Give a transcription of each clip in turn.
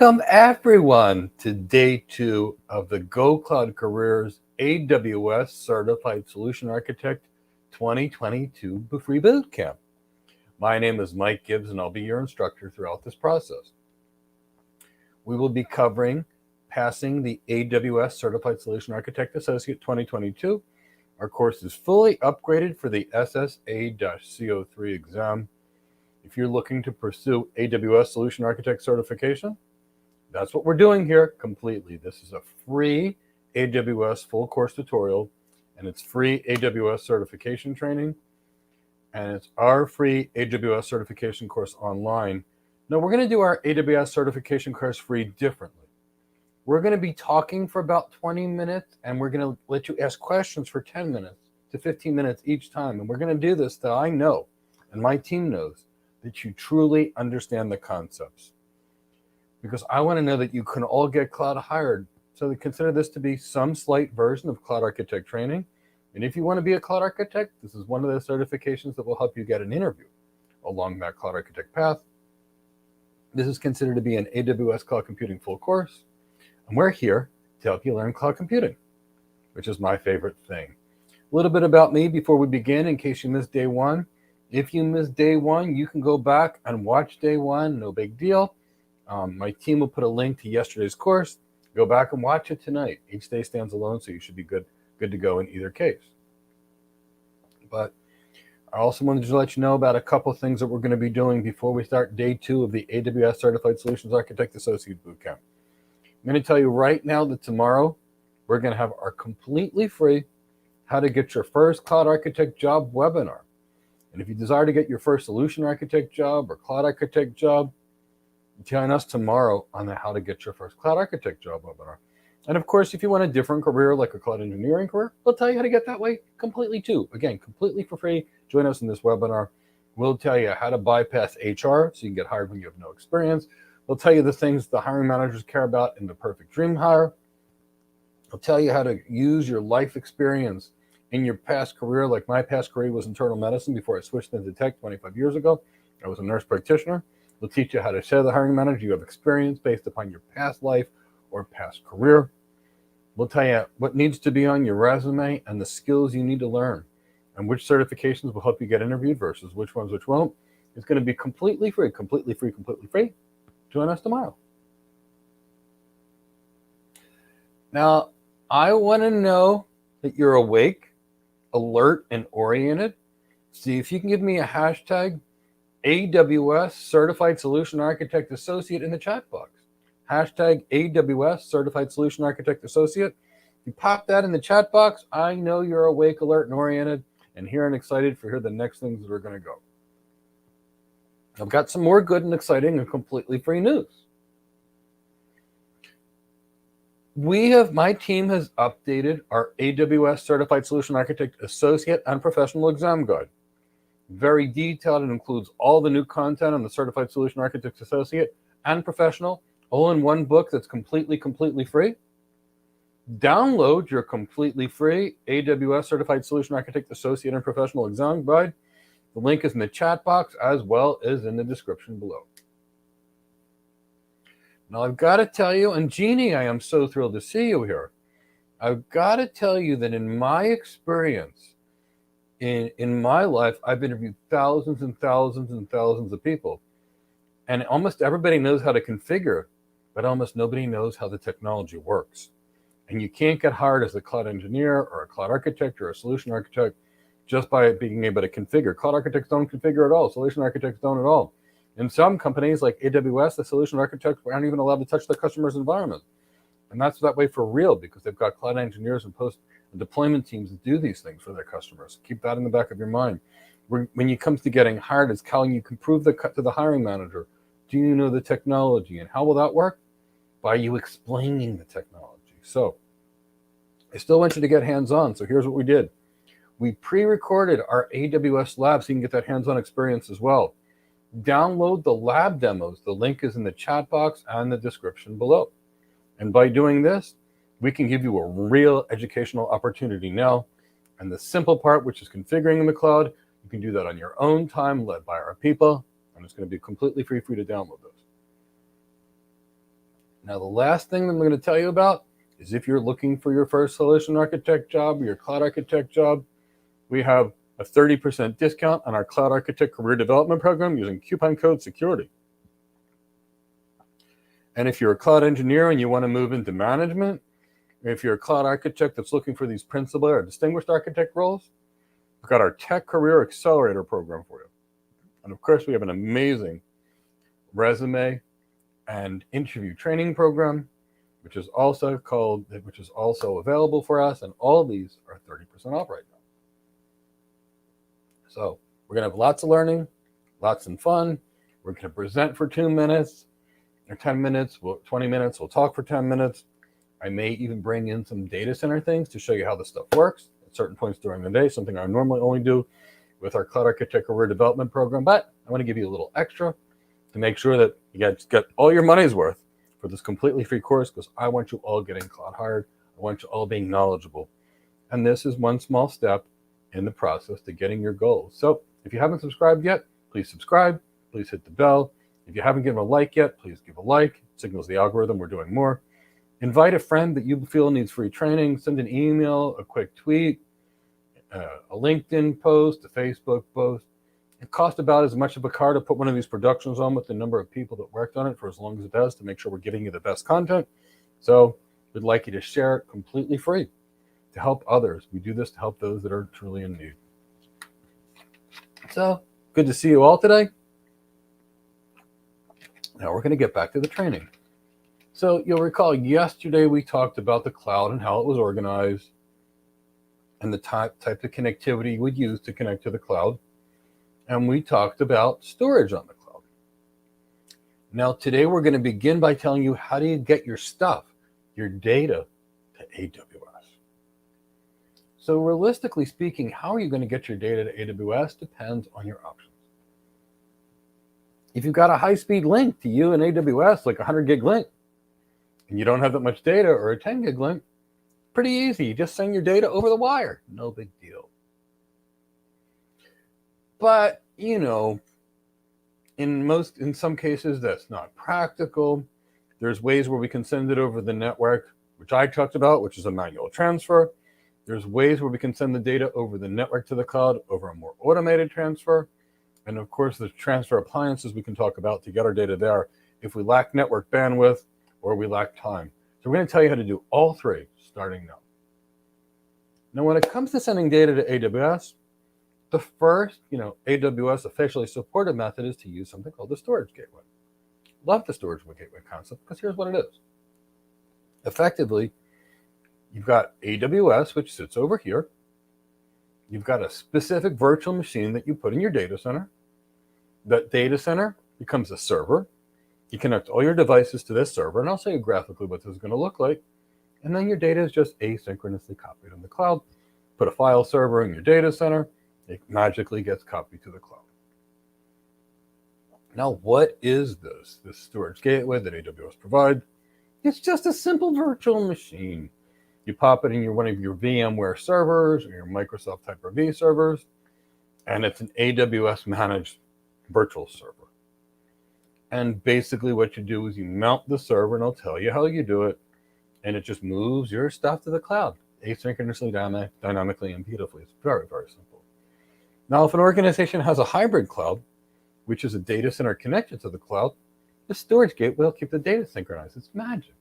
Welcome everyone to day 2 of the Go Cloud Careers AWS Certified Solution Architect 2022 Free Bootcamp. My name is Mike Gibbs and I'll be your instructor throughout this process. We will be covering passing the AWS Certified Solution Architect Associate 2022. Our course is fully upgraded for the SSA-CO3 exam. If you're looking to pursue AWS Solution Architect certification, that's what we're doing here completely. This is a free AWS full course tutorial, and it's free AWS certification training, and it's our free AWS certification course online. Now, we're going to do our AWS certification course free differently. We're going to be talking for about 20 minutes, and we're going to let you ask questions for 10 minutes to 15 minutes each time. And we're going to do this that I know, and my team knows, that you truly understand the concepts. Because I want to know that you can all get cloud hired. So consider this to be some slight version of cloud architect training. And if you want to be a cloud architect, this is one of the certifications that will help you get an interview along that cloud architect path. This is considered to be an AWS cloud computing full course. And we're here to help you learn cloud computing, which is my favorite thing. A little bit about me before we begin, in case you missed day 1. If you missed day 1, you can go back and watch day 1, no big deal. My team will put a link to yesterday's course. Go back and watch it tonight. Each day stands alone, so you should be good to go in either case. But I also wanted to let you know about a couple things that we're going to be doing before we start day 2 of the AWS Certified Solutions Architect Associate Bootcamp. I'm going to tell you right now that tomorrow we're going to have our completely free How to Get Your First Cloud Architect Job webinar. And if you desire to get your first solution architect job or cloud architect job, join us tomorrow on the How to Get Your First Cloud Architect Job webinar. And of course, if you want a different career, like a cloud engineering career, we'll tell you how to get that way completely too. Again, completely for free. Join us in this webinar. We'll tell you how to bypass HR so you can get hired when you have no experience. We'll tell you the things the hiring managers care about in the perfect dream hire. We'll tell you how to use your life experience in your past career. Like my past career was internal medicine before I switched into tech 25 years ago. I was a nurse practitioner. We'll teach you how to say the hiring manager you have experience based upon your past life or past career. We'll tell you what needs to be on your resume and the skills you need to learn, and which certifications will help you get interviewed versus which ones which won't. It's going to be completely free, completely free, completely free. Join us tomorrow. Now, I want to know that you're awake, alert, and oriented. See if you can give me a hashtag AWS Certified Solution Architect Associate in the chat box. Hashtag AWS Certified Solution Architect Associate. If you pop that in the chat box, I know you're awake, alert, and oriented, and here and excited for the next things that are going to go. I've got some more good and exciting and completely free news. My team has updated our AWS Certified Solution Architect Associate and Professional Exam Guide. Very detailed. It includes all the new content on the Certified Solution Architect Associate and Professional, all in one book that's completely free. Download your completely free AWS Certified Solution Architect Associate and Professional Exam Guide. The link is in the chat box as well as in the description below. Now, I've got to tell you, and Jeannie, I am so thrilled to see you here. I've got to tell you that in my experience, in my life, I've interviewed thousands and thousands and thousands of people. And almost everybody knows how to configure, but almost nobody knows how the technology works. And you can't get hired as a cloud engineer or a cloud architect or a solution architect just by being able to configure. Cloud architects don't configure at all. Solution architects don't at all. In some companies like AWS, the solution architects aren't even allowed to touch the customer's environment. And that's that way for real, because they've got cloud engineers and deployment teams that do these things for their customers. Keep that in the back of your mind. When it comes to getting hired, it's how you can prove to the hiring manager, do you know the technology? And how will that work? By you explaining the technology. So I still want you to get hands-on. So here's what we did. We pre-recorded our AWS lab so you can get that hands-on experience as well. Download the lab demos. The link is in the chat box and the description below. And by doing this, we can give you a real educational opportunity now. And the simple part, which is configuring in the cloud, you can do that on your own time, led by our people. And it's going to be completely free for you to download those. Now, the last thing that I'm going to tell you about is if you're looking for your first solution architect job or your cloud architect job, we have a 30% discount on our cloud architect career development program using coupon code security. And if you're a cloud engineer and you want to move into management, if you're a cloud architect that's looking for these principal or distinguished architect roles, we've got our Tech Career Accelerator program for you. And of course, we have an amazing resume and interview training program, which is also available for us. And all of these are 30% off right now. So we're going to have lots of learning, lots of fun. We're going to present for 2 minutes or 10 minutes, 20 minutes. We'll talk for 10 minutes. I may even bring in some data center things to show you how this stuff works at certain points during the day, something I normally only do with our Cloud Architect Career Development Program. But I want to give you a little extra to make sure that you get all your money's worth for this completely free course, because I want you all getting cloud hired. I want you all being knowledgeable. And this is one small step in the process to getting your goals. So if you haven't subscribed yet, please subscribe. Please hit the bell. If you haven't given a like yet, please give a like. It signals the algorithm we're doing more. Invite a friend that you feel needs free training. Send an email, a quick tweet, a LinkedIn post, a Facebook post. It costs about as much of a car to put one of these productions on with the number of people that worked on it for as long as it does to make sure we're giving you the best content. So we'd like you to share it completely free to help others. We do this to help those that are truly in need. So good to see you all today. Now we're going to get back to the training. So you'll recall yesterday we talked about the cloud and how it was organized and the type of connectivity you would use to connect to the cloud. And we talked about storage on the cloud. Now today we're going to begin by telling you how do you get your stuff, your data to AWS. So realistically speaking, how are you going to get your data to AWS depends on your options. If you've got a high-speed link to you in AWS, like a 100 gig link, and you don't have that much data, or a 10 gig link, pretty easy. You just send your data over the wire. No big deal. But, in some cases, that's not practical. There's ways where we can send it over the network, which I talked about, which is a manual transfer. There's ways where we can send the data over the network to the cloud over a more automated transfer. And of course, the transfer appliances we can talk about to get our data there if we lack network bandwidth or we lack time. So we're going to tell you how to do all three starting now. Now, when it comes to sending data to AWS, the first, AWS officially supported method is to use something called the storage gateway. Love the storage gateway concept because here's what it is. Effectively, you've got AWS, which sits over here. You've got a specific virtual machine that you put in your data center. That data center becomes a server. You connect all your devices to this server, and I'll show you graphically what this is going to look like. And then your data is just asynchronously copied in the cloud. Put a file server in your data center. It magically gets copied to the cloud. Now, what is this storage gateway that AWS provides? It's just a simple virtual machine. You pop it in one of your VMware servers or your Microsoft Hyper-V servers, and it's an AWS managed virtual server. And basically what you do is you mount the server, and I'll tell you how you do it, and it just moves your stuff to the cloud, asynchronously, dynamically, and beautifully. It's very, very simple. Now, if an organization has a hybrid cloud, which is a data center connected to the cloud, the storage gateway will keep the data synchronized. It's magic.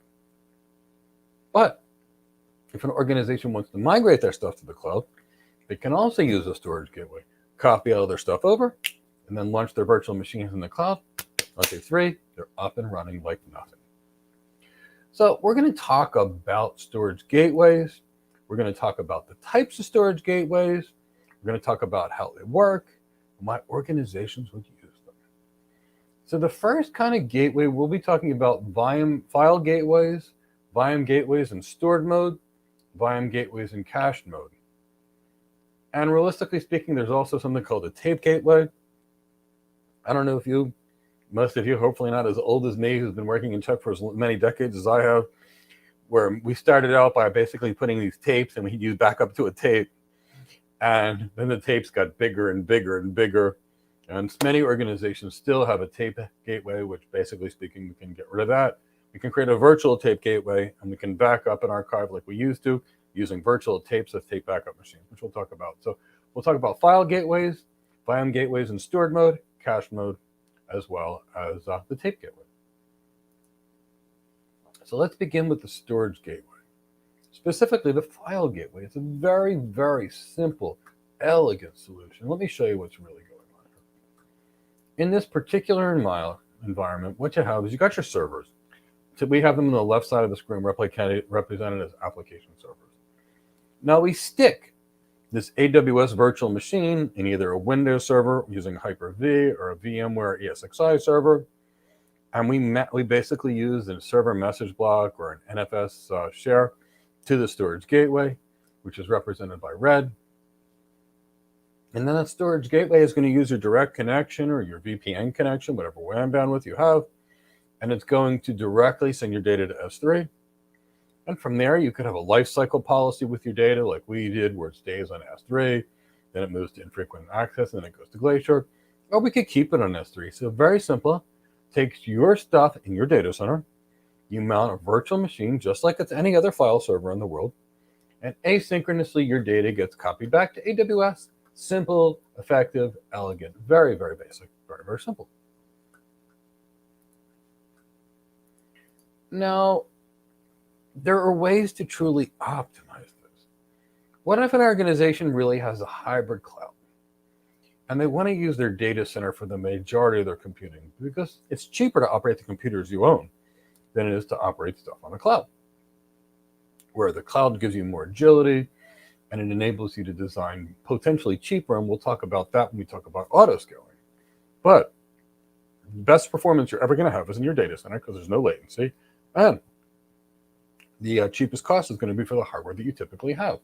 But if an organization wants to migrate their stuff to the cloud, they can also use a storage gateway, copy all their stuff over, and then launch their virtual machines in the cloud. On day 3, they're up and running like nothing. So we're going to talk about storage gateways. We're going to talk about the types of storage gateways. We're going to talk about how they work and why organizations would use them. So the first kind of gateway, we'll be talking about file gateways, volume gateways in stored mode, volume gateways in cached mode. And realistically speaking, there's also something called a tape gateway. I don't know if most of you, hopefully not as old as me, who's been working in tech for as many decades as I have, where we started out by basically putting these tapes and we'd use back up to a tape. And then the tapes got bigger and bigger and bigger. And many organizations still have a tape gateway, which basically speaking, we can get rid of that. We can create a virtual tape gateway, and we can back up and archive like we used to using virtual tapes as tape backup machines, which we'll talk about. So we'll talk about file gateways, VM gateways in stored mode, cache mode, as well as the tape gateway. So let's begin with the storage gateway, specifically the file gateway. It's a very, very simple, elegant solution. Let me show you what's really going on here. In this particular environment, what you have is you got your servers. So we have them on the left side of the screen represented as application servers. Now we stick this AWS virtual machine in either a Windows server using Hyper-V or a VMware ESXi server, and we basically use a server message block or an NFS share to the storage gateway, which is represented by red. And then that storage gateway is going to use your direct connection or your VPN connection, whatever WAN bandwidth you have, and it's going to directly send your data to S3. And from there, you could have a lifecycle policy with your data like we did, where it stays on S3, then it moves to infrequent access, and then it goes to Glacier. Or we could keep it on S3. So very simple. Takes your stuff in your data center, you mount a virtual machine just like it's any other file server in the world, and asynchronously your data gets copied back to AWS. Simple, effective, elegant, very, very basic, very, very simple. Now, there are ways to truly optimize this. What if an organization really has a hybrid cloud and they want to use their data center for the majority of their computing because it's cheaper to operate the computers you own than it is to operate stuff on the cloud, where the cloud gives you more agility and it enables you to design potentially cheaper, and we'll talk about that when we talk about auto scaling. But the best performance you're ever going to have is in your data center because there's no latency, and the cheapest cost is going to be for the hardware that you typically have.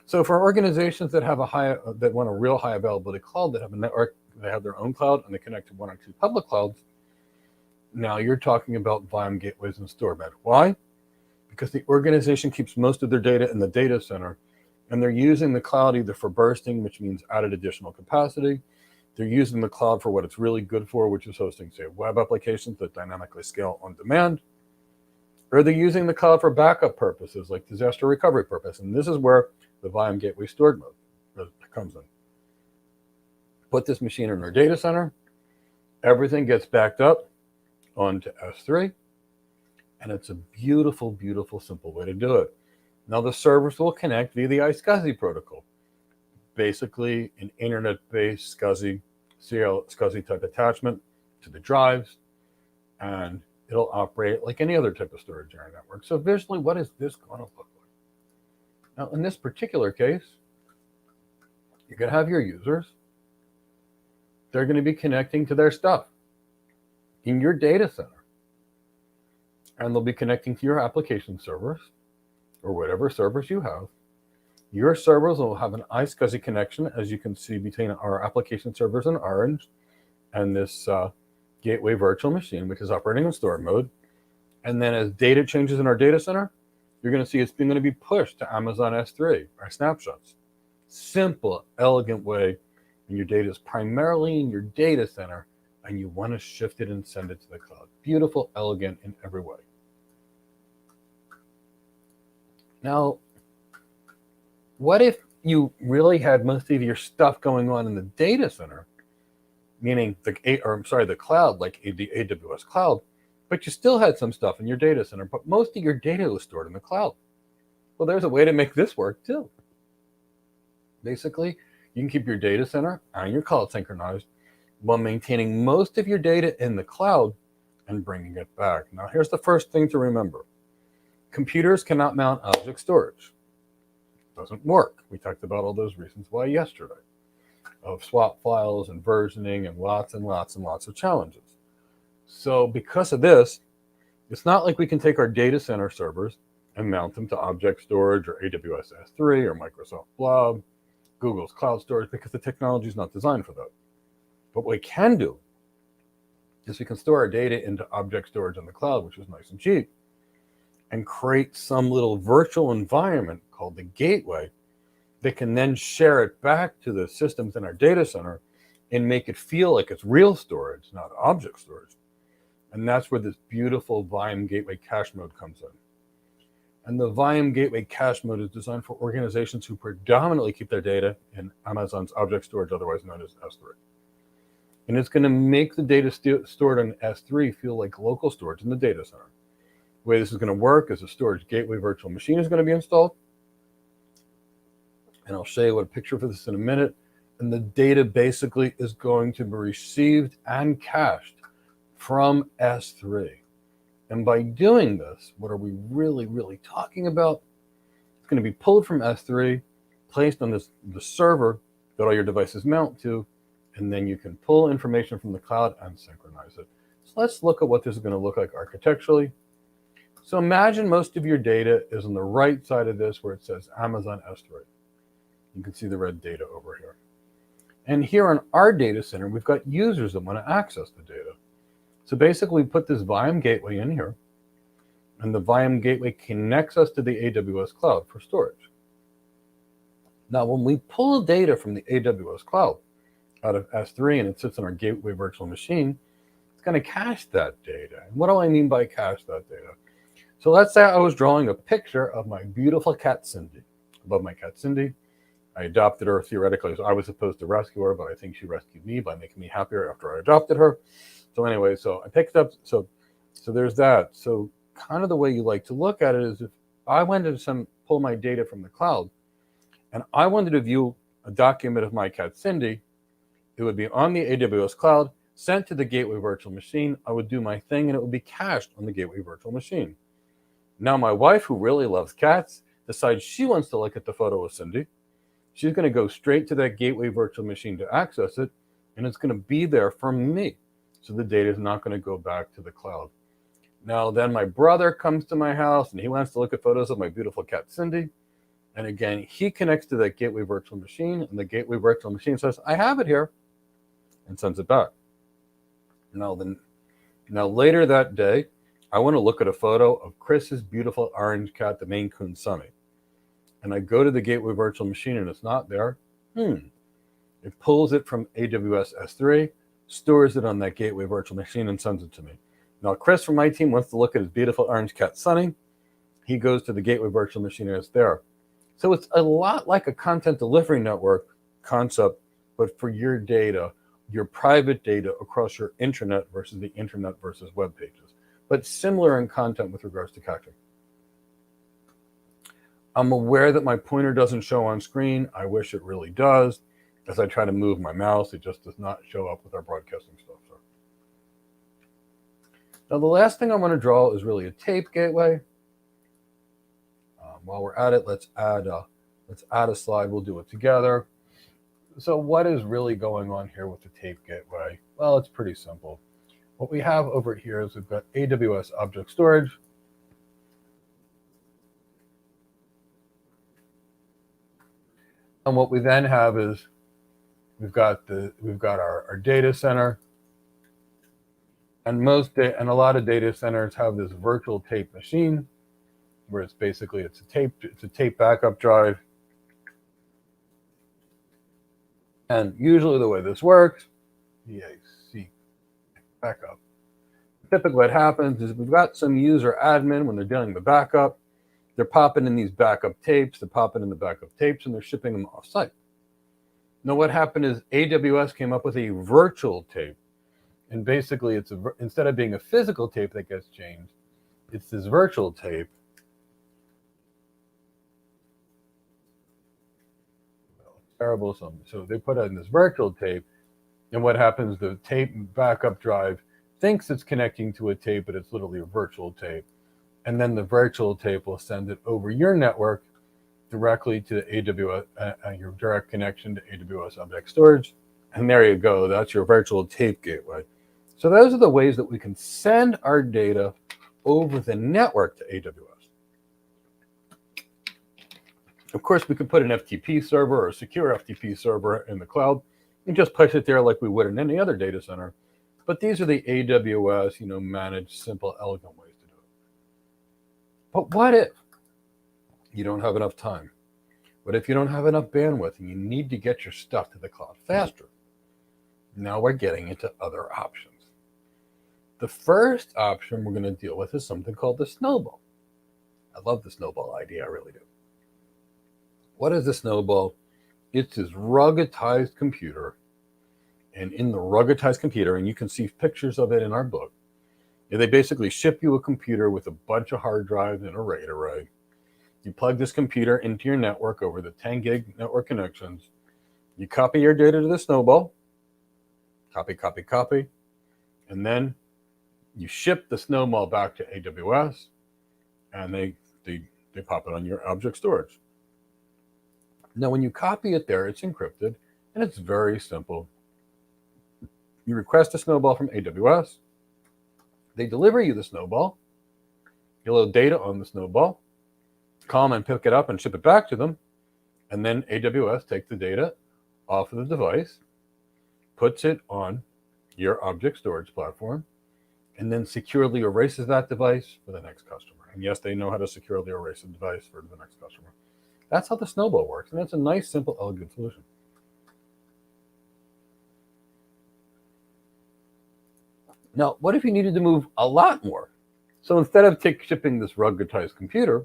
So for organizations that have that want a real high availability cloud, that have a network, they have their own cloud, and they connect to one or two public clouds, now you're talking about VM gateways and store bed. Why? Because the organization keeps most of their data in the data center, and they're using the cloud either for bursting, which means added additional capacity. They're using the cloud for what it's really good for, which is hosting, say, web applications that dynamically scale on demand. Or they're using the cloud for backup purposes, like disaster recovery purpose. And this is where the VM gateway stored mode comes in. Put this machine in our data center. Everything gets backed up onto S3. And it's a beautiful, beautiful, simple way to do it. Now the servers will connect via the iSCSI protocol. Basically an internet-based SCSI type attachment to the drives. And it'll operate like any other type of storage area network. So visually, what is this going to look like? Now, in this particular case, you're going to have your users. They're going to be connecting to their stuff in your data center. And they'll be connecting to your application servers or whatever servers you have. Your servers will have an iSCSI connection, as you can see between our application servers in orange and this gateway virtual machine, which is operating in store mode. And then as data changes in our data center, you're going to see it's going to be pushed to Amazon S3, our snapshots. Simple, elegant way. And your data is primarily in your data center, and you want to shift it and send it to the cloud. Beautiful, elegant in every way. Now, what if you really had most of your stuff going on in the data center, meaning the cloud, like the AWS cloud, but you still had some stuff in your data center, but most of your data was stored in the cloud? Well, there's a way to make this work too. Basically, you can keep your data center and your cloud synchronized while maintaining most of your data in the cloud and bringing it back. Now, here's the first thing to remember. Computers cannot mount object storage. It doesn't work. We talked about all those reasons why yesterday, of swap files and versioning and lots and lots and lots of challenges. So because of this, it's not like we can take our data center servers and mount them to object storage or AWS S3 or Microsoft Blob, Google's cloud storage, because the technology is not designed for that. But what we can do is we can store our data into object storage in the cloud, which is nice and cheap, and create some little virtual environment called the gateway that can then share it back to the systems in our data center and make it feel like it's real storage, not object storage. And that's where this beautiful volume gateway cache mode comes in. And the volume gateway cache mode is designed for organizations who predominantly keep their data in Amazon's object storage, otherwise known as S3. And it's going to make the data stored on S3 feel like local storage in the data center. The way this is going to work is a storage gateway virtual machine is going to be installed. And I'll show you what a picture for this in a minute. And the data basically is going to be received and cached from S3. And by doing this, what are we really talking about? It's going to be pulled from S3, placed on the server that all your devices mount to, and then you can pull information from the cloud and synchronize it. So let's look at what this is going to look like architecturally. So imagine most of your data is on the right side of this where it says Amazon S3. You can see the red data over here. And here on our data center, we've got users that want to access the data. So basically, we put this volume gateway in here, and the volume gateway connects us to the AWS cloud for storage. Now, when we pull data from the AWS cloud out of S3 and it sits on our gateway virtual machine, it's going to cache that data. And what do I mean by cache that data? So let's say I was drawing a picture of my beautiful cat, Cindy. I love my cat, Cindy. I adopted her theoretically, so I was supposed to rescue her, but I think she rescued me by making me happier after I adopted her. So anyway, so I picked up, so there's that. So kind of the way you like to look at it is if I wanted to pull my data from the cloud and I wanted to view a document of my cat, Cindy, it would be on the AWS cloud, sent to the gateway virtual machine. I would do my thing and it would be cached on the gateway virtual machine. Now my wife, who really loves cats, decides she wants to look at the photo of Cindy. She's going to go straight to that gateway virtual machine to access it, and it's going to be there for me. So the data is not going to go back to the cloud. Now, then my brother comes to my house and he wants to look at photos of my beautiful cat, Cindy. And again, he connects to that gateway virtual machine, and the gateway virtual machine says, I have it here, and sends it back. Now later that day, I want to look at a photo of Chris's beautiful orange cat, the Maine Coon Sunny. And I go to the gateway virtual machine and it's not there. It pulls it from AWS S3, stores it on that gateway virtual machine, and sends it to me. Now, Chris from my team wants to look at his beautiful orange cat, Sunny. He goes to the gateway virtual machine and it's there. So it's a lot like a content delivery network concept, but for your data, your private data across your intranet versus the internet versus web pages, but similar in content with regards to caching. I'm aware that my pointer doesn't show on screen. I wish it really does. As I try to move my mouse, it just does not show up with our broadcasting stuff. So. Now, the last thing I want to draw is really a tape gateway. While we're at it, let's add a slide. We'll do it together. So what is really going on here with the tape gateway? Well, it's pretty simple. What we have over here is we've got AWS Object Storage. And what we then have is we've got our data center, and a lot of data centers have this virtual tape machine, where it's a tape backup drive. And usually the way this works, EAC backup. Typically what happens is we've got some user admin when they're doing the backup. They're popping in these backup tapes, and they're shipping them off-site. Now, what happened is AWS came up with a virtual tape. And basically, instead of being a physical tape that gets changed, it's this virtual tape. Terrible. So they put in this virtual tape. And what happens, the tape backup drive thinks it's connecting to a tape, but it's literally a virtual tape. And then the virtual tape will send it over your network directly to AWS, your direct connection to AWS Object Storage. And there you go. That's your virtual tape gateway. So those are the ways that we can send our data over the network to AWS. Of course, we could put an FTP server or a secure FTP server in the cloud and just place it there like we would in any other data center. But these are the AWS, managed, simple, elegant ways to do it. But what if you don't have enough time? What if you don't have enough bandwidth and you need to get your stuff to the cloud faster? Now we're getting into other options. The first option we're going to deal with is something called the snowball. I love the snowball idea, I really do. What is the snowball? It's this ruggedized computer. And in the ruggedized computer, and you can see pictures of it in our book, they basically ship you a computer with a bunch of hard drives and a RAID array. You plug this computer into your network over the 10 gig network connections. You copy your data to the snowball, copy, copy, copy, and then you ship the snowball back to AWS, and they pop it on your object storage. Now, when you copy it there, it's encrypted, and it's very simple. You request a snowball from AWS. They deliver you the snowball. You load data on the snowball, call them and pick it up and ship it back to them. And then AWS takes the data off of the device, puts it on your object storage platform, and then securely erases that device for the next customer. And yes, they know how to securely erase a device for the next customer. That's how the snowball works. And it's a nice, simple, elegant solution. Now, what if you needed to move a lot more? So instead of shipping this ruggedized computer,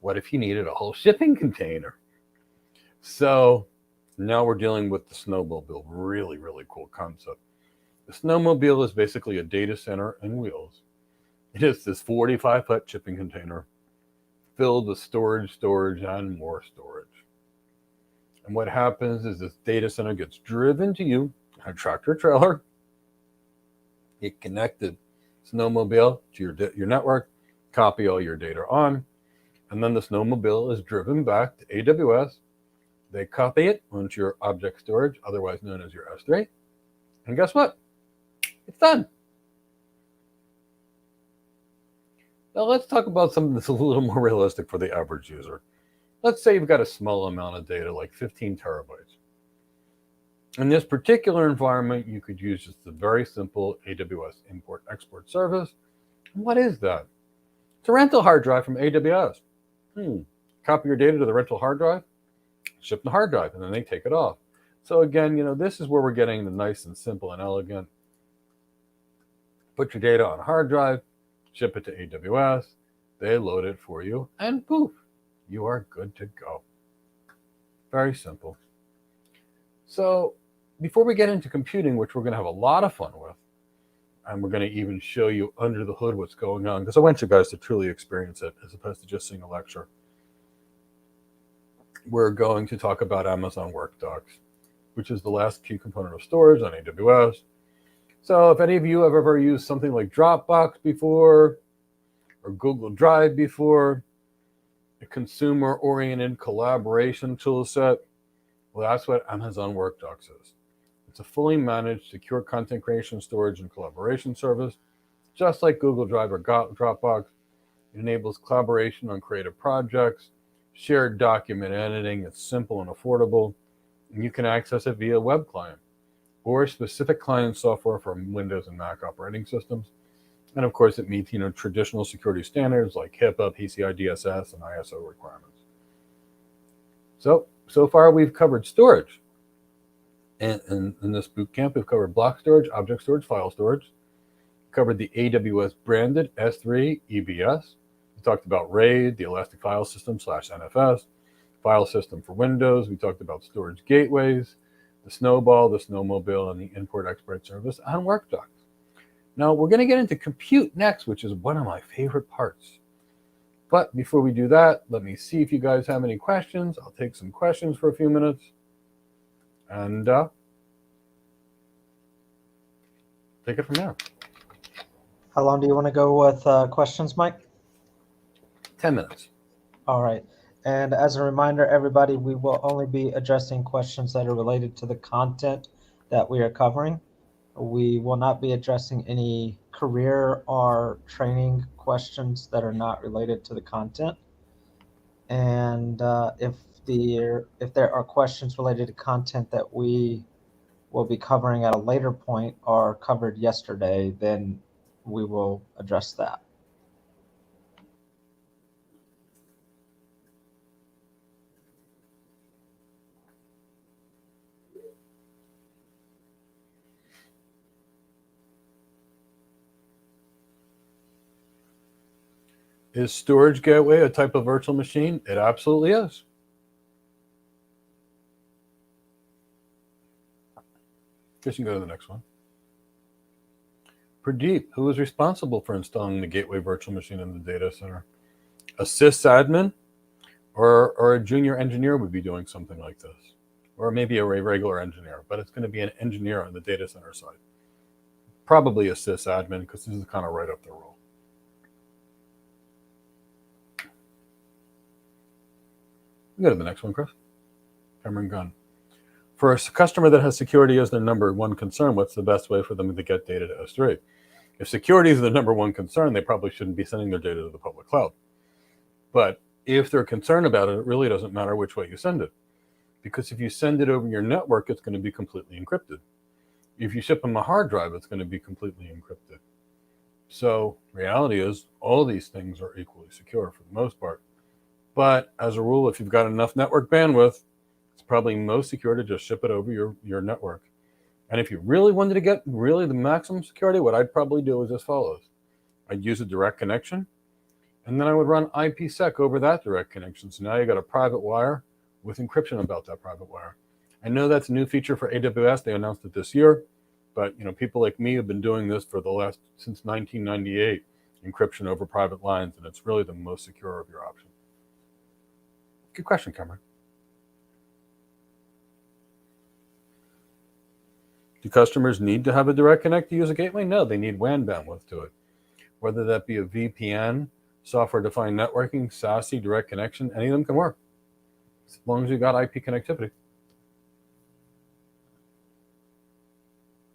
what if you needed a whole shipping container? So now we're dealing with the snowmobile. Really, really cool concept. The snowmobile is basically a data center and wheels. It is this 45-foot shipping container filled with storage, and more storage. And what happens is this data center gets driven to you, a tractor trailer. Get connected snowmobile to your network, copy all your data on, and then the snowmobile is driven back to AWS. They copy it onto your object storage, otherwise known as your S3. And guess what? It's done. Now let's talk about something that's a little more realistic for the average user. Let's say you've got a small amount of data, like 15 terabytes. In this particular environment, you could use just the very simple AWS import-export service. What is that? It's a rental hard drive from AWS. Copy your data to the rental hard drive, ship the hard drive, and then they take it off. So again, this is where we're getting the nice and simple and elegant. Put your data on a hard drive, ship it to AWS, they load it for you, and poof, you are good to go. Very simple. So before we get into computing, which we're going to have a lot of fun with, and we're going to even show you under the hood what's going on, because I want you guys to truly experience it as opposed to just seeing a lecture. We're going to talk about Amazon Workdocs, which is the last key component of storage on AWS. So if any of you have ever used something like Dropbox before, or Google Drive before, a consumer-oriented collaboration tool set, well, that's what Amazon Workdocs is. It's a fully managed, secure content creation, storage, and collaboration service. Just like Google Drive or Dropbox, it enables collaboration on creative projects, shared document editing. It's simple and affordable, and you can access it via web client or specific client software from Windows and Mac operating systems. And of course, it meets traditional security standards like HIPAA, PCI DSS, and ISO requirements. So far we've covered storage. And in this bootcamp, we've covered block storage, object storage, file storage. We covered the AWS branded S3 EBS. We talked about RAID, the Elastic File System /NFS, file system for Windows. We talked about storage gateways, the Snowball, the Snowmobile, and the import-export service on Workdocs. Now, we're going to get into compute next, which is one of my favorite parts. But before we do that, let me see if you guys have any questions. I'll take some questions for a few minutes. And take it from there. How long do you want to go with questions, Mike? 10 minutes. All right. And as a reminder, everybody, we will only be addressing questions that are related to the content that we are covering. We will not be addressing any career or training questions that are not related to the content. And if there are questions related to content that we will be covering at a later point or covered yesterday, then we will address that. Is storage gateway a type of virtual machine? It absolutely is. Guess you can go to the next one. Pradeep, who is responsible for installing the gateway virtual machine in the data center? A sysadmin or a junior engineer would be doing something like this. Or maybe a regular engineer, but it's going to be an engineer on the data center side. Probably a sysadmin, because this is kind of right up their role. Go to the next one, Chris. Cameron Gunn. For a customer that has security as their number one concern, what's the best way for them to get data to S3? If security is the number one concern, they probably shouldn't be sending their data to the public cloud. But if they're concerned about it, it really doesn't matter which way you send it. Because if you send it over your network, it's going to be completely encrypted. If you ship them a hard drive, it's going to be completely encrypted. So reality is all these things are equally secure for the most part. But as a rule, if you've got enough network bandwidth, it's probably most secure to just ship it over your network. And if you really wanted to get really the maximum security, what I'd probably do is as follows. I'd use a direct connection, and then I would run IPsec over that direct connection. So now you got a private wire with encryption about that private wire. I know that's a new feature for AWS. They announced it this year, but people like me have been doing this for since 1998, encryption over private lines, and it's really the most secure of your options. Good question, Cameron. Do customers need to have a direct connect to use a gateway? No, they need WAN bandwidth to it. Whether that be a VPN, software-defined networking, SASE, direct connection, any of them can work, as long as you got IP connectivity.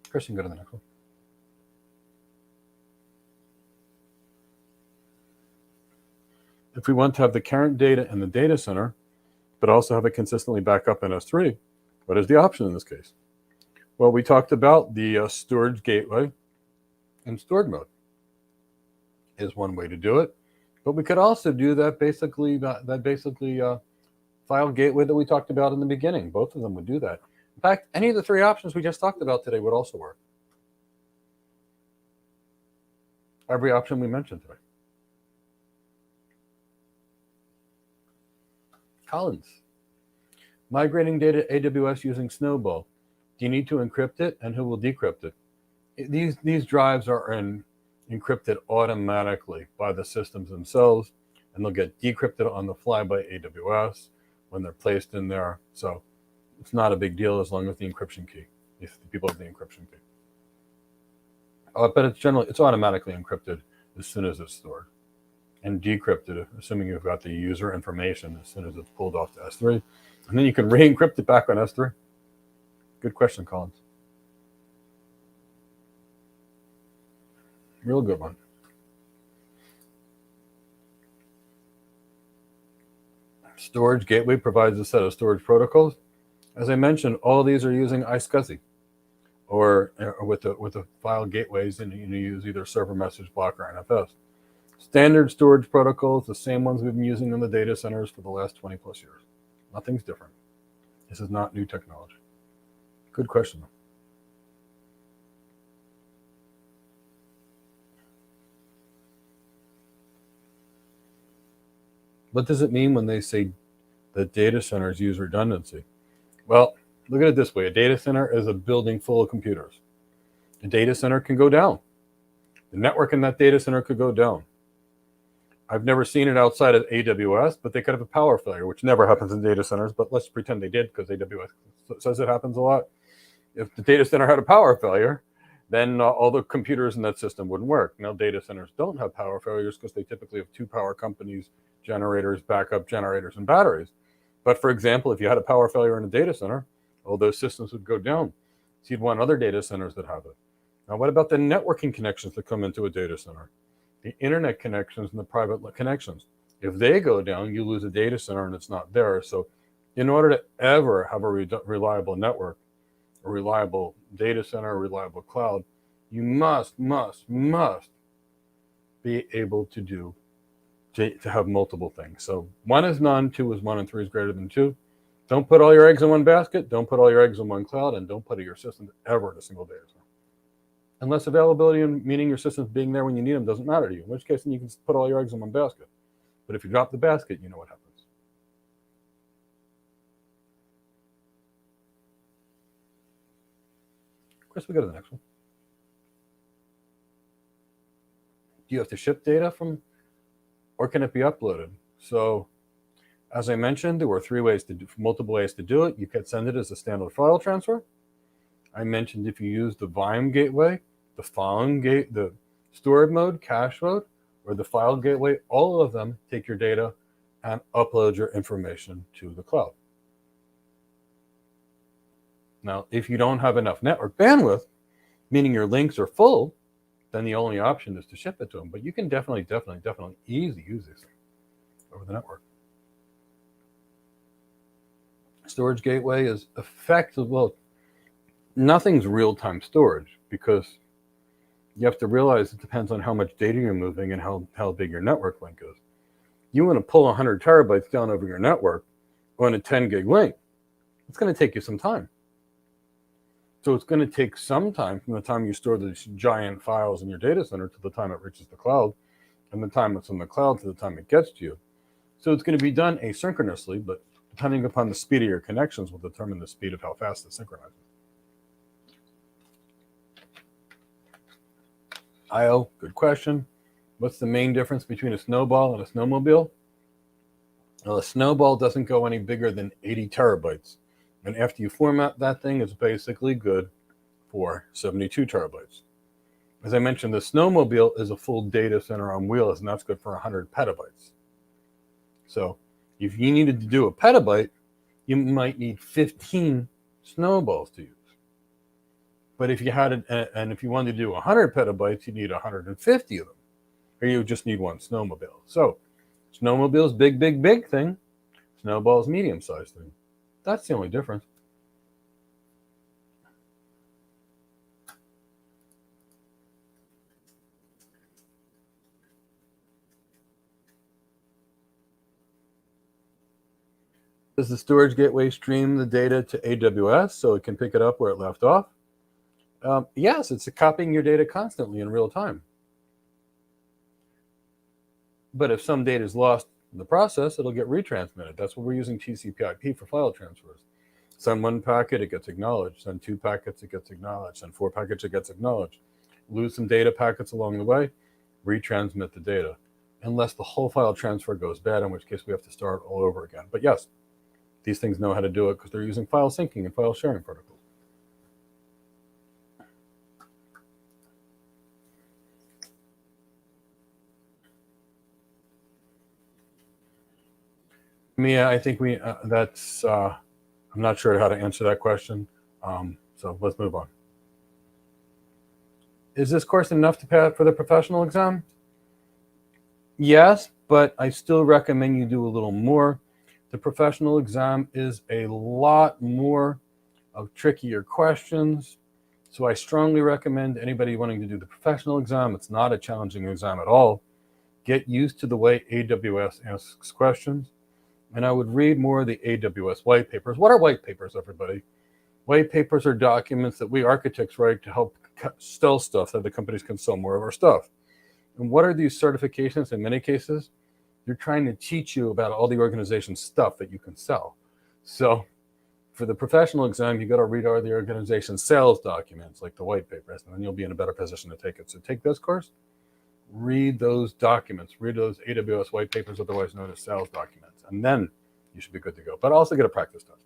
Chris, you can go to the next one. If we want to have the current data in the data center, but also have it consistently back up in S3, what is the option in this case? Well, we talked about the storage gateway and stored mode is one way to do it, but we could also do that basically file gateway that we talked about in the beginning. Both of them would do that. In fact, any of the three options we just talked about today would also work. Every option we mentioned today. Collins, migrating data to AWS using Snowball. Do you need to encrypt it, and who will decrypt it? These drives are encrypted automatically by the systems themselves, and they'll get decrypted on the fly by AWS when they're placed in there. So it's not a big deal as long as the encryption key, if the people have the encryption key. But it's automatically encrypted as soon as it's stored, and decrypted, assuming you've got the user information, as soon as it's pulled off to S3, and then you can re-encrypt it back on S3. Good question, Collins. Real good one. Storage gateway provides a set of storage protocols. As I mentioned, all these are using iSCSI, or with the file gateways, and you use either server message block or NFS. Standard storage protocols, the same ones we've been using in the data centers for the last 20 plus years. Nothing's different. This is not new technology. Good question. What does it mean when they say that data centers use redundancy? Well, look at it this way. A data center is a building full of computers. A data center can go down. The network in that data center could go down. I've never seen it outside of AWS, but they could have a power failure, which never happens in data centers, but let's pretend they did because AWS says it happens a lot. If the data center had a power failure, then all the computers in that system wouldn't work. Now, data centers don't have power failures because they typically have two power companies, generators, backup generators, and batteries. But for example, if you had a power failure in a data center, all those systems would go down. So you'd want other data centers that have it. Now, what about the networking connections that come into a data center? The internet connections and the private connections. If they go down, you lose a data center and it's not there. So in order to ever have a reliable network, a reliable data center, a reliable cloud, you must be able to have multiple things. So 1 is none, 2 is 1, and 3 is greater than 2. Don't put all your eggs in one basket. Don't put all your eggs in one cloud, and don't put your systems ever in a single data center. Unless availability and meaning your systems being there when you need them doesn't matter to you, in which case then you can put all your eggs in one basket. But if you drop the basket, you know what happens. Chris, we go to the next one. Do you have to ship data from, or can it be uploaded? So, as I mentioned, there were multiple ways to do it. You could send it as a standard file transfer. I mentioned if you use the VIME gateway, the storage mode, cache mode, or the file gateway, all of them take your data and upload your information to the cloud. Now, if you don't have enough network bandwidth, meaning your links are full, then the only option is to ship it to them. But you can definitely easily use this over the network. Storage gateway is effective. Well, nothing's real-time storage because you have to realize it depends on how much data you're moving and how big your network link is. You want to pull 100 terabytes down over your network on a 10 gig link. It's going to take you some time. So it's going to take some time from the time you store these giant files in your data center to the time it reaches the cloud, and the time it's in the cloud to the time it gets to you. So it's going to be done asynchronously, but depending upon the speed of your connections will determine the speed of how fast it synchronizes. IO, good question. What's the main difference between a snowball and a snowmobile? Well, a snowball doesn't go any bigger than 80 terabytes. And after you format that thing, it's basically good for 72 terabytes. As I mentioned, the snowmobile is a full data center on wheels, and that's good for 100 petabytes. So if you needed to do a petabyte, you might need 15 snowballs to use. But if you had it, and if you wanted to do 100 petabytes, you need 150 of them, or you just need one snowmobile. So snowmobile's big thing. Snowball's medium-sized thing. That's the only difference. Does the storage gateway stream the data to AWS so it can pick it up where it left off? Yes, it's copying your data constantly in real time. But if some data is lost in the process, it'll get retransmitted. That's what we're using TCP/IP for file transfers. Send one packet, it gets acknowledged. Send two packets, it gets acknowledged. Send four packets, it gets acknowledged. Lose some data packets along the way, retransmit the data. Unless the whole file transfer goes bad, in which case we have to start all over again. But yes, these things know how to do it because they're using file syncing and file sharing protocols. Mia, I think I'm not sure how to answer that question. So let's move on. Is this course enough to pass for the professional exam? Yes, but I still recommend you do a little more. The professional exam is a lot more of trickier questions. So I strongly recommend anybody wanting to do the professional exam. It's not a challenging exam at all. Get used to the way AWS asks questions. And I would read more of the AWS white papers. What are white papers, everybody? White papers are documents that we architects write to help sell stuff so the companies can sell more of our stuff. And what are these certifications? In many cases, they're trying to teach you about all the organization's stuff that you can sell. So for the professional exam, you got to read all the organization's sales documents, like the white papers, and then you'll be in a better position to take it. So take this course, read those documents, read those AWS white papers, otherwise known as sales documents, and then you should be good to go. But also get a practice test.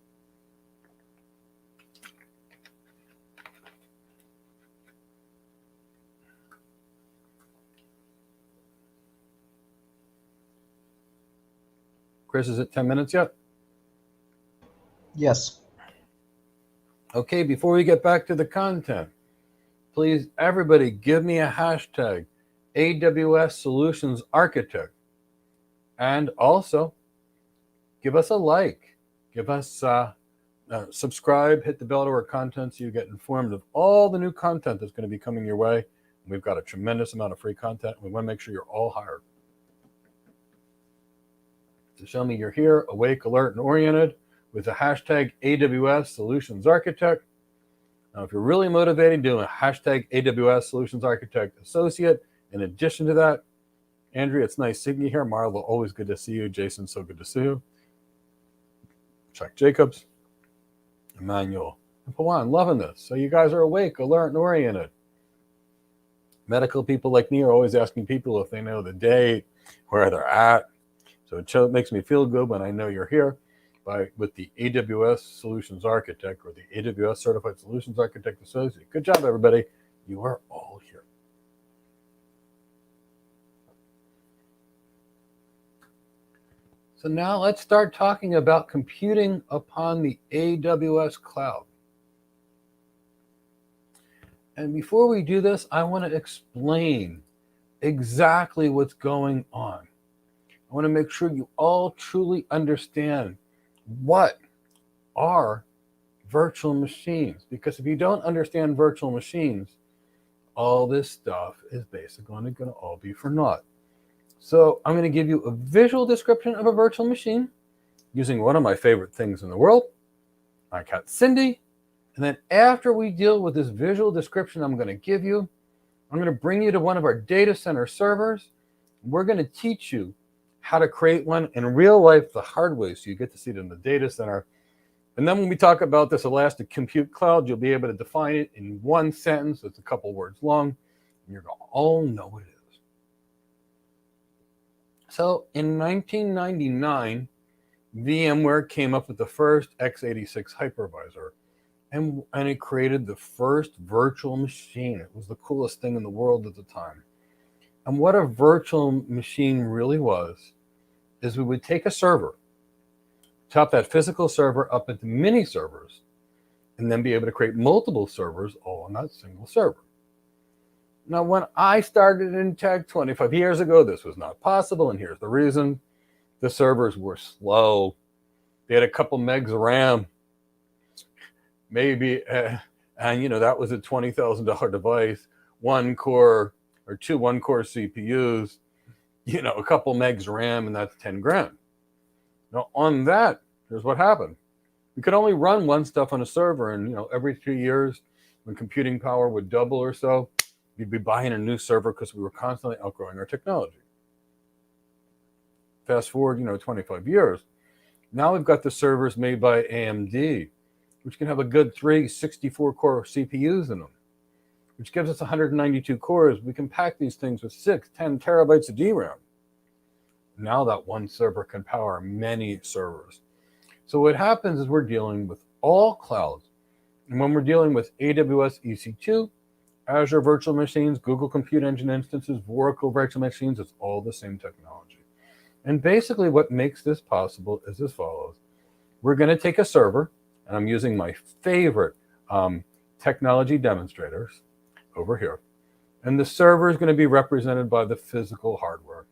Chris, is it 10 minutes yet? Yes. Okay, before we get back to the content, please, everybody, give me a hashtag, AWS Solutions Architect. And also, give us a like. Give us subscribe, hit the bell to our content so you get informed of all the new content that's going to be coming your way. We've got a tremendous amount of free content. We want to make sure you're all hired. To show me you're here, awake, alert, and oriented with the hashtag AWS Solutions Architect. Now, if you're really motivated, do a hashtag AWS Solutions Architect Associate. In addition to that, Andrea, it's nice seeing you here. Marla, always good to see you. Jason, so good to see you. Chuck Jacobs, Emmanuel, and Pawan, loving this. So you guys are awake, alert, and oriented. Medical people like me are always asking people if they know the date, where they're at. So it makes me feel good when I know you're here with the AWS Solutions Architect or the AWS Certified Solutions Architect Associate. Good job, everybody. You are all here. So now let's start talking about computing upon the AWS cloud. And before we do this, I want to explain exactly what's going on. I want to make sure you all truly understand what are virtual machines. Because if you don't understand virtual machines, all this stuff is basically going to all be for naught. So I'm going to give you a visual description of a virtual machine using one of my favorite things in the world, my cat Cindy. And then after we deal with this visual description I'm going to give you, I'm going to bring you to one of our data center servers. We're going to teach you how to create one in real life the hard way so you get to see it in the data center. And then when we talk about this elastic compute cloud, you'll be able to define it in one sentence. It's a couple words long, and you're going to all know what it is. So in 1999, VMware came up with the first x86 hypervisor, and it created the first virtual machine. It was the coolest thing in the world at the time. And what a virtual machine really was is we would take a server, chop that physical server up into mini servers, and then be able to create multiple servers all on that single server. Now, when I started in tech 25 years ago, this was not possible, and here's the reason. The servers were slow. They had a couple megs of RAM, maybe, and that was a $20,000 device, one core or two one-core CPUs, a couple megs of RAM, and that's 10 grand. Now, on that, here's what happened. We could only run one stuff on a server, and every 2 years, when computing power would double or so, we'd be buying a new server because we were constantly outgrowing our technology. Fast forward, 25 years. Now we've got the servers made by AMD, which can have a good 3 64-core CPUs in them, which gives us 192 cores. We can pack these things with 10 terabytes of DRAM. Now that one server can power many servers. So what happens is we're dealing with all clouds. And when we're dealing with AWS EC2, Azure virtual machines, Google Compute Engine instances, Oracle virtual machines, it's all the same technology. And basically what makes this possible is as follows. We're going to take a server, and I'm using my favorite technology demonstrators over here. And the server is going to be represented by the physical hardware.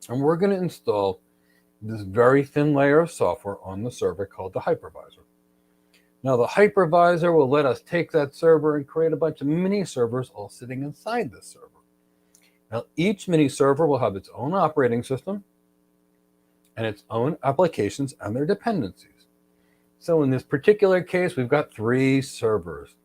And we're going to install this very thin layer of software on the server called the hypervisor. Now, the hypervisor will let us take that server and create a bunch of mini servers all sitting inside this server. Now, each mini server will have its own operating system and its own applications and their dependencies. So in this particular case, we've got 3 servers.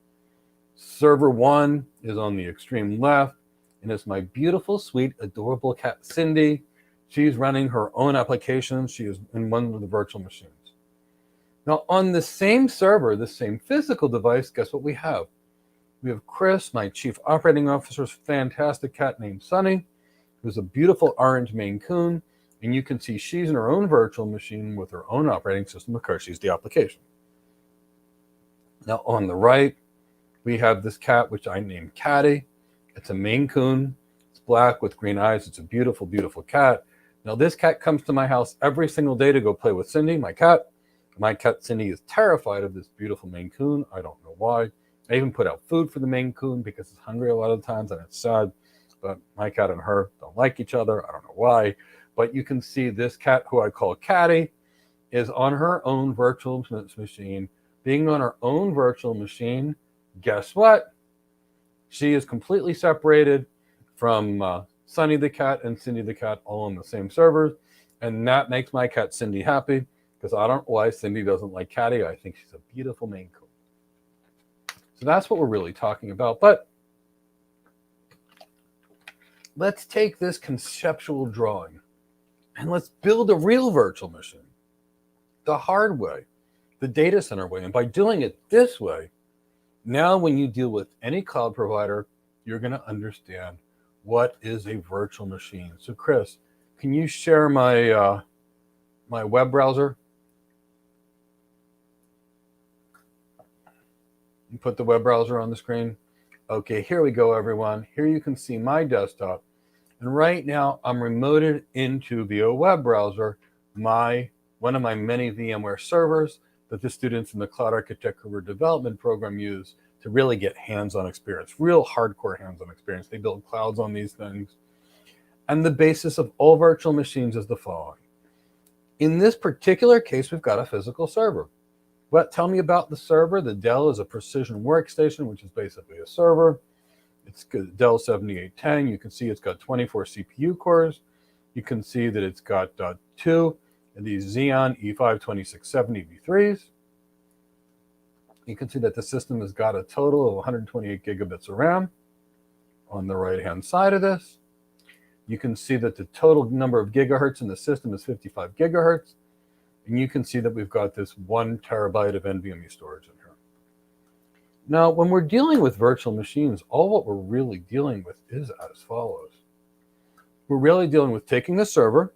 Server 1 is on the extreme left, and it's my beautiful, sweet, adorable cat, Cindy. She's running her own application. She is in one of the virtual machines. Now, on the same server, the same physical device, guess what we have? We have Chris, my chief operating officer's fantastic cat named Sunny, who's a beautiful orange Maine Coon. And you can see she's in her own virtual machine with her own operating system because she's the application. Now, on the right, we have this cat, which I named Catty. It's a Maine Coon. It's black with green eyes. It's a beautiful, beautiful cat. Now, this cat comes to my house every single day to go play with Cindy, my cat. My cat, Cindy, is terrified of this beautiful Maine Coon. I don't know why. I even put out food for the Maine Coon because it's hungry a lot of times, and it's sad. But my cat and her don't like each other. I don't know why. But you can see this cat, who I call Catty, is on her own virtual machine. Being on her own virtual machine, guess what? She is completely separated from Sunny the cat and Cindy the cat, all on the same servers. And that makes my cat Cindy happy, because I don't know why Cindy doesn't like Catty. I think she's a beautiful Maine Coon. So that's what we're really talking about. But let's take this conceptual drawing and let's build a real virtual machine, the hard way, the data center way. And by doing it this way, now when you deal with any cloud provider, you're going to understand what is a virtual machine. So Chris, can you share my my web browser? You put the web browser on the screen. Okay, here we go, everyone. Here you can see my desktop. And right now I'm remoted into via web browser one of my many VMware servers that the students in the Cloud Architect Career Development Program use to really get hands-on experience, real hardcore hands-on experience. They build clouds on these things. And the basis of all virtual machines is the following. In this particular case, we've got a physical server. But tell me about the server. The Dell is a precision workstation, which is basically a server. It's Dell 7810. You can see it's got 24 CPU cores. You can see that it's got 2 of these Xeon E5 2670 V3s. You can see that the system has got a total of 128 gigabits of RAM on the right-hand side of this. You can see that the total number of gigahertz in the system is 55 gigahertz. And you can see that we've got this 1 terabyte of NVMe storage in here. Now, when we're dealing with virtual machines, all what we're really dealing with is as follows. We're really dealing with taking the server,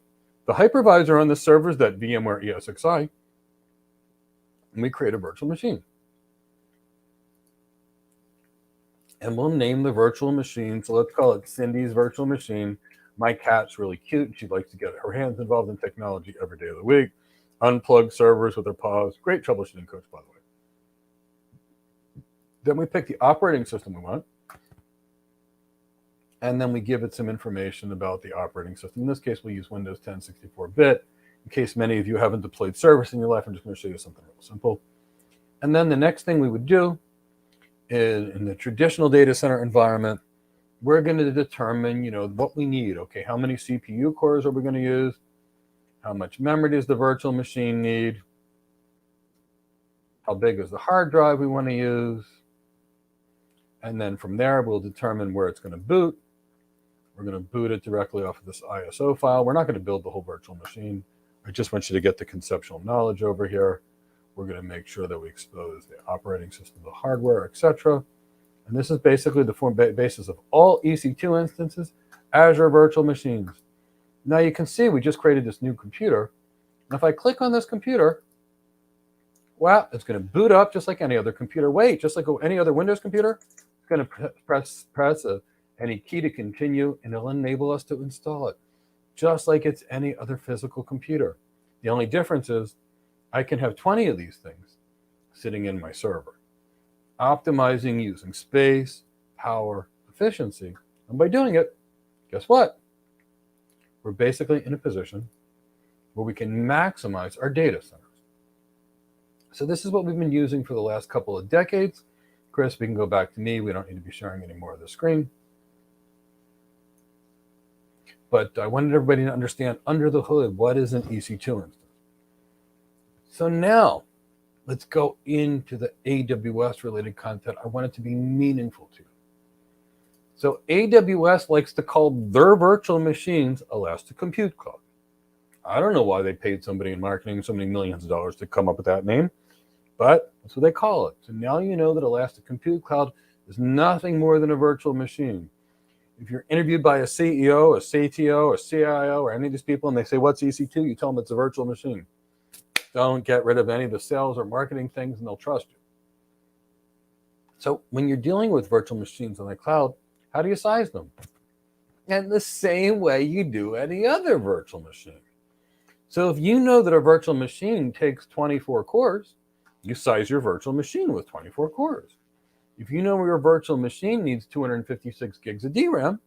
the hypervisor on the server is that VMware ESXi, and we create a virtual machine. And we'll name the virtual machine, so let's call it Cindy's virtual machine. My cat's really cute. She likes to get her hands involved in technology every day of the week. Unplug servers with her paws. Great troubleshooting coach, by the way. Then we pick the operating system we want. And then we give it some information about the operating system. In this case, we use Windows 10 64-bit. In case many of you haven't deployed service in your life, I'm just going to show you something real simple. And then the next thing we would do is, in the traditional data center environment, we're going to determine, what we need. Okay, how many CPU cores are we going to use? How much memory does the virtual machine need? How big is the hard drive we want to use? And then from there, we'll determine where it's going to boot. We're going to boot it directly off of this ISO file. We're not going to build the whole virtual machine. I just want you to get the conceptual knowledge over here. We're going to make sure that we expose the operating system, the hardware, etc. And this is basically the basis of all EC2 instances, Azure virtual machines. Now you can see we just created this new computer. And if I click on this computer, well, it's going to boot up just like any other computer. Wait, just like any other Windows computer, it's going to press any key to continue, and it'll enable us to install it, just like it's any other physical computer. The only difference is I can have 20 of these things sitting in my server, optimizing using space, power, efficiency. And by doing it, guess what? We're basically in a position where we can maximize our data centers. So this is what we've been using for the last couple of decades. Chris, we can go back to me. We don't need to be sharing any more of the screen. But I wanted everybody to understand under the hood, what is an EC2 instance? So now let's go into the AWS related content. I want it to be meaningful to you. So AWS likes to call their virtual machines Elastic Compute Cloud. I don't know why they paid somebody in marketing so many millions of dollars to come up with that name, but that's what they call it. So now you know that Elastic Compute Cloud is nothing more than a virtual machine. If you're interviewed by a CEO, a CTO, a CIO, or any of these people, and they say, what's EC2? You tell them it's a virtual machine. Don't get rid of any of the sales or marketing things, and they'll trust you. So when you're dealing with virtual machines on the cloud, how do you size them? And the same way you do any other virtual machine. So if you know that a virtual machine takes 24 cores, you size your virtual machine with 24 cores. If you know your virtual machine needs 256 gigs of DRAM,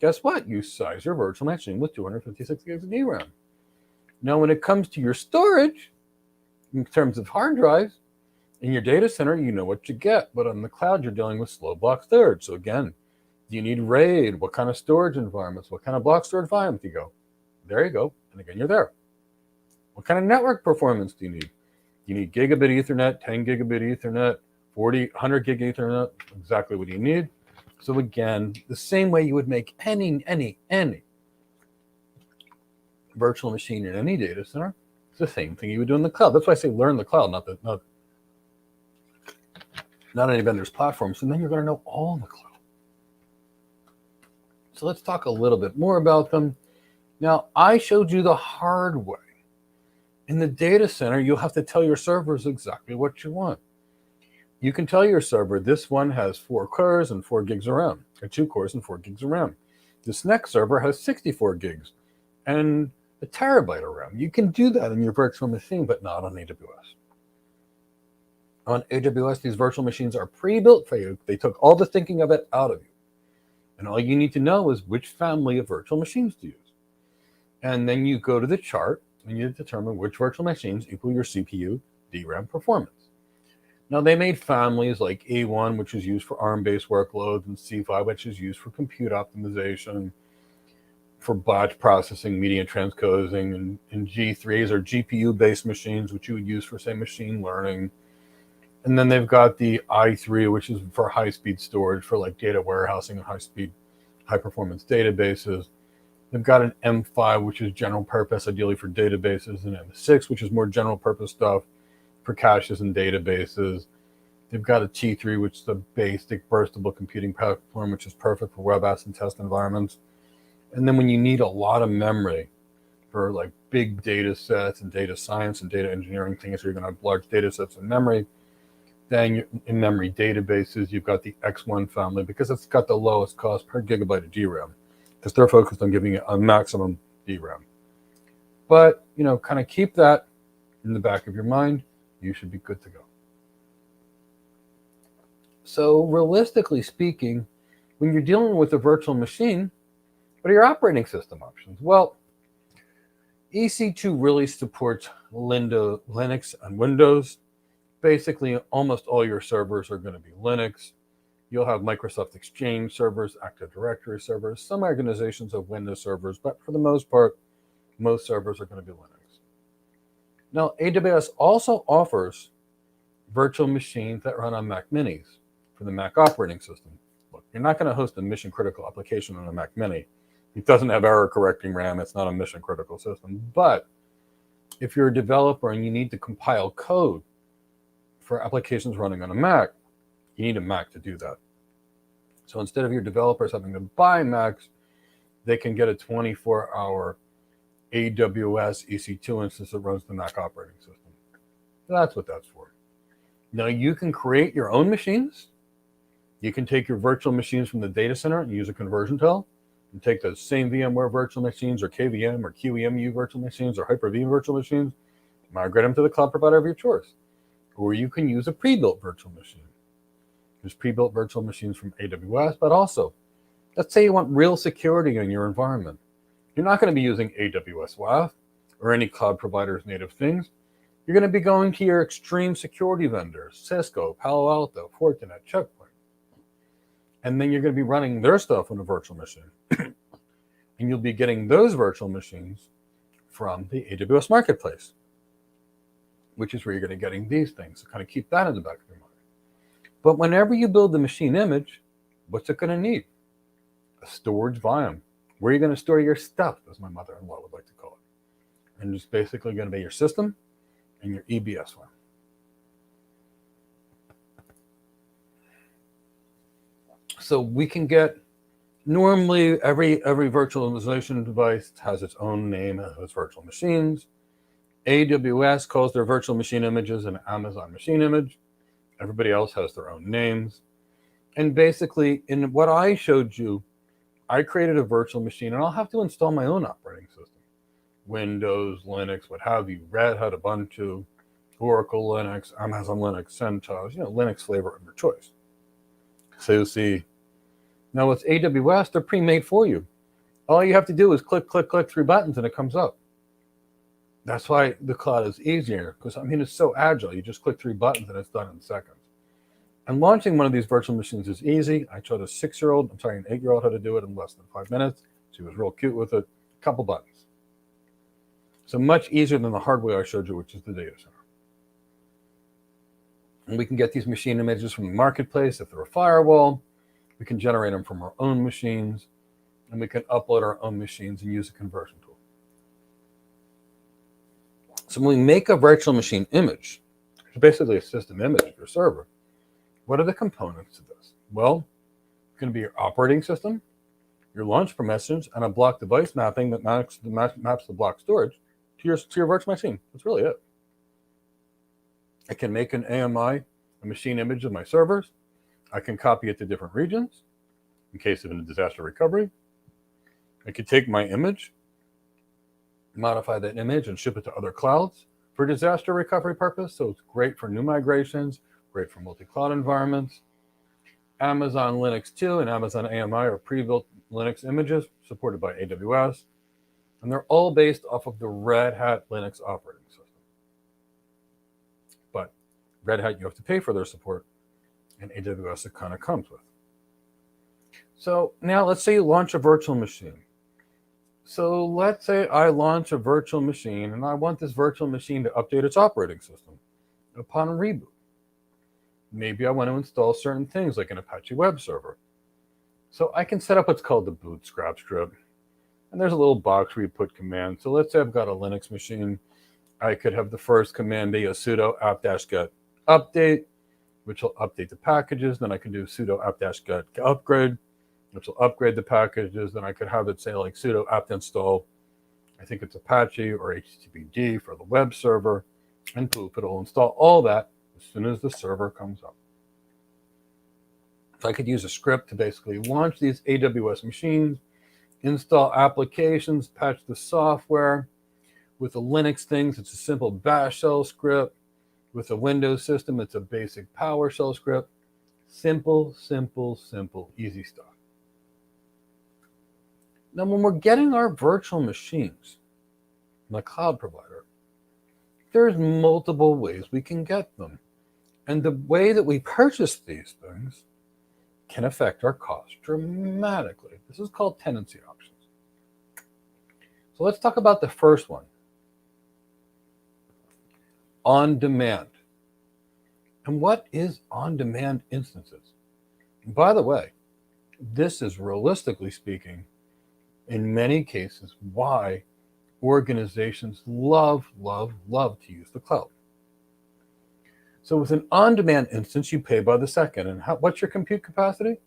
guess what? You size your virtual machine with 256 gigs of DRAM. Now, when it comes to your storage, in terms of hard drives, in your data center, you know what you get. But on the cloud, you're dealing with slow block storage. So again, do you need RAID? What kind of storage environments? What kind of block storage environment do you go? There you go. And again, you're there. What kind of network performance do you need? Do you need gigabit Ethernet, 10 gigabit Ethernet, 100 gig Ethernet, exactly what you need. So again, the same way you would make any virtual machine in any data center, it's the same thing you would do in the cloud. That's why I say learn the cloud, not any vendor's platforms, and then you're going to know all the cloud. So let's talk a little bit more about them. Now, I showed you the hard way. In the data center, you'll have to tell your servers exactly what you want. You can tell your server, this one has 4 cores and 4 gigs of RAM, or 2 cores and 4 gigs of RAM. This next server has 64 gigs and a terabyte of RAM. You can do that in your virtual machine, but not on AWS. On AWS, these virtual machines are pre-built for you. They took all the thinking of it out of you. And all you need to know is which family of virtual machines to use. And then you go to the chart and you determine which virtual machines equal your CPU DRAM performance. Now, they made families like A1, which is used for ARM-based workloads, and C5, which is used for compute optimization, for batch processing, media transcoding, and G3s are GPU-based machines, which you would use for, say, machine learning. And then they've got the i3, which is for high-speed storage, for like data warehousing and high-speed, high-performance databases. They've got an M5, which is general purpose, ideally for databases, and M6, which is more general purpose stuff for caches and databases. They've got a T3, which is a basic burstable computing platform, which is perfect for web apps and test environments. And then when you need a lot of memory for like big data sets and data science and data engineering things, so you're going to have large data sets in memory, then in memory databases, you've got the X1 family because it's got the lowest cost per gigabyte of DRAM, because they're focused on giving you a maximum DRAM. But, kind of keep that in the back of your mind. You should be good to go. So realistically speaking, when you're dealing with a virtual machine, what are your operating system options? Well, EC2 really supports Linux and Windows. Basically, almost all your servers are going to be Linux. You'll have Microsoft Exchange servers, Active Directory servers. Some organizations have Windows servers, but for the most part, most servers are going to be Linux. Now, AWS also offers virtual machines that run on Mac Minis for the Mac operating system. Look, you're not going to host a mission-critical application on a Mac Mini. It doesn't have error-correcting RAM. It's not a mission-critical system. But if you're a developer and you need to compile code for applications running on a Mac, you need a Mac to do that. So instead of your developers having to buy Macs, they can get a 24-hour AWS EC2 instance that runs the Mac operating system. That's what that's for. Now, you can create your own machines. You can take your virtual machines from the data center and use a conversion tool and take those same VMware virtual machines or KVM or QEMU virtual machines or Hyper-V virtual machines, migrate them to the cloud provider of your choice. Or you can use a pre-built virtual machine. There's pre-built virtual machines from AWS, but also, let's say you want real security in your environment. You're not going to be using AWS WAF or any cloud provider's native things. You're going to be going to your extreme security vendors, Cisco, Palo Alto, Fortinet, Checkpoint. And then you're going to be running their stuff on a virtual machine. And you'll be getting those virtual machines from the AWS Marketplace, which is where you're going to be getting these things. So kind of keep that in the back of your mind. But whenever you build the machine image, what's it going to need? A storage volume. Where are you going to store your stuff, as my mother-in-law would like to call it? And it's basically going to be your system and your EBS one. So we can get, normally every virtualization device has its own name and its virtual machines. AWS calls their virtual machine images an Amazon machine image. Everybody else has their own names. And basically, in what I showed you, I created a virtual machine, and I'll have to install my own operating system. Windows, Linux, what have you, Red Hat, Ubuntu, Oracle Linux, Amazon Linux, CentOS, Linux flavor of your choice. So you see, now with AWS, they're pre-made for you. All you have to do is click 3 buttons, and it comes up. That's why the cloud is easier, because it's so agile. You just click 3 buttons, and it's done in seconds. And launching one of these virtual machines is easy. I showed an 8-year-old how to do it in less than 5 minutes. She was real cute with it. A couple buttons. So much easier than the hardware I showed you, which is the data center. And we can get these machine images from the marketplace. If they're a firewall, we can generate them from our own machines, and we can upload our own machines and use a conversion tool. So when we make a virtual machine image, it's basically a system image of your server. What are the components to this? Well, it's going to be your operating system, your launch permissions, and a block device mapping that maps the block storage to your virtual machine. That's really it. I can make an AMI, a machine image of my servers. I can copy it to different regions in case of a disaster recovery. I could take my image, modify that image, and ship it to other clouds for disaster recovery purpose. So it's great for new migrations, great for multi-cloud environments. Amazon Linux 2 and Amazon AMI are pre-built Linux images supported by AWS, and they're all based off of the Red Hat Linux operating system. But Red Hat, you have to pay for their support, and AWS it kind of comes with. So now let's say you launch a virtual machine. So let's say I launch a virtual machine and I want this virtual machine to update its operating system upon reboot. Maybe I want to install certain things like an Apache web server. So I can set up what's called the bootstrap script. And there's a little box where you put commands. So let's say I've got a Linux machine. I could have the first command be a sudo apt-get update, which will update the packages. Then I can do sudo apt-get upgrade, which will upgrade the packages. Then I could have it say like sudo apt install, I think it's Apache or HTTPD for the web server, and poof, it'll install all that as soon as the server comes up. So I could use a script to basically launch these AWS machines, install applications, patch the software. With the Linux things, it's a simple bash shell script. With a Windows system, it's a basic PowerShell script. Simple, simple, simple, easy stuff. Now, when we're getting our virtual machines from the cloud provider, there's multiple ways we can get them. And the way that we purchase these things can affect our cost dramatically. This is called tenancy options. So let's talk about the first one. On demand. And what is on-demand instances? And by the way, this is realistically speaking, in many cases, why organizations love to use the cloud. So with an on-demand instance, you pay by the second. And what's your compute capacity?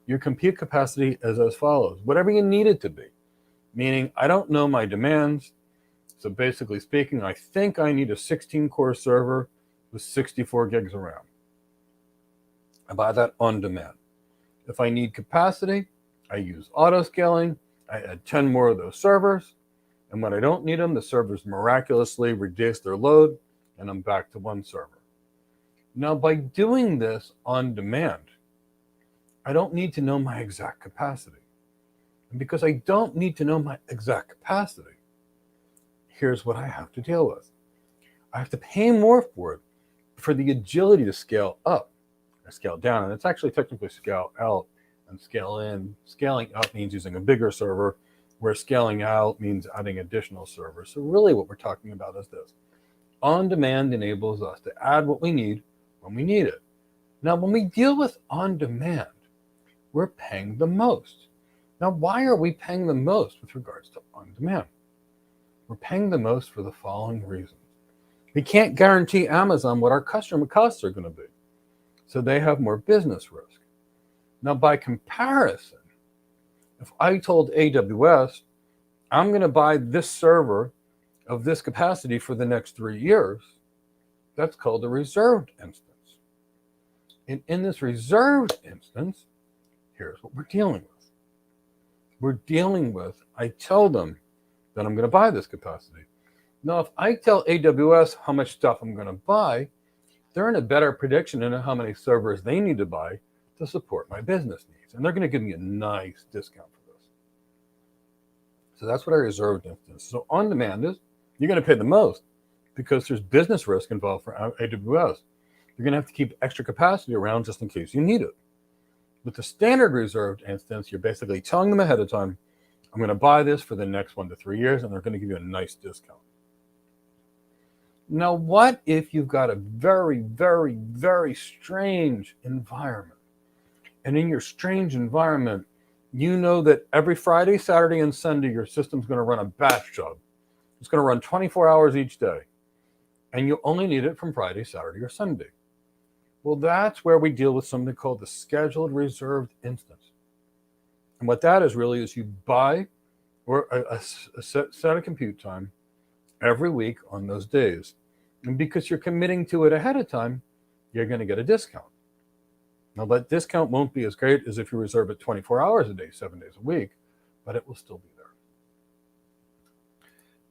Your compute capacity is as follows. Whatever you need it to be. Meaning, I don't know my demands. So basically speaking, I think I need a 16-core server with 64 gigs of RAM. I buy that on demand. If I need capacity, I use auto-scaling. I add 10 more of those servers. And when I don't need them, the servers miraculously reduce their load, and I'm back to one server. Now, by doing this on demand, I don't need to know my exact capacity. And because I don't need to know my exact capacity, here's what I have to deal with. I have to pay more for it, for the agility to scale up or scale down. And it's actually technically scale out and scale in. Scaling up means using a bigger server, where scaling out means adding additional servers. So really what we're talking about is this. On demand enables us to add what we need when we need it. Now, when we deal with on demand, we're paying the most. Now, why are we paying the most with regards to on demand? We're paying the most for the following reasons. We can't guarantee Amazon what our customer costs are going to be. So they have more business risk. Now, by comparison, if I told AWS, I'm going to buy this server of this capacity for the next 3 years, that's called a reserved instance. And in this reserved instance, here's what we're dealing with. We're dealing with, I tell them that I'm going to buy this capacity. Now, if I tell AWS how much stuff I'm going to buy, they're in a better prediction into how many servers they need to buy to support my business needs. And they're going to give me a nice discount for this. So that's what a reserved instance. So on demand is, you're going to pay the most because there's business risk involved for AWS. You're going to have to keep extra capacity around just in case you need it. With the standard reserved instance, you're basically telling them ahead of time, I'm going to buy this for the next 1 to 3 years, and they're going to give you a nice discount. Now, what if you've got a very, very, very strange environment? And in your strange environment, you know that every Friday, Saturday, and Sunday, your system's going to run a batch job. It's going to run 24 hours each day. And you only need it from Friday, Saturday, or Sunday. Well, that's where we deal with something called the scheduled reserved instance. And what that is really is you buy or a set of compute time every week on those days. And because you're committing to it ahead of time, you're going to get a discount. Now, that discount won't be as great as if you reserve it 24 hours a day, 7 days a week, but it will still be there.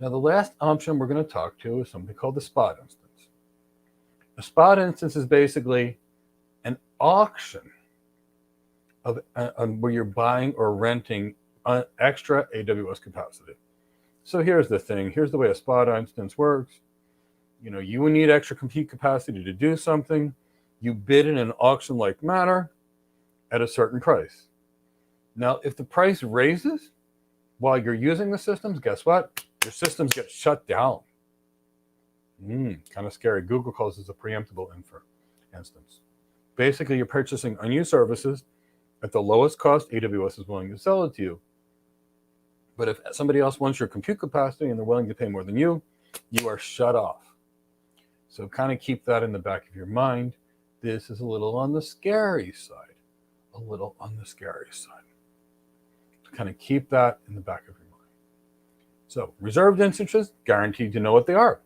Now, the last option we're going to talk to is something called the spot instance. A spot instance is basically an auction of where you're buying or renting extra AWS capacity. So here's the thing. Here's the way a spot instance works. You need extra compute capacity to do something. You bid in an auction-like manner at a certain price. Now, if the price raises while you're using the systems, guess what? Your systems get shut down. Kind of scary. Google calls this a preemptible instance. Basically, you're purchasing unused services at the lowest cost AWS is willing to sell it to you. But if somebody else wants your compute capacity and they're willing to pay more than you are shut off. So kind of keep that in the back of your mind. This is a little on the scary side. A little on the scary side. So kind of keep that in the back of your mind. So reserved instances, guaranteed to know what they are.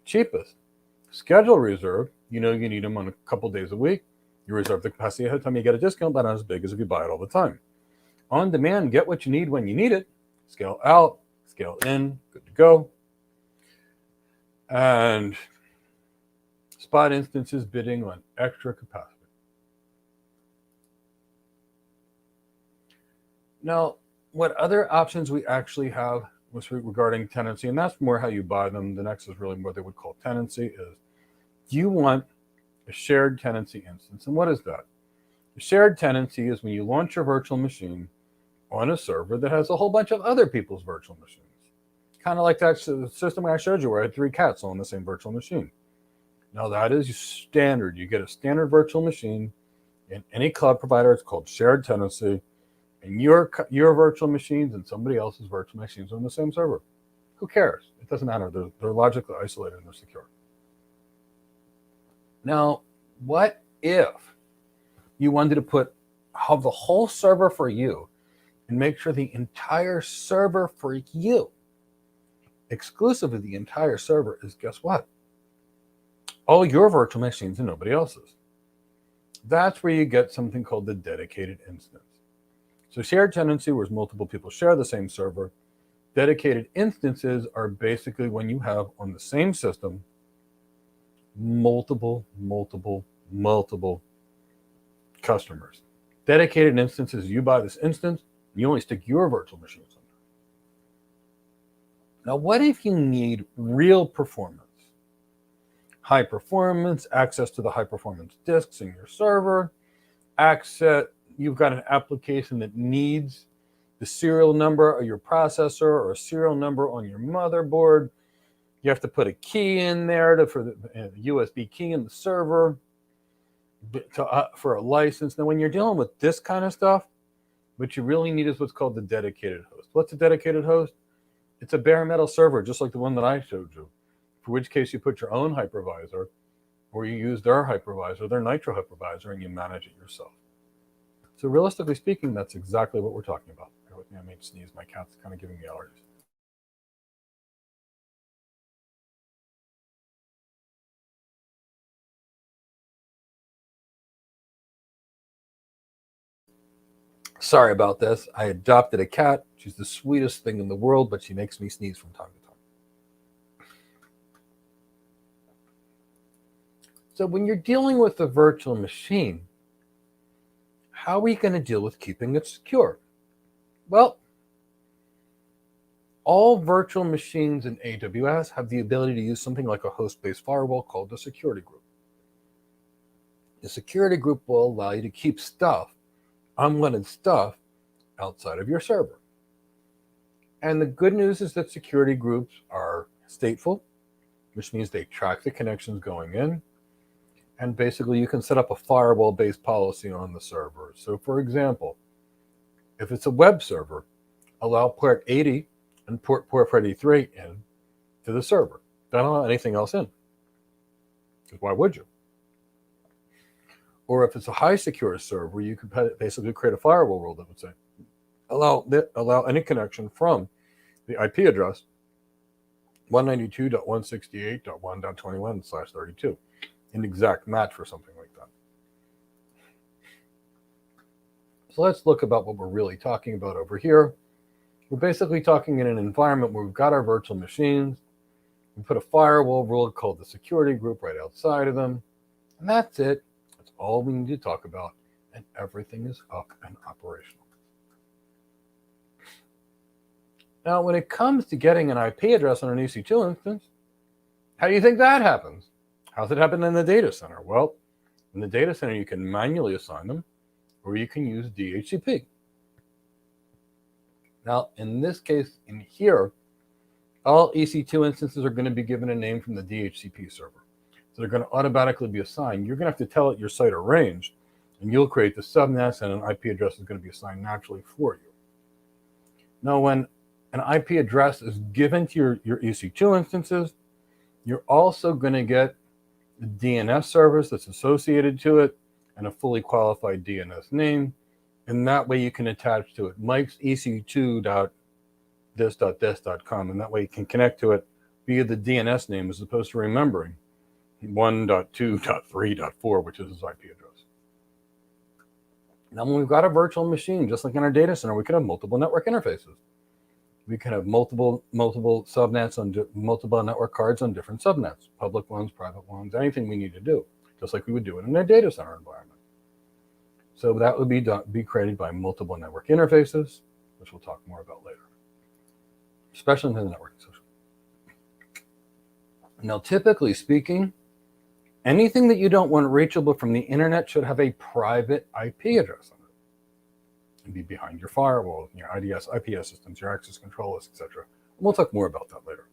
Cheapest. Schedule reserve, you need them on a couple days a week. You reserve the capacity ahead of time, you get a discount, but not as big as if you buy it all the time. On demand, get what you need when you need it. Scale out, scale in, good to go. And spot instances bidding on extra capacity. Now, what other options we actually have was regarding tenancy, and that's more how you buy them. The next is really what they would call tenancy is, do you want a shared tenancy instance? And what is that? A shared tenancy is when you launch your virtual machine on a server that has a whole bunch of other people's virtual machines. Kind of like that system I showed you where I had 3 cats on the same virtual machine. Now that is standard. You get a standard virtual machine in any cloud provider. It's called shared tenancy. And your virtual machines and somebody else's virtual machines are on the same server. Who cares? It doesn't matter. They're logically isolated and they're secure. Now, what if you wanted to have the whole server for you and make sure the entire server for you, exclusive of the entire server, is guess what? All your virtual machines and nobody else's. That's where you get something called the dedicated instance. So shared tenancy, where multiple people share the same server. Dedicated instances are basically when you have on the same system multiple customers. Dedicated instances, you buy this instance, you only stick your virtual machines on there. Now, what if you need real performance? High performance, access to the high performance disks in your server, you've got an application that needs the serial number of your processor or a serial number on your motherboard. You have to put a key in there for the USB key in the server for a license. Now, when you're dealing with this kind of stuff, what you really need is what's called the dedicated host. What's a dedicated host? It's a bare metal server, just like the one that I showed you, for which case you put your own hypervisor or you use their hypervisor, their Nitro hypervisor, and you manage it yourself. So realistically speaking, that's exactly what we're talking about. Bear with me, I may sneeze. My cat's kind of giving me allergies. Sorry about this. I adopted a cat. She's the sweetest thing in the world, but she makes me sneeze from time to time. So when you're dealing with a virtual machine, how are we going to deal with keeping it secure? Well, all virtual machines in AWS have the ability to use something like a host-based firewall called the security group. The security group will allow you to keep unwanted stuff, outside of your server. And the good news is that security groups are stateful, which means they track the connections going in. And basically, you can set up a firewall-based policy on the server. So for example, if it's a web server, allow port 80 and port 83 in to the server. Don't allow anything else in. Because why would you? Or if it's a high secure server, you could basically create a firewall rule that would say, allow any connection from the IP address 192.168.1.21/32, an exact match for something like that. So let's look about what we're really talking about over here. We're basically talking in an environment where we've got our virtual machines. We put a firewall rule called the security group right outside of them. And that's it. That's all we need to talk about. And everything is up and operational. Now, when it comes to getting an IP address on an EC2 instance, how do you think that happens? How's it happen in the data center? Well, in the data center, you can manually assign them, or you can use DHCP. Now, in this case, in here, all EC2 instances are going to be given a name from the DHCP server. So they're going to automatically be assigned. You're going to have to tell it your site or range, and you'll create the subnets, and an IP address is going to be assigned naturally for you. Now, when an IP address is given to your EC2 instances, you're also going to get the DNS service that's associated to it and a fully qualified DNS name. And that way you can attach to it Mike's EC2.this.this.com, and that way you can connect to it via the DNS name as opposed to remembering 1.2.3.4, which is his IP address. Now, when we've got a virtual machine, just like in our data center, we can have multiple network interfaces. We can have multiple subnets on multiple network cards on different subnets, public ones, private ones, anything we need to do, just like we would do it in a data center environment. So that would be created by multiple network interfaces, which we'll talk more about later, especially in the networking system. Now, typically speaking, anything that you don't want reachable from the internet should have a private IP address on it. And be behind your firewall, your IDS, IPS systems, your access control lists, etc. We'll talk more about that later.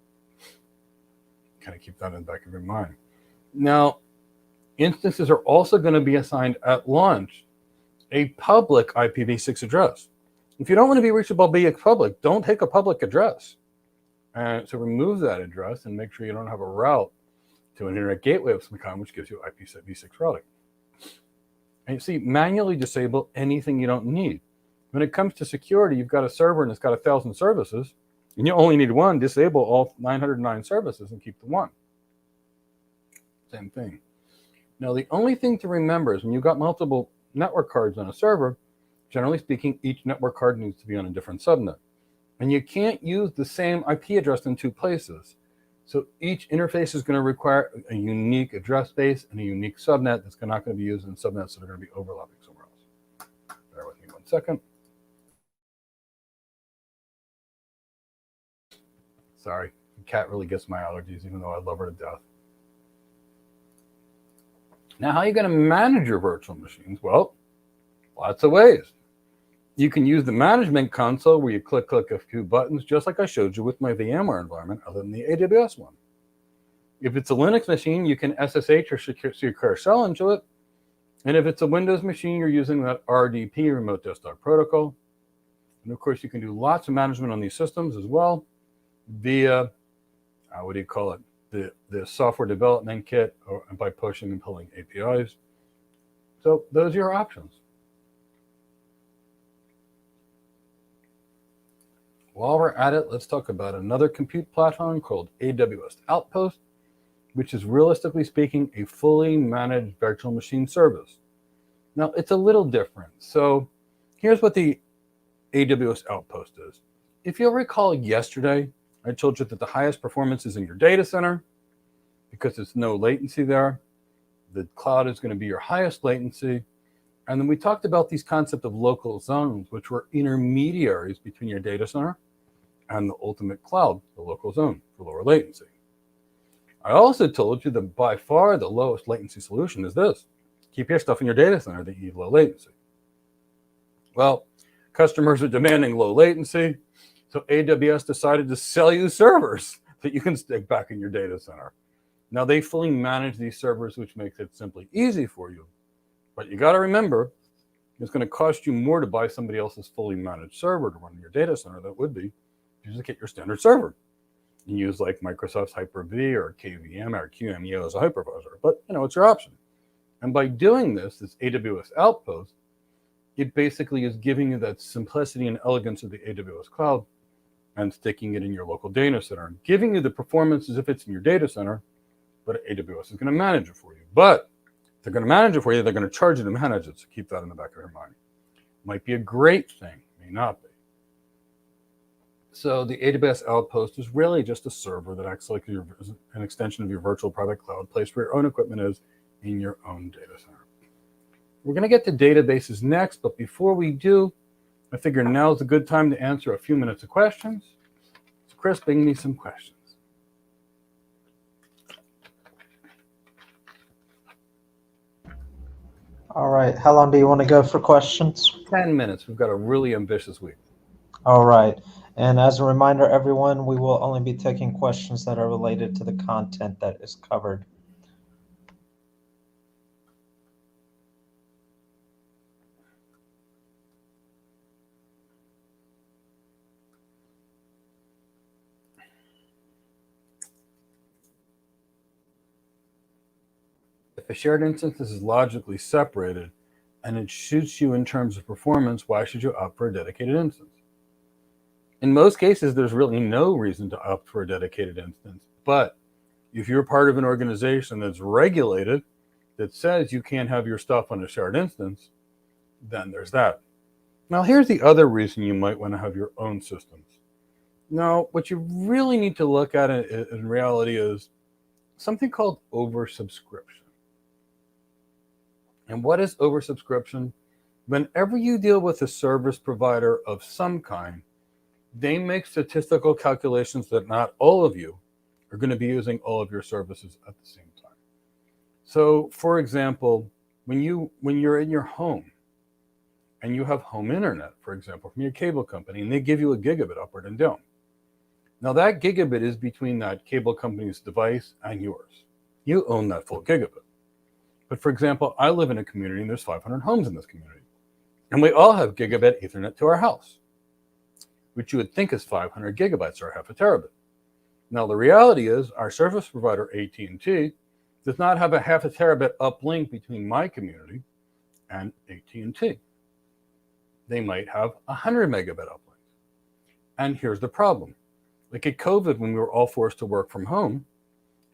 Kind of keep that in the back of your mind. Now, instances are also going to be assigned at launch a public IPv6 address. If you don't want to be reachable via public, don't take a public address. So remove that address and make sure you don't have a route to an internet gateway of some kind, which gives you IPv6 routing. And you see, manually disable anything you don't need. When it comes to security, you've got a server and it's got 1,000 services, and you only need one. Disable all 909 services and keep the one. Same thing. Now, the only thing to remember is when you've got multiple network cards on a server, generally speaking, each network card needs to be on a different subnet. And you can't use the same IP address in two places. So each interface is going to require a unique address space and a unique subnet that's not going to be used in subnets that are going to be overlapping somewhere else. Bear with me 1 second. Sorry, the cat really gets my allergies, even though I love her to death. Now, how are you going to manage your virtual machines? Well, lots of ways. You can use the management console where you click a few buttons, just like I showed you with my VMware environment, other than the AWS one. If it's a Linux machine, you can SSH or secure shell into it. And if it's a Windows machine, you're using that RDP, Remote Desktop Protocol. And of course, you can do lots of management on these systems as well via, what do you call it? The software development kit, or by pushing and pulling APIs. So those are your options. While we're at it, let's talk about another compute platform called AWS Outpost, which is realistically speaking a fully managed virtual machine service. Now, it's a little different. So here's what the AWS Outpost is. If you'll recall yesterday, I told you that the highest performance is in your data center because there's no latency there. The cloud is going to be your highest latency. And then we talked about these concept of local zones, which were intermediaries between your data center and the ultimate cloud, the local zone for lower latency. I also told you that by far the lowest latency solution is this. Keep your stuff in your data center that you need low latency. Well, customers are demanding low latency, so AWS decided to sell you servers that you can stick back in your data center. Now, they fully manage these servers, which makes it simply easy for you. But you got to remember, it's going to cost you more to buy somebody else's fully managed server to run your data center than it would be if you just get your standard server. You use like Microsoft's Hyper-V or KVM or QEMU as a hypervisor, but it's your option. And by doing this AWS Outpost, it basically is giving you that simplicity and elegance of the AWS cloud and sticking it in your local data center, and giving you the performance as if it's in your data center, but AWS is going to manage it for you. But if they're going to manage it for you, they're going to charge you to manage it, so keep that in the back of your mind. Might be a great thing, may not be. So the AWS Outpost is really just a server that acts like an extension of your virtual private cloud, place where your own equipment is in your own data center. We're going to get to databases next, but before we do, I figure now is a good time to answer a few minutes of questions. So Chris, bring me some questions. All right. How long do you want to go for questions? 10 minutes. We've got a really ambitious week. All right. And as a reminder, everyone, we will only be taking questions that are related to the content that is covered. If a shared instance is logically separated and it shoots you in terms of performance, why should you opt for a dedicated instance? In most cases, there's really no reason to opt for a dedicated instance. But if you're part of an organization that's regulated, that says you can't have your stuff on a shared instance, then there's that. Now, here's the other reason you might want to have your own systems. Now, what you really need to look at in reality is something called oversubscription. And what is oversubscription? Whenever you deal with a service provider of some kind, they make statistical calculations that not all of you are going to be using all of your services at the same time. So, for example, when you're in your home and you have home internet, for example, from your cable company, and they give you a gigabit upward and down. Now, that gigabit is between that cable company's device and yours. You own that full gigabit. But for example, I live in a community and there's 500 homes in this community. And we all have gigabit Ethernet to our house, which you would think is 500 gigabytes or half a terabit. Now, the reality is our service provider, AT&T, does not have a half a terabit uplink between my community and AT&T. They might have 100 megabit uplink. And here's the problem. Like at COVID, when we were all forced to work from home,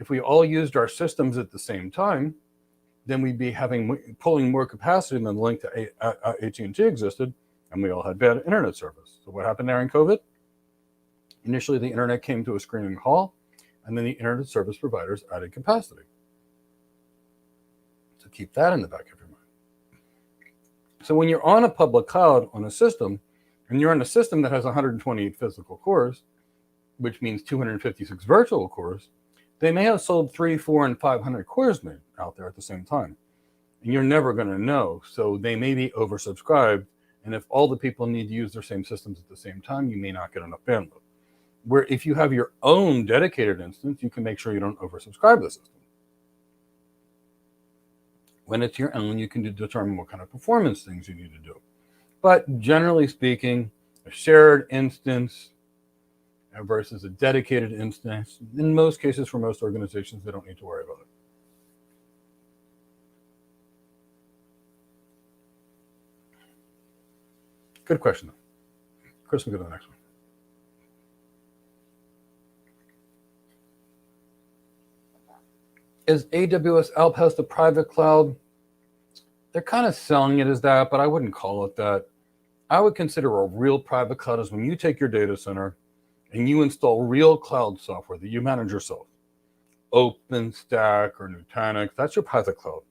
if we all used our systems at the same time, then we'd be pulling more capacity than the link to AT&T existed, and we all had bad internet service. So what happened during COVID? Initially, the internet came to a screaming halt, and then the internet service providers added capacity. So keep that in the back of your mind. So when you're on a public cloud on a system, and you're on a system that has 128 physical cores, which means 256 virtual cores, they may have sold 300, 400, and 500 cores out there at the same time. And you're never going to know. So they may be oversubscribed. And if all the people need to use their same systems at the same time, you may not get enough bandwidth. Where if you have your own dedicated instance, you can make sure you don't oversubscribe the system. When it's your own, you can determine what kind of performance things you need to do. But generally speaking, a shared instance versus a dedicated instance, in most cases, for most organizations, they don't need to worry about it. Good question, though. Chris, we'll go to the next one. Is AWS Outpost a private cloud? They're kind of selling it as that, but I wouldn't call it that. I would consider a real private cloud as when you take your data center and you install real cloud software that you manage yourself. OpenStack or Nutanix, that's your private cloud.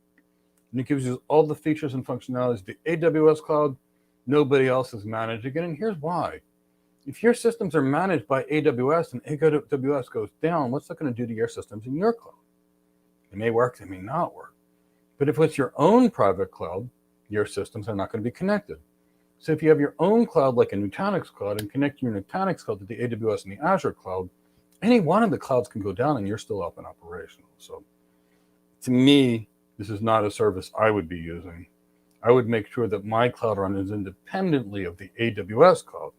And it gives you all the features and functionalities. The AWS cloud, nobody else is managing it. And here's why. If your systems are managed by AWS and AWS goes down, what's that going to do to your systems in your cloud? They may work, they may not work. But if it's your own private cloud, your systems are not going to be connected. So if you have your own cloud like a Nutanix cloud and connect your Nutanix cloud to the AWS and the Azure cloud, any one of the clouds can go down and you're still up and operational. So to me, this is not a service I would be using. I would make sure that my cloud runs independently of the AWS cloud.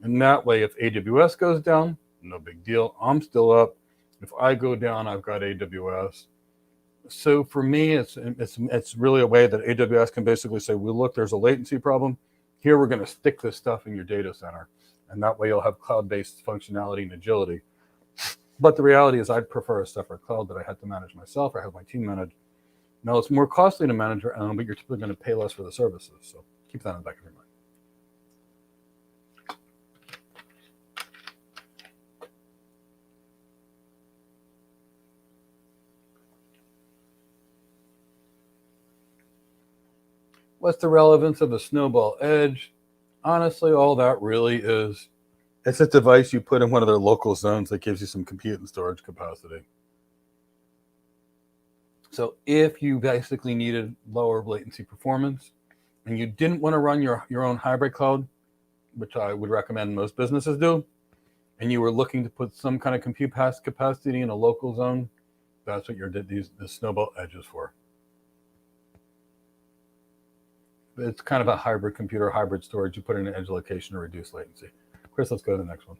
And that way, if AWS goes down, no big deal. I'm still up. If I go down, I've got AWS. So for me, it's really a way that AWS can basically say, well, look, there's a latency problem. Here, we're going to stick this stuff in your data center. And that way you'll have cloud-based functionality and agility. But the reality is I'd prefer a separate cloud that I had to manage myself or have my team manage. Now, it's more costly to manage your own, but you're typically going to pay less for the services. So keep that in the back of your mind. What's the relevance of a snowball edge? Honestly, all that really is, it's a device you put in one of their local zones that gives you some compute and storage capacity. So if you basically needed lower latency performance and you didn't want to run your own hybrid cloud, which I would recommend most businesses do, and you were looking to put some kind of compute capacity in a local zone, that's what the snowball edge is for. It's kind of a hybrid computer, hybrid storage. You put in an edge location to reduce latency. Chris, let's go to the next one.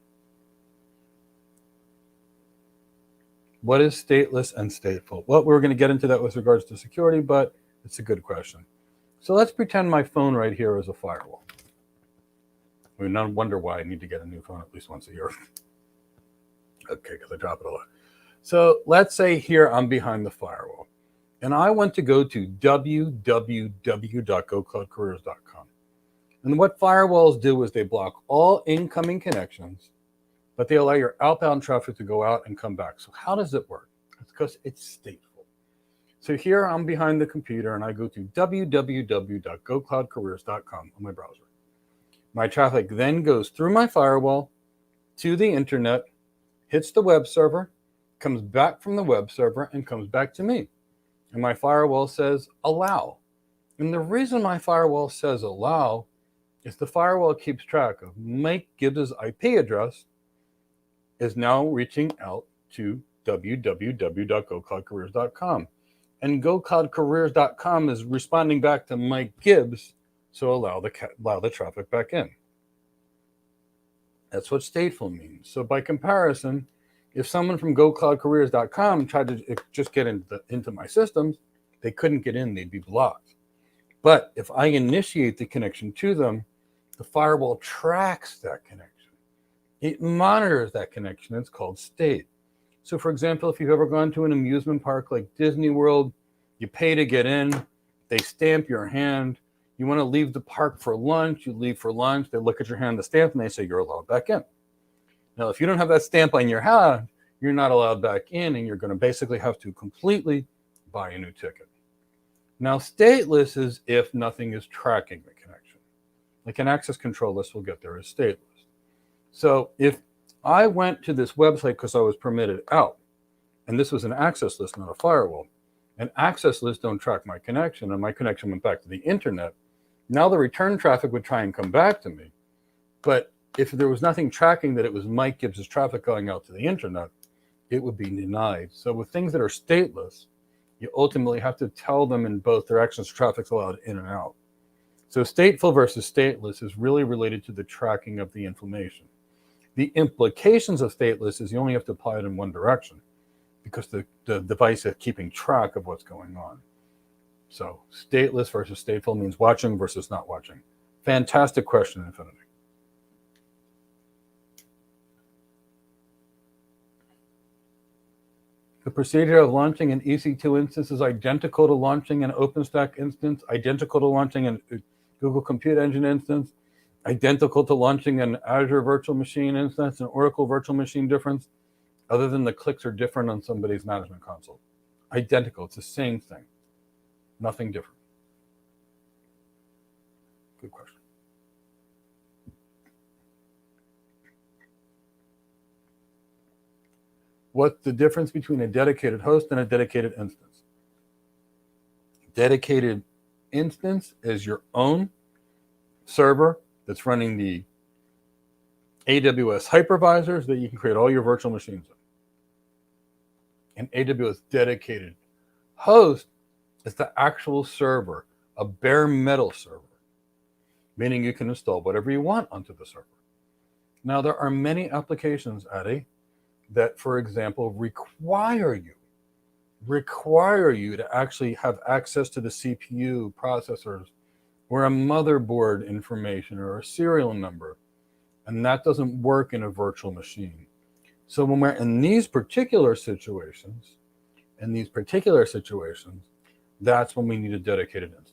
What is stateless and stateful? Well, we're going to get into that with regards to security, but it's a good question. So let's pretend my phone right here is a firewall. We now wonder why I need to get a new phone at least once a year. Okay, because I drop it a lot. So let's say here I'm behind the firewall. And I want to go to www.gocloudcareers.com. And what firewalls do is they block all incoming connections, but they allow your outbound traffic to go out and come back. So how does it work? It's because it's stateful. So here I'm behind the computer and I go to www.gocloudcareers.com on my browser. My traffic then goes through my firewall to the internet, hits the web server, comes back from the web server, and comes back to me. And my firewall says allow. And the reason my firewall says allow is the firewall keeps track of Mike Gibbs' IP address is now reaching out to www.gocloudcareers.com. And gocloudcareers.com is responding back to Mike Gibbs, so allow the traffic back in. That's what stateful means. So by comparison, if someone from gocloudcareers.com tried to just get into my systems, they couldn't get in, they'd be blocked. But if I initiate the connection to them, the firewall tracks that connection. It monitors that connection. It's called state. So for example, if you've ever gone to an amusement park like Disney World, you pay to get in, they stamp your hand. You want to leave the park for lunch, you leave for lunch, they look at your hand, the stamp, and they say you're allowed back in. Now, if you don't have that stamp on your hand, you're not allowed back in, and you're going to basically have to completely buy a new ticket. Now, stateless is if nothing is tracking the connection. Like an access control list we'll get there is stateless. So if I went to this website because I was permitted out, and this was an access list, not a firewall, and access lists don't track my connection, and my connection went back to the internet, now the return traffic would try and come back to me. But if there was nothing tracking that it was Mike Gibbs' traffic going out to the internet, it would be denied. So with things that are stateless, you ultimately have to tell them in both directions traffic's allowed in and out. So stateful versus stateless is really related to the tracking of the information. The implications of stateless is you only have to apply it in one direction because the device is keeping track of what's going on. So stateless versus stateful means watching versus not watching. Fantastic question, Infinity. The procedure of launching an EC2 instance is identical to launching an OpenStack instance, identical to launching a Google Compute Engine instance, identical to launching an Azure Virtual Machine instance, an Oracle Virtual Machine difference, other than the clicks are different on somebody's management console. Identical, it's the same thing. Nothing different. Good question. What's the difference between a dedicated host and a dedicated instance? Dedicated instance is your own server that's running the AWS hypervisors that you can create all your virtual machines in. An AWS dedicated host is the actual server, a bare metal server, meaning you can install whatever you want onto the server. Now, there are many applications, Addy, that, for example, require you to actually have access to the CPU processors or a motherboard information or a serial number. And that doesn't work in a virtual machine. So when we're in these particular situations, that's when we need a dedicated instance.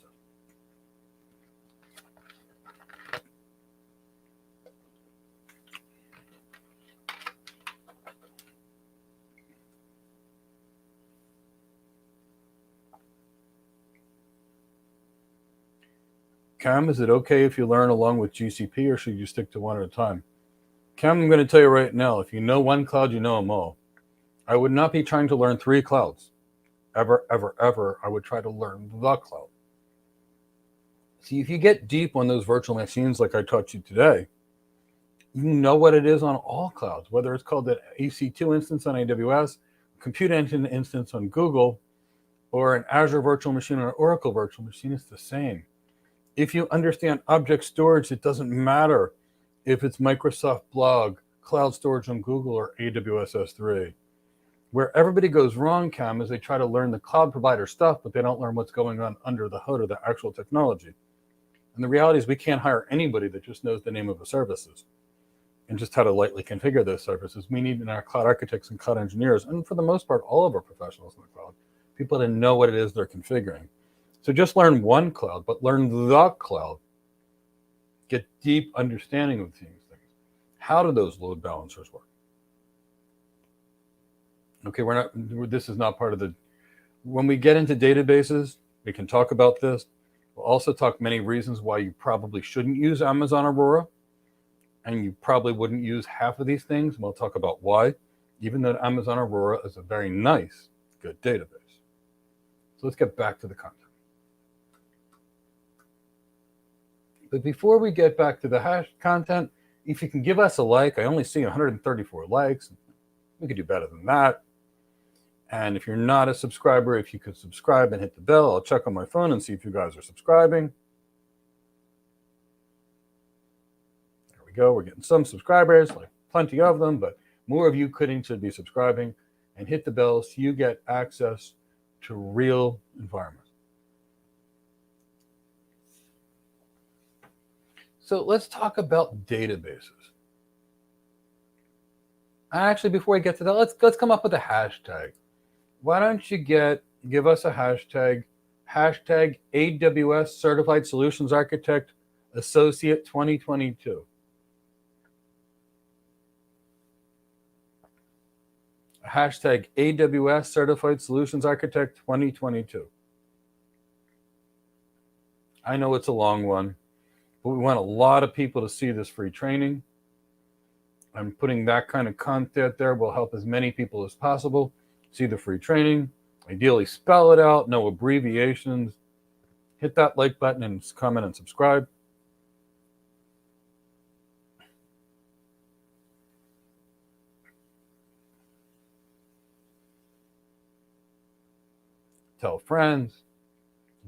Cam, is it okay if you learn along with GCP, or should you stick to one at a time? Cam, I'm going to tell you right now, if you know one cloud, you know them all. I would not be trying to learn 3 clouds. Ever, ever, ever. I would try to learn the cloud. See, if you get deep on those virtual machines like I taught you today, you know what it is on all clouds, whether it's called an EC2 instance on AWS, Compute Engine instance on Google, or an Azure virtual machine or an Oracle virtual machine. It's the same. If you understand object storage, it doesn't matter if it's Microsoft Blog, cloud storage on Google, or AWS S3. Where everybody goes wrong, Cam, is they try to learn the cloud provider stuff, but they don't learn what's going on under the hood of the actual technology. And the reality is we can't hire anybody that just knows the name of the services and just how to lightly configure those services. We need in our cloud architects and cloud engineers, and for the most part, all of our professionals in the cloud, people that know what it is they're configuring. So just learn one cloud, but learn the cloud. Get deep understanding of these things. How do those load balancers work? Okay, this is not part of the, when we get into databases, we can talk about this. We'll also talk many reasons why you probably shouldn't use Amazon Aurora, and you probably wouldn't use half of these things. We'll talk about why, even though Amazon Aurora is a very nice, good database. So let's get back to the content. But before we get back to the hash content, if you can give us a like, I only see 134 likes. We could do better than that. And if you're not a subscriber, if you could subscribe and hit the bell, I'll check on my phone and see if you guys are subscribing. There we go. We're getting some subscribers, like plenty of them, but more of you should be subscribing and hit the bell so you get access to real environments. So let's talk about databases. Actually, before I get to that, let's come up with a hashtag. Why don't you give us a hashtag AWS Certified Solutions Architect Associate 2022. Hashtag AWS Certified Solutions Architect 2022. I know it's a long one, but we want a lot of people to see this free training. And putting that kind of content there will help as many people as possible see the free training. Ideally, spell it out, no abbreviations. Hit that like button and comment and subscribe. Tell friends,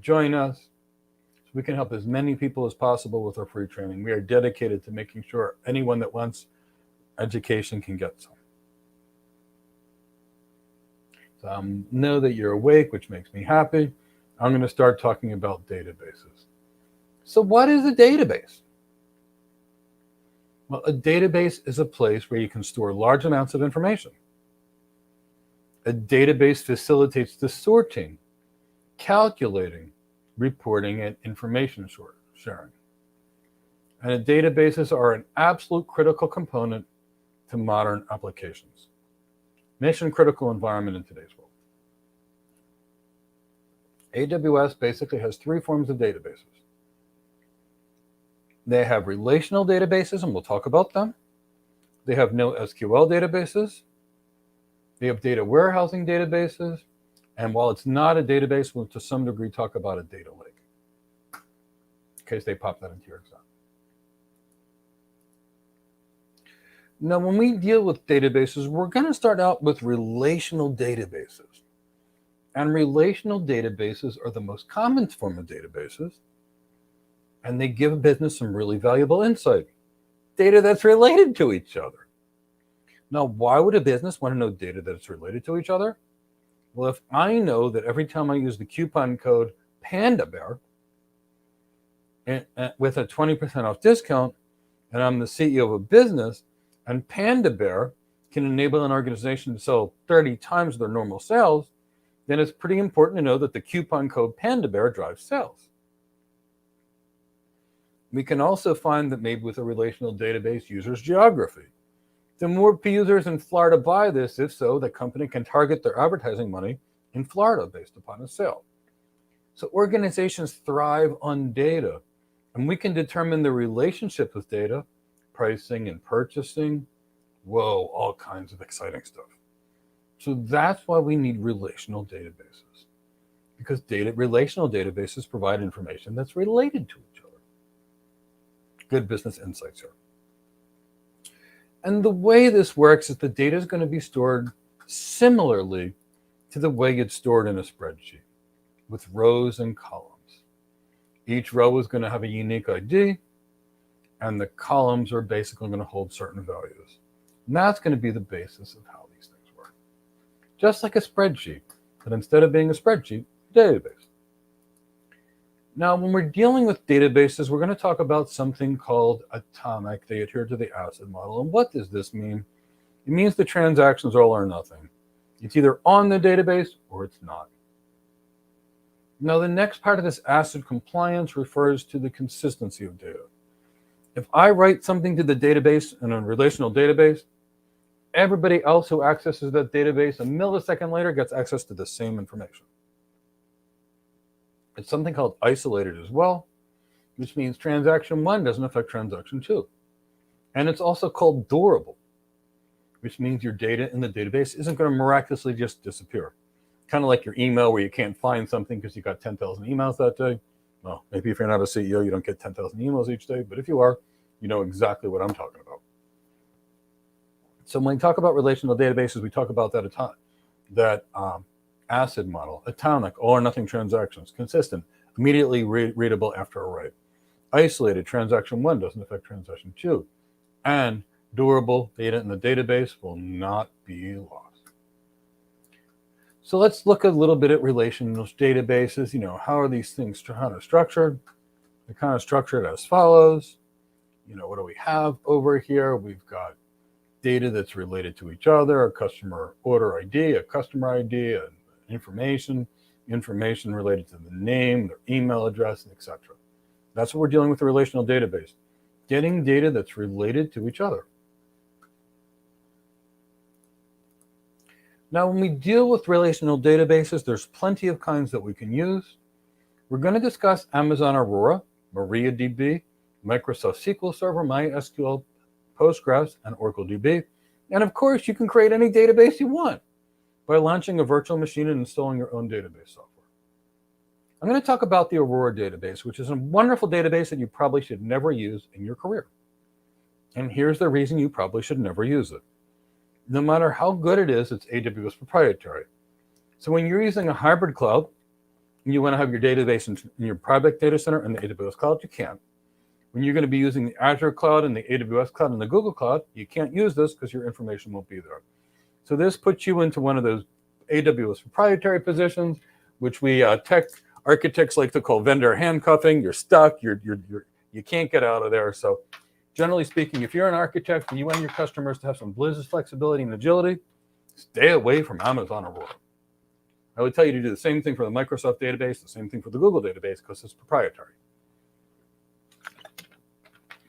join us, so we can help as many people as possible with our free training. We are dedicated to making sure anyone that wants education can get some. So know that you're awake, which makes me happy. I'm going to start talking about databases. So what is a database? Well, a database is a place where you can store large amounts of information. A database facilitates the sorting, calculating, reporting, and information sharing. And databases are an absolute critical component to modern applications. Mission critical environment in today's world. AWS basically has 3 forms of databases. They have relational databases, and we'll talk about them. They have no SQL databases. They have data warehousing databases. And while it's not a database, we'll to some degree talk about a data lake, in case they pop that into your exam. Now, when we deal with databases, we're going to start out with relational databases. And relational databases are the most common form of databases, and they give a business some really valuable insight, data that's related to each other. Now, why would a business want to know data that's related to each other? Well, if I know that every time I use the coupon code Panda Bear with a 20% off discount, and I'm the CEO of a business, and Panda Bear can enable an organization to sell 30 times their normal sales, then it's pretty important to know that the coupon code Panda Bear drives sales. We can also find that maybe with a relational database, users' geography. The more users in Florida buy this, if so, the company can target their advertising money in Florida based upon a sale. So organizations thrive on data, and we can determine the relationship with data, pricing and purchasing. Whoa, all kinds of exciting stuff. So that's why we need relational databases, because relational databases provide information that's related to each other. Good business insights here. And the way this works is the data is going to be stored similarly to the way it's stored in a spreadsheet, with rows and columns. Each row is going to have a unique ID, and the columns are basically going to hold certain values. And that's going to be the basis of how these things work. Just like a spreadsheet, but instead of being a spreadsheet, database. Now, when we're dealing with databases, we're going to talk about something called atomic. They adhere to the ACID model. And what does this mean? It means the transactions are all or nothing. It's either on the database or it's not. Now, the next part of this ACID compliance refers to the consistency of data. If I write something to the database in a relational database, everybody else who accesses that database a millisecond later gets access to the same information. It's something called isolated as well, which means transaction 1 doesn't affect transaction 2. And it's also called durable, which means your data in the database isn't going to miraculously just disappear. Kind of like your email where you can't find something because you got 10,000 emails that day. Well, maybe if you're not a CEO, you don't get 10,000 emails each day, but if you are, you know exactly what I'm talking about. So when we talk about relational databases, we talk about that ACID model, atomic, all or nothing transactions, consistent, immediately readable after a write. Isolated, transaction 1 doesn't affect transaction 2. And durable, data in the database will not be lost. So let's look a little bit at relational databases. How are these things kind of structured? They're kind of structured as follows. What do we have over here? We've got data that's related to each other, a customer order ID, a customer ID, information related to the name, their email address, etc. That's what we're dealing with a relational database, getting data that's related to each other. Now, when we deal with relational databases, there's plenty of kinds that we can use. We're going to discuss Amazon Aurora, MariaDB, Microsoft SQL Server, MySQL, Postgres, and Oracle DB. And of course, you can create any database you want by launching a virtual machine and installing your own database software. I'm going to talk about the Aurora database, which is a wonderful database that you probably should never use in your career. And here's the reason you probably should never use it. No matter how good it is, it's AWS proprietary. So when you're using a hybrid cloud, and you want to have your database in your private data center in the AWS cloud, you can't. When you're going to be using the Azure cloud and the AWS cloud and the Google cloud, you can't use this because your information won't be there. So this puts you into one of those AWS proprietary positions, which we tech architects like to call vendor handcuffing. You're stuck. You can't get out of there. So generally speaking, if you're an architect and you want your customers to have some business flexibility and agility, stay away from Amazon Aurora. I would tell you to do the same thing for the Microsoft database, the same thing for the Google database, because it's proprietary.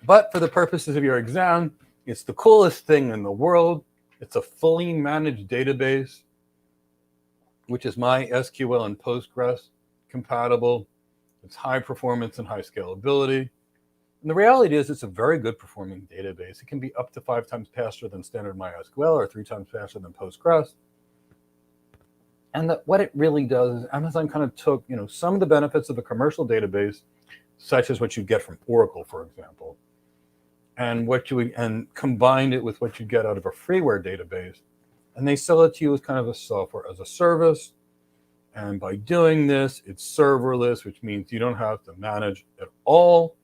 But for the purposes of your exam, it's the coolest thing in the world. It's a fully managed database, which is MySQL and Postgres compatible. It's high performance and high scalability. And the reality is it's a very good performing database. It can be up to 5 times faster than standard MySQL or 3 times faster than Postgres. And what it really does is Amazon kind of took some of the benefits of a commercial database, such as what you get from Oracle, for example, and combine it with what you get out of a freeware database, and they sell it to you as kind of a software as a service. And by doing this, it's serverless, which means you don't have to manage at all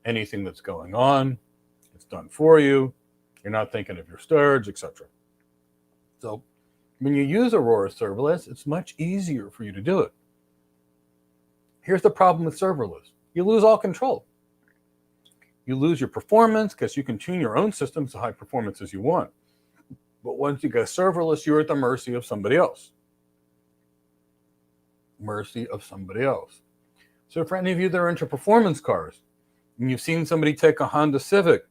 anything that's going on. It's done for you. You're not thinking of your storage, etc. So when you use Aurora Serverless, it's much easier for you to do it. Here's the problem with serverless. You lose all control. You lose your performance because you can tune your own systems to high performance as you want. But once you go serverless, you're at the mercy of somebody else. So for any of you that are into performance cars, and you've seen somebody take a Honda Civic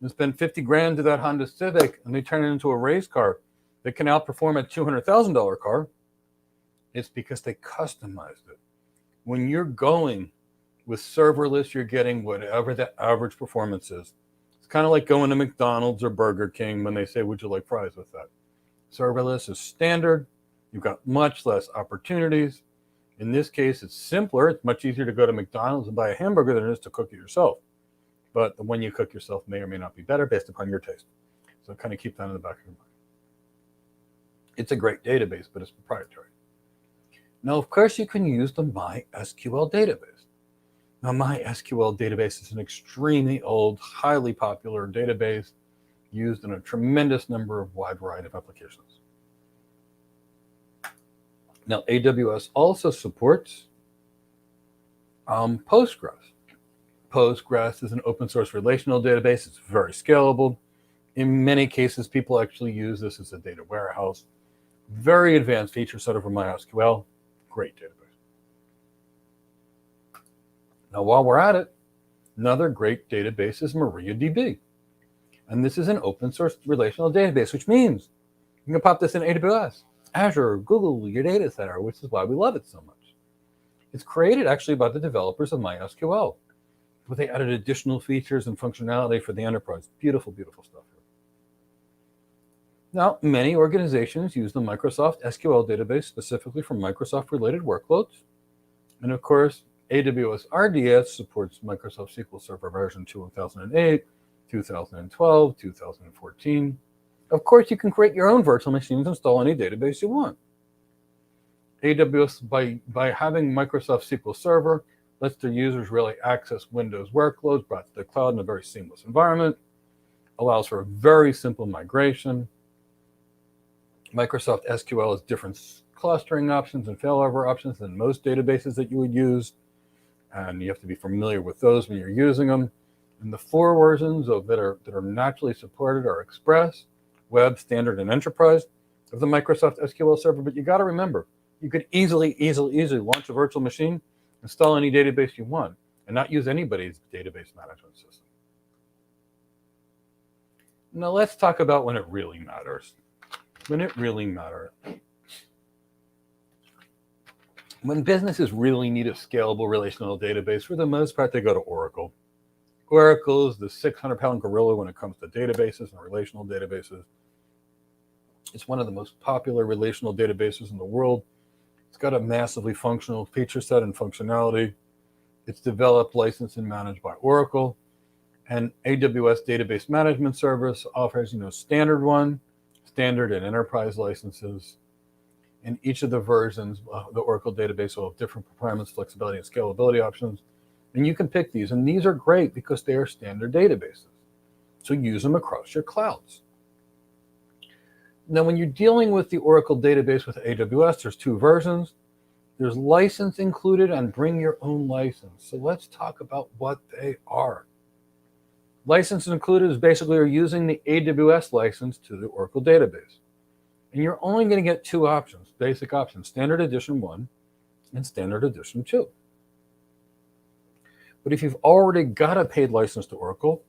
and spend 50 grand to that Honda Civic, and they turn it into a race car that can outperform a $200,000 car, it's because they customized it. When you're going with serverless, you're getting whatever the average performance is. It's kind of like going to McDonald's or Burger King when they say, would you like fries with that? Serverless is standard. You've got much less opportunities. In this case, it's simpler. It's much easier to go to McDonald's and buy a hamburger than it is to cook it yourself. But the one you cook yourself may or may not be better based upon your taste. So kind of keep that in the back of your mind. It's a great database, but it's proprietary. Now, of course, you can use the MySQL database. Now, MySQL database is an extremely old, highly popular database used in a tremendous number of wide variety of applications. Now, AWS also supports Postgres. Postgres is an open source relational database. It's very scalable. In many cases, people actually use this as a data warehouse. Very advanced feature set over MySQL. Great database. Now, while we're at it, another great database is MariaDB. And this is an open source relational database, which means you can pop this in AWS, Azure, Google, your data center, which is why we love it so much. It's created actually by the developers of MySQL, but they added additional features and functionality for the enterprise. Beautiful, beautiful stuff here. Now, many organizations use the Microsoft SQL database specifically for Microsoft-related workloads. And of course, AWS RDS supports Microsoft SQL Server version 2008, 2012, 2014. Of course, you can create your own virtual machines, install any database you want. AWS, by having Microsoft SQL Server, lets their users really access Windows workloads brought to the cloud in a very seamless environment, allows for a very simple migration. Microsoft SQL has different clustering options and failover options than most databases that you would use, and you have to be familiar with those when you're using them. And the 4 versions that are naturally supported are Express, Web, Standard, and Enterprise of the Microsoft SQL Server. But you got to remember, you could easily launch a virtual machine, install any database you want, and not use anybody's database management system. Now let's talk about when it really matters. When it really matters. When businesses really need a scalable relational database, for the most part, they go to Oracle. Oracle is the 600-pound gorilla when it comes to databases and relational databases. It's one of the most popular relational databases in the world. It's got a massively functional feature set and functionality. It's developed, licensed, and managed by Oracle. And AWS Database Management Service offers, standard one, standard and enterprise licenses. And each of the versions of the Oracle database will have different requirements, flexibility, and scalability options. And you can pick these. And these are great because they are standard databases. So use them across your clouds. Now, when you're dealing with the Oracle database with AWS, there's 2 versions. There's license included and bring your own license. So let's talk about what they are. License included is basically you're using the AWS license to the Oracle database. And you're only going to get 2 options, basic options, Standard Edition 1 and Standard Edition 2. But if you've already got a paid license to Oracle,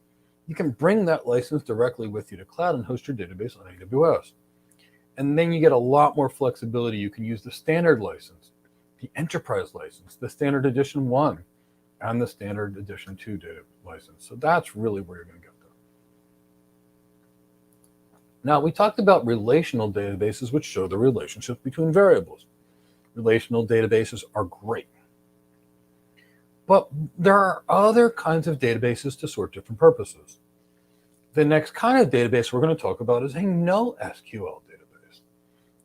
you can bring that license directly with you to cloud and host your database on AWS. And then you get a lot more flexibility. You can use the standard license, the enterprise license, the Standard Edition 1, and the Standard Edition 2 data license. So that's really where you're going to get there. Now, we talked about relational databases, which show the relationship between variables. Relational databases are great. But there are other kinds of databases to sort different purposes. The next kind of database we're going to talk about is a NoSQL database.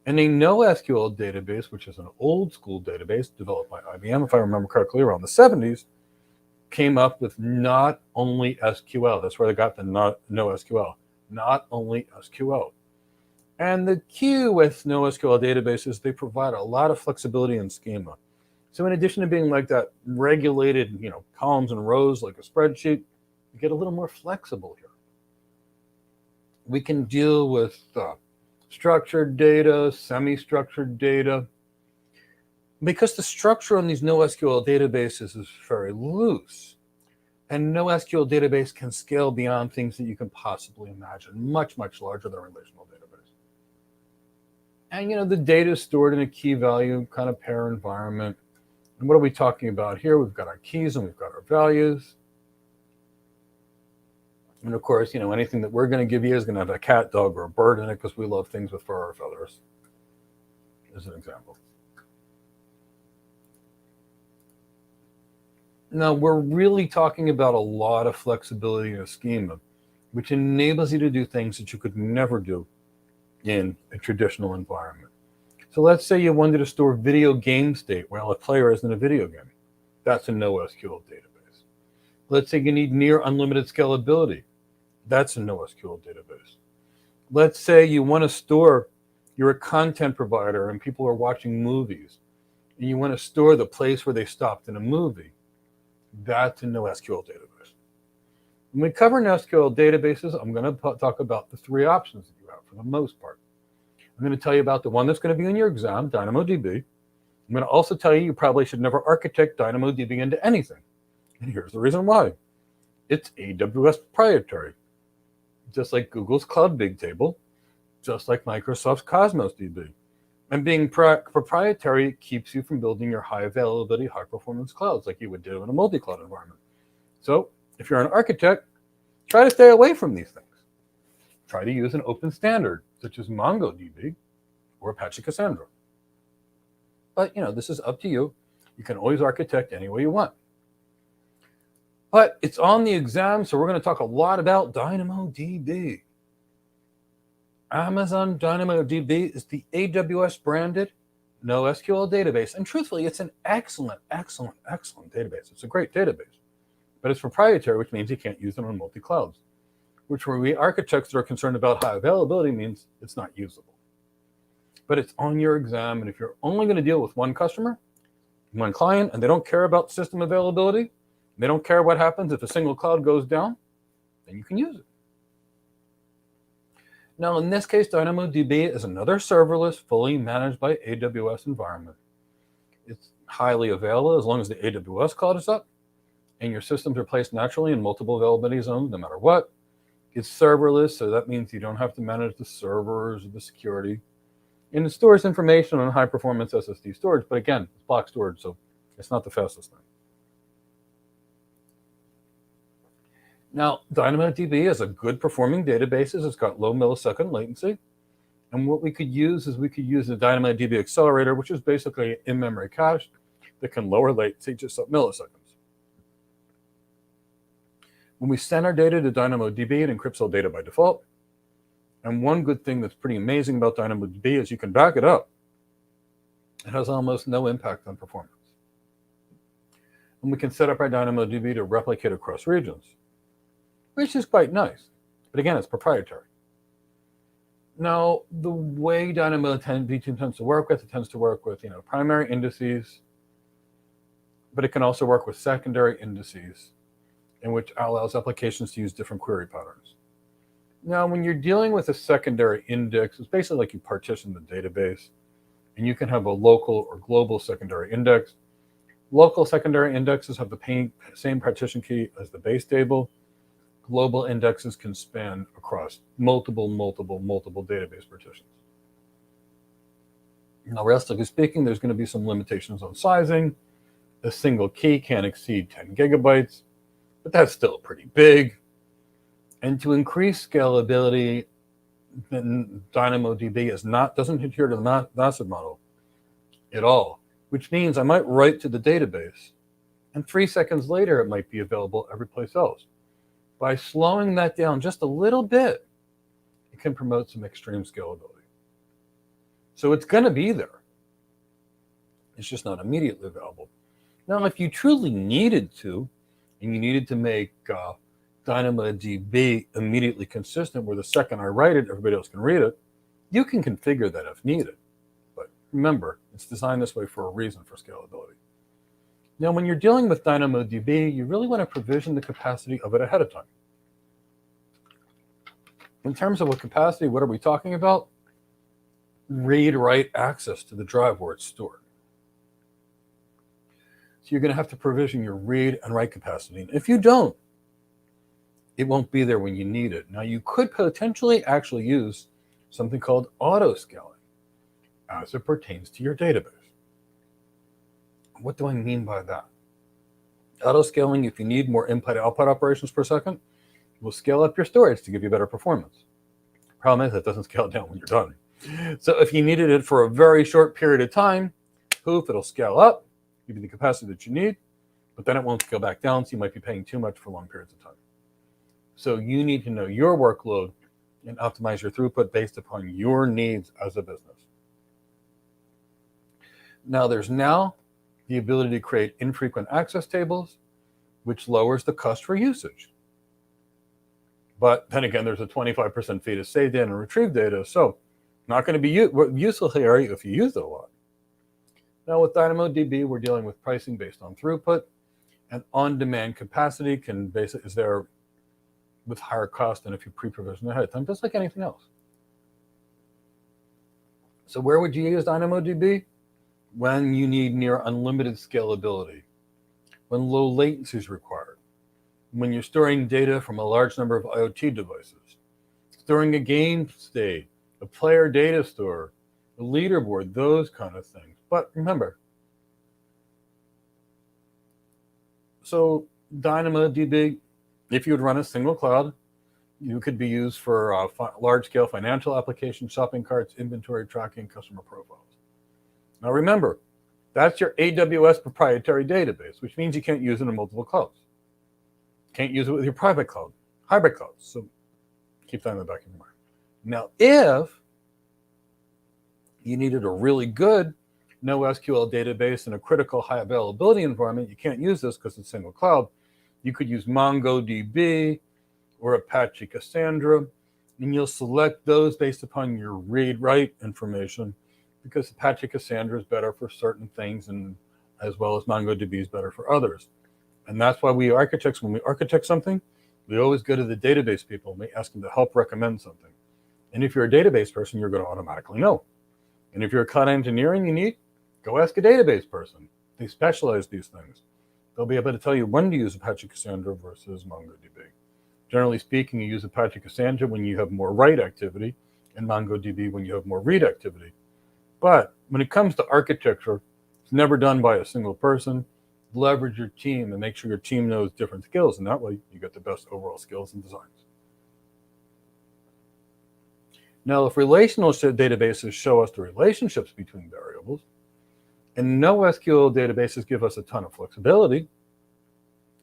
And a NoSQL database, which is an old school database developed by IBM, if I remember correctly, around the 70s, came up with not only SQL. That's where they got the NoSQL, not only SQL. And the key with NoSQL databases, they provide a lot of flexibility and schema. So in addition to being like that regulated, columns and rows like a spreadsheet, you get a little more flexible here. We can deal with structured data, semi-structured data. Because the structure on these NoSQL databases is very loose, and NoSQL database can scale beyond things that you can possibly imagine, much, much larger than a relational database. And the data is stored in a key value kind of pair environment. And what are we talking about here? We've got our keys and we've got our values. And of course, anything that we're going to give you is going to have a cat, dog, or a bird in it because we love things with fur or feathers, as an example. Now, we're really talking about a lot of flexibility in a schema, which enables you to do things that you could never do in a traditional environment. So let's say you wanted to store video game state while a player is in a video game. That's a NoSQL database. Let's say you need near unlimited scalability. That's a NoSQL database. Let's say you want to store, you're a content provider and people are watching movies, and you want to store the place where they stopped in a movie. That's a NoSQL database. When we cover NoSQL databases, I'm going to talk about the three options that you have for the most part. I'm going to tell you about the one that's going to be in your exam, DynamoDB. I'm going to also tell you probably should never architect DynamoDB into anything. And here's the reason why. It's AWS proprietary. Just like Google's Cloud Bigtable, just like Microsoft's Cosmos DB. And being proprietary keeps you from building your high availability, high performance clouds like you would do in a multi-cloud environment. So if you're an architect, try to stay away from these things. Try to use an open standard, such as MongoDB or Apache Cassandra. But this is up to you. You can always architect any way you want. But it's on the exam, so we're going to talk a lot about DynamoDB. Amazon DynamoDB is the AWS branded NoSQL database. And truthfully, it's an excellent, excellent, excellent database. It's a great database. But it's proprietary, which means you can't use it on multi-clouds, which for we architects that are concerned about high availability means it's not usable. But it's on your exam, and if you're only going to deal with one customer, one client, and they don't care about system availability, they don't care what happens if a single cloud goes down, then you can use it. Now, in this case, DynamoDB is another serverless, fully managed by AWS environment. It's highly available as long as the AWS cloud is up, and your systems are placed naturally in multiple availability zones no matter what. It's serverless, so that means you don't have to manage the servers or the security. And it stores information on high-performance SSD storage, but again, it's block storage, so it's not the fastest thing. Now, DynamoDB is a good performing database. It's got low millisecond latency. And what we could use is we could use the DynamoDB accelerator, which is basically an in-memory cache that can lower latency just up milliseconds. When we send our data to DynamoDB, it encrypts all data by default. And one good thing that's pretty amazing about DynamoDB is you can back it up. It has almost no impact on performance. And we can set up our DynamoDB to replicate across regions, which is quite nice. But again, it's proprietary. Now, the way DynamoDB tends to work with, it tends to work with primary indices, but it can also work with secondary indices, in which allows applications to use different query patterns. Now, when you're dealing with a secondary index, it's basically like you partition the database, and you can have a local or global secondary index. Local secondary indexes have the same partition key as the base table. Global indexes can span across multiple database partitions. Now, relatively speaking, there's going to be some limitations on sizing. A single key can't exceed 10 gigabytes, but that's still pretty big. And to increase scalability, then DynamoDB doesn't adhere to the massive model at all, which means I might write to the database, and 3 seconds later, it might be available every place else. By slowing that down just a little bit, it can promote some extreme scalability. So it's going to be there. It's just not immediately available. Now, if you truly needed to, and you needed to make DynamoDB immediately consistent, where the second I write it, everybody else can read it, you can configure that if needed. But remember, it's designed this way for a reason, for scalability. Now, when you're dealing with DynamoDB, you really want to provision the capacity of it ahead of time. In terms of a capacity, what are we talking about? Read-write access to the drive where it's stored. So you're going to have to provision your read and write capacity. And if you don't, it won't be there when you need it. Now, you could potentially actually use something called auto-scaling as it pertains to your database. What do I mean by that? Auto-scaling, if you need more input-output operations per second, will scale up your storage to give you better performance. Problem is, it doesn't scale down when you're done. So if you needed it for a very short period of time, poof, it'll scale up, give you the capacity that you need, but then it won't scale back down, so you might be paying too much for long periods of time. So you need to know your workload and optimize your throughput based upon your needs as a business. Now, there's the ability to create infrequent access tables, which lowers the cost for usage. But then again, there's a 25% fee to save data and retrieve data, so not going to be useful here if you use it a lot. Now, with DynamoDB, we're dealing with pricing based on throughput, and on-demand capacity is there with higher cost than if you pre-provision ahead of time, just like anything else. So where would you use DynamoDB? When you need near unlimited scalability, when low latency is required, when you're storing data from a large number of IoT devices, storing a game state, a player data store, a leaderboard, those kind of things. But remember, so DynamoDB, if you would run a single cloud, you could be used for large-scale financial applications, shopping carts, inventory tracking, customer profiles. Now remember, that's your AWS proprietary database, which means you can't use it in multiple clouds. Can't use it with your private cloud, hybrid clouds. So keep that in the back of your mind. Now, if you needed a really good NoSQL database in a critical high availability environment, you can't use this because it's single cloud. You could use MongoDB or Apache Cassandra, and you'll select those based upon your read-write information, because Apache Cassandra is better for certain things, and as well as MongoDB is better for others. And that's why when we architect something, we always go to the database people and we ask them to help recommend something. And if you're a database person, you're going to automatically know. And if you're a cloud engineering you need, go ask a database person. They specialize these things. They'll be able to tell you when to use Apache Cassandra versus MongoDB. Generally speaking, you use Apache Cassandra when you have more write activity, and MongoDB when you have more read activity. But when it comes to architecture, it's never done by a single person. Leverage your team and make sure your team knows different skills, and that way you get the best overall skills and designs. Now, if relational databases show us the relationships between variables, and NoSQL databases give us a ton of flexibility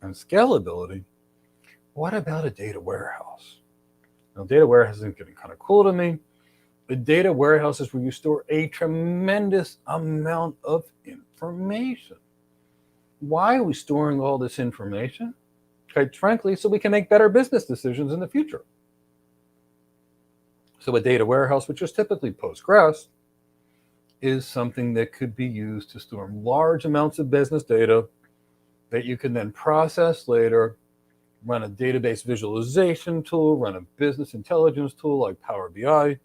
and scalability, what about a data warehouse? Now, data warehouse is getting kind of cool to me. A data warehouse is where you store a tremendous amount of information. Why are we storing all this information? Quite frankly, so we can make better business decisions in the future. So a data warehouse, which is typically Postgres, is something that could be used to store large amounts of business data that you can then process later, run a database visualization tool, run a business intelligence tool like Power BI,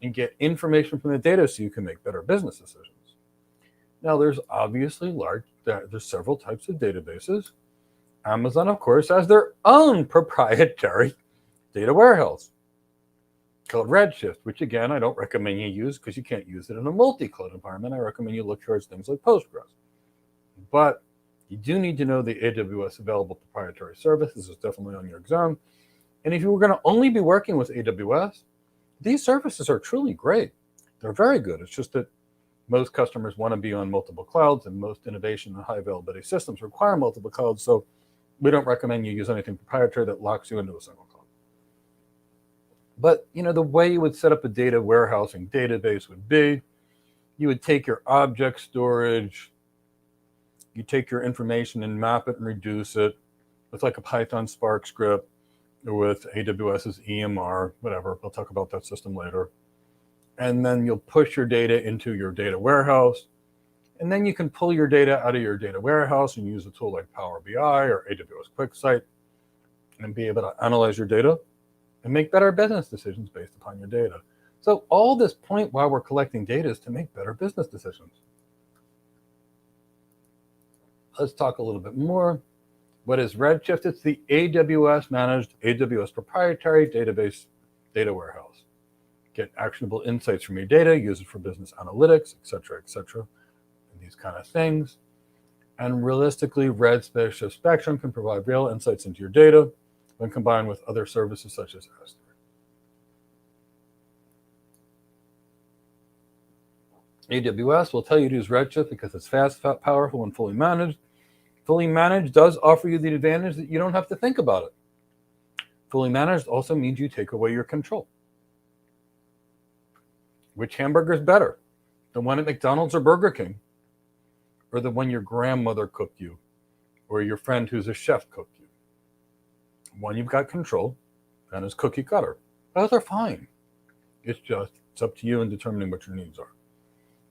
and get information from the data so you can make better business decisions. Now, there's obviously there's several types of databases. Amazon, of course, has their own proprietary data warehouse called Redshift, which again, I don't recommend you use because you can't use it in a multi-cloud environment. I recommend you look towards things like Postgres. But you do need to know the AWS available proprietary service. This is definitely on your exam. And if you were going to only be working with AWS, these services are truly great. They're very good. It's just that most customers want to be on multiple clouds, and most innovation and high availability systems require multiple clouds. So We don't recommend you use anything proprietary that locks you into a single cloud. But the way you would set up a data warehousing database would be, you would take your object storage, you take your information and map it and reduce it with like a Python Spark script or with AWS's EMR, whatever. We'll talk about that system later. And then you'll push your data into your data warehouse. And then you can pull your data out of your data warehouse and use a tool like Power BI or AWS QuickSight and be able to analyze your data and make better business decisions based upon your data. So all this point while we're collecting data is to make better business decisions. Let's talk a little bit more. What is Redshift? It's the AWS managed, AWS proprietary database data warehouse. Get actionable insights from your data, use it for business analytics, et cetera, and these kind of things. And realistically, Redshift Spectrum can provide real insights into your data when combined with other services such as S3. AWS will tell you to use Redshift because it's fast, powerful, and fully managed. Fully managed does offer you the advantage that you don't have to think about it. Fully managed also means you take away your control. Which hamburger is better? The one at McDonald's or Burger King? Or the one your grandmother cooked you? Or your friend who's a chef cooked you? One you've got control, and is cookie cutter. Both are fine. It's up to you in determining what your needs are.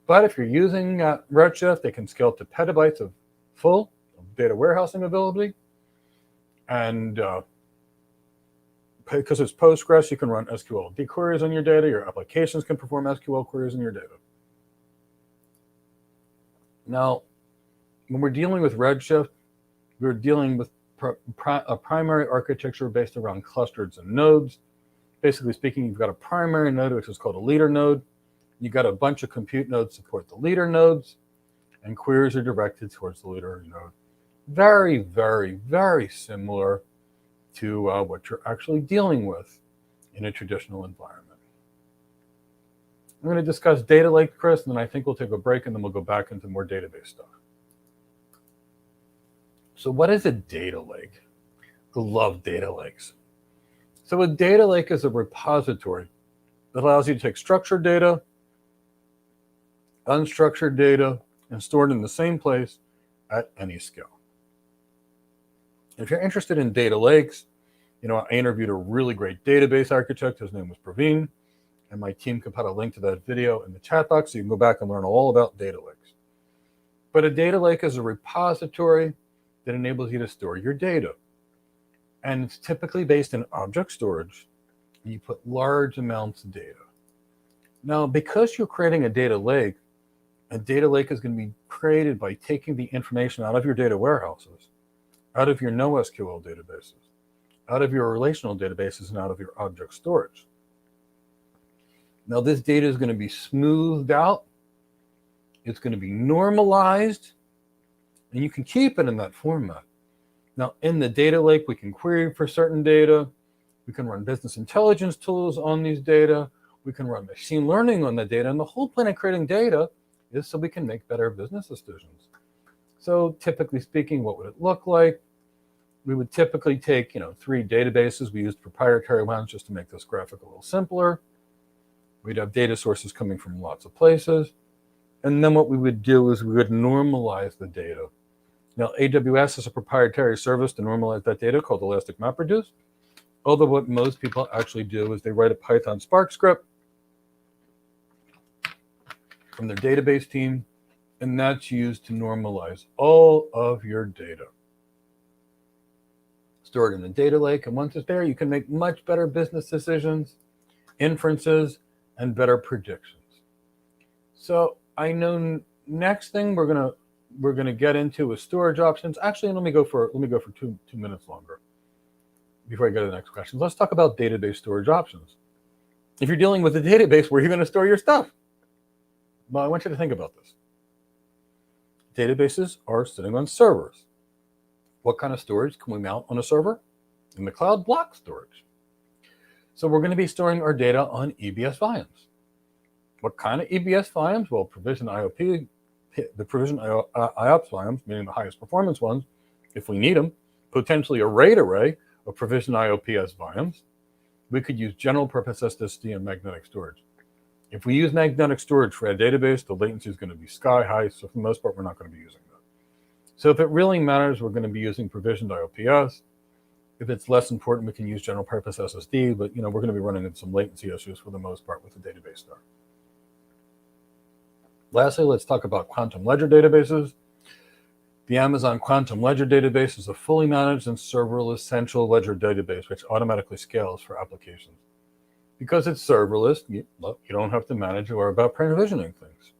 But if you're using Redshift, they can scale to petabytes of full data warehousing ability. And because it's Postgres, you can run SQL queries on your data. Your applications can perform SQL queries on your data. Now, when we're dealing with Redshift, we're dealing with a primary architecture based around clusters and nodes. Basically speaking, you've got a primary node, which is called a leader node. You've got a bunch of compute nodes support the leader nodes, and queries are directed towards the leader node. Very, very, very similar to what you're actually dealing with in a traditional environment. I'm going to discuss data lake, Chris, and then I think we'll take a break, and then we'll go back into more database stuff. So what is a data lake? I love data lakes. So a data lake is a repository that allows you to take structured data, unstructured data, and store it in the same place at any scale. If you're interested in data lakes, I interviewed a really great database architect. His name was Praveen, and my team can put a link to that video in the chat box so you can go back and learn all about data lakes. But a data lake is a repository that enables you to store your data. And it's typically based in object storage. You put large amounts of data. Now, because you're creating a data lake is going to be created by taking the information out of your data warehouses, out of your NoSQL databases, out of your relational databases, and out of your object storage. Now, this data is going to be smoothed out. It's going to be normalized, and you can keep it in that format. Now, in the data lake, we can query for certain data. We can run business intelligence tools on these data. We can run machine learning on the data. And the whole point of creating data is so we can make better business decisions. So typically speaking, what would it look like? We would typically take, 3 databases. We used proprietary ones just to make this graphic a little simpler. We'd have data sources coming from lots of places. And then what we would do is we would normalize the data. Now, AWS is a proprietary service to normalize that data called Elastic MapReduce. Although what most people actually do is they write a Python Spark script from their database team, and that's used to normalize all of your data. Store it in the data lake, and once it's there, you can make much better business decisions, inferences, and better predictions. So I know next thing we're gonna get into is storage options. Actually, let me go for 2 minutes longer before I go to the next question. Let's talk about database storage options. If you're dealing with a database, where are you going to store your stuff? Well, I want you to think about this. Databases are sitting on servers. What kind of storage can we mount on a server? In the cloud, block storage. So we're going to be storing our data on EBS volumes. What kind of EBS volumes? Well, provision IOP, the provision IOPS volumes, meaning the highest performance ones, if we need them. potentially a RAID array of provisioned IOPS volumes. We could use general purpose SSD and magnetic storage. If we use magnetic storage for a database, the latency is going to be sky high. So for the most part, we're not going to be using that. So if it really matters, we're going to be using provisioned IOPS. If it's less important, we can use general purpose SSD, but we're going to be running into some latency issues for the most part with the database there. Lastly, let's talk about quantum ledger databases. The Amazon Quantum Ledger Database is a fully managed and serverless central ledger database which automatically scales for applications. Because it's serverless, you don't have to manage or worry about provisioning things,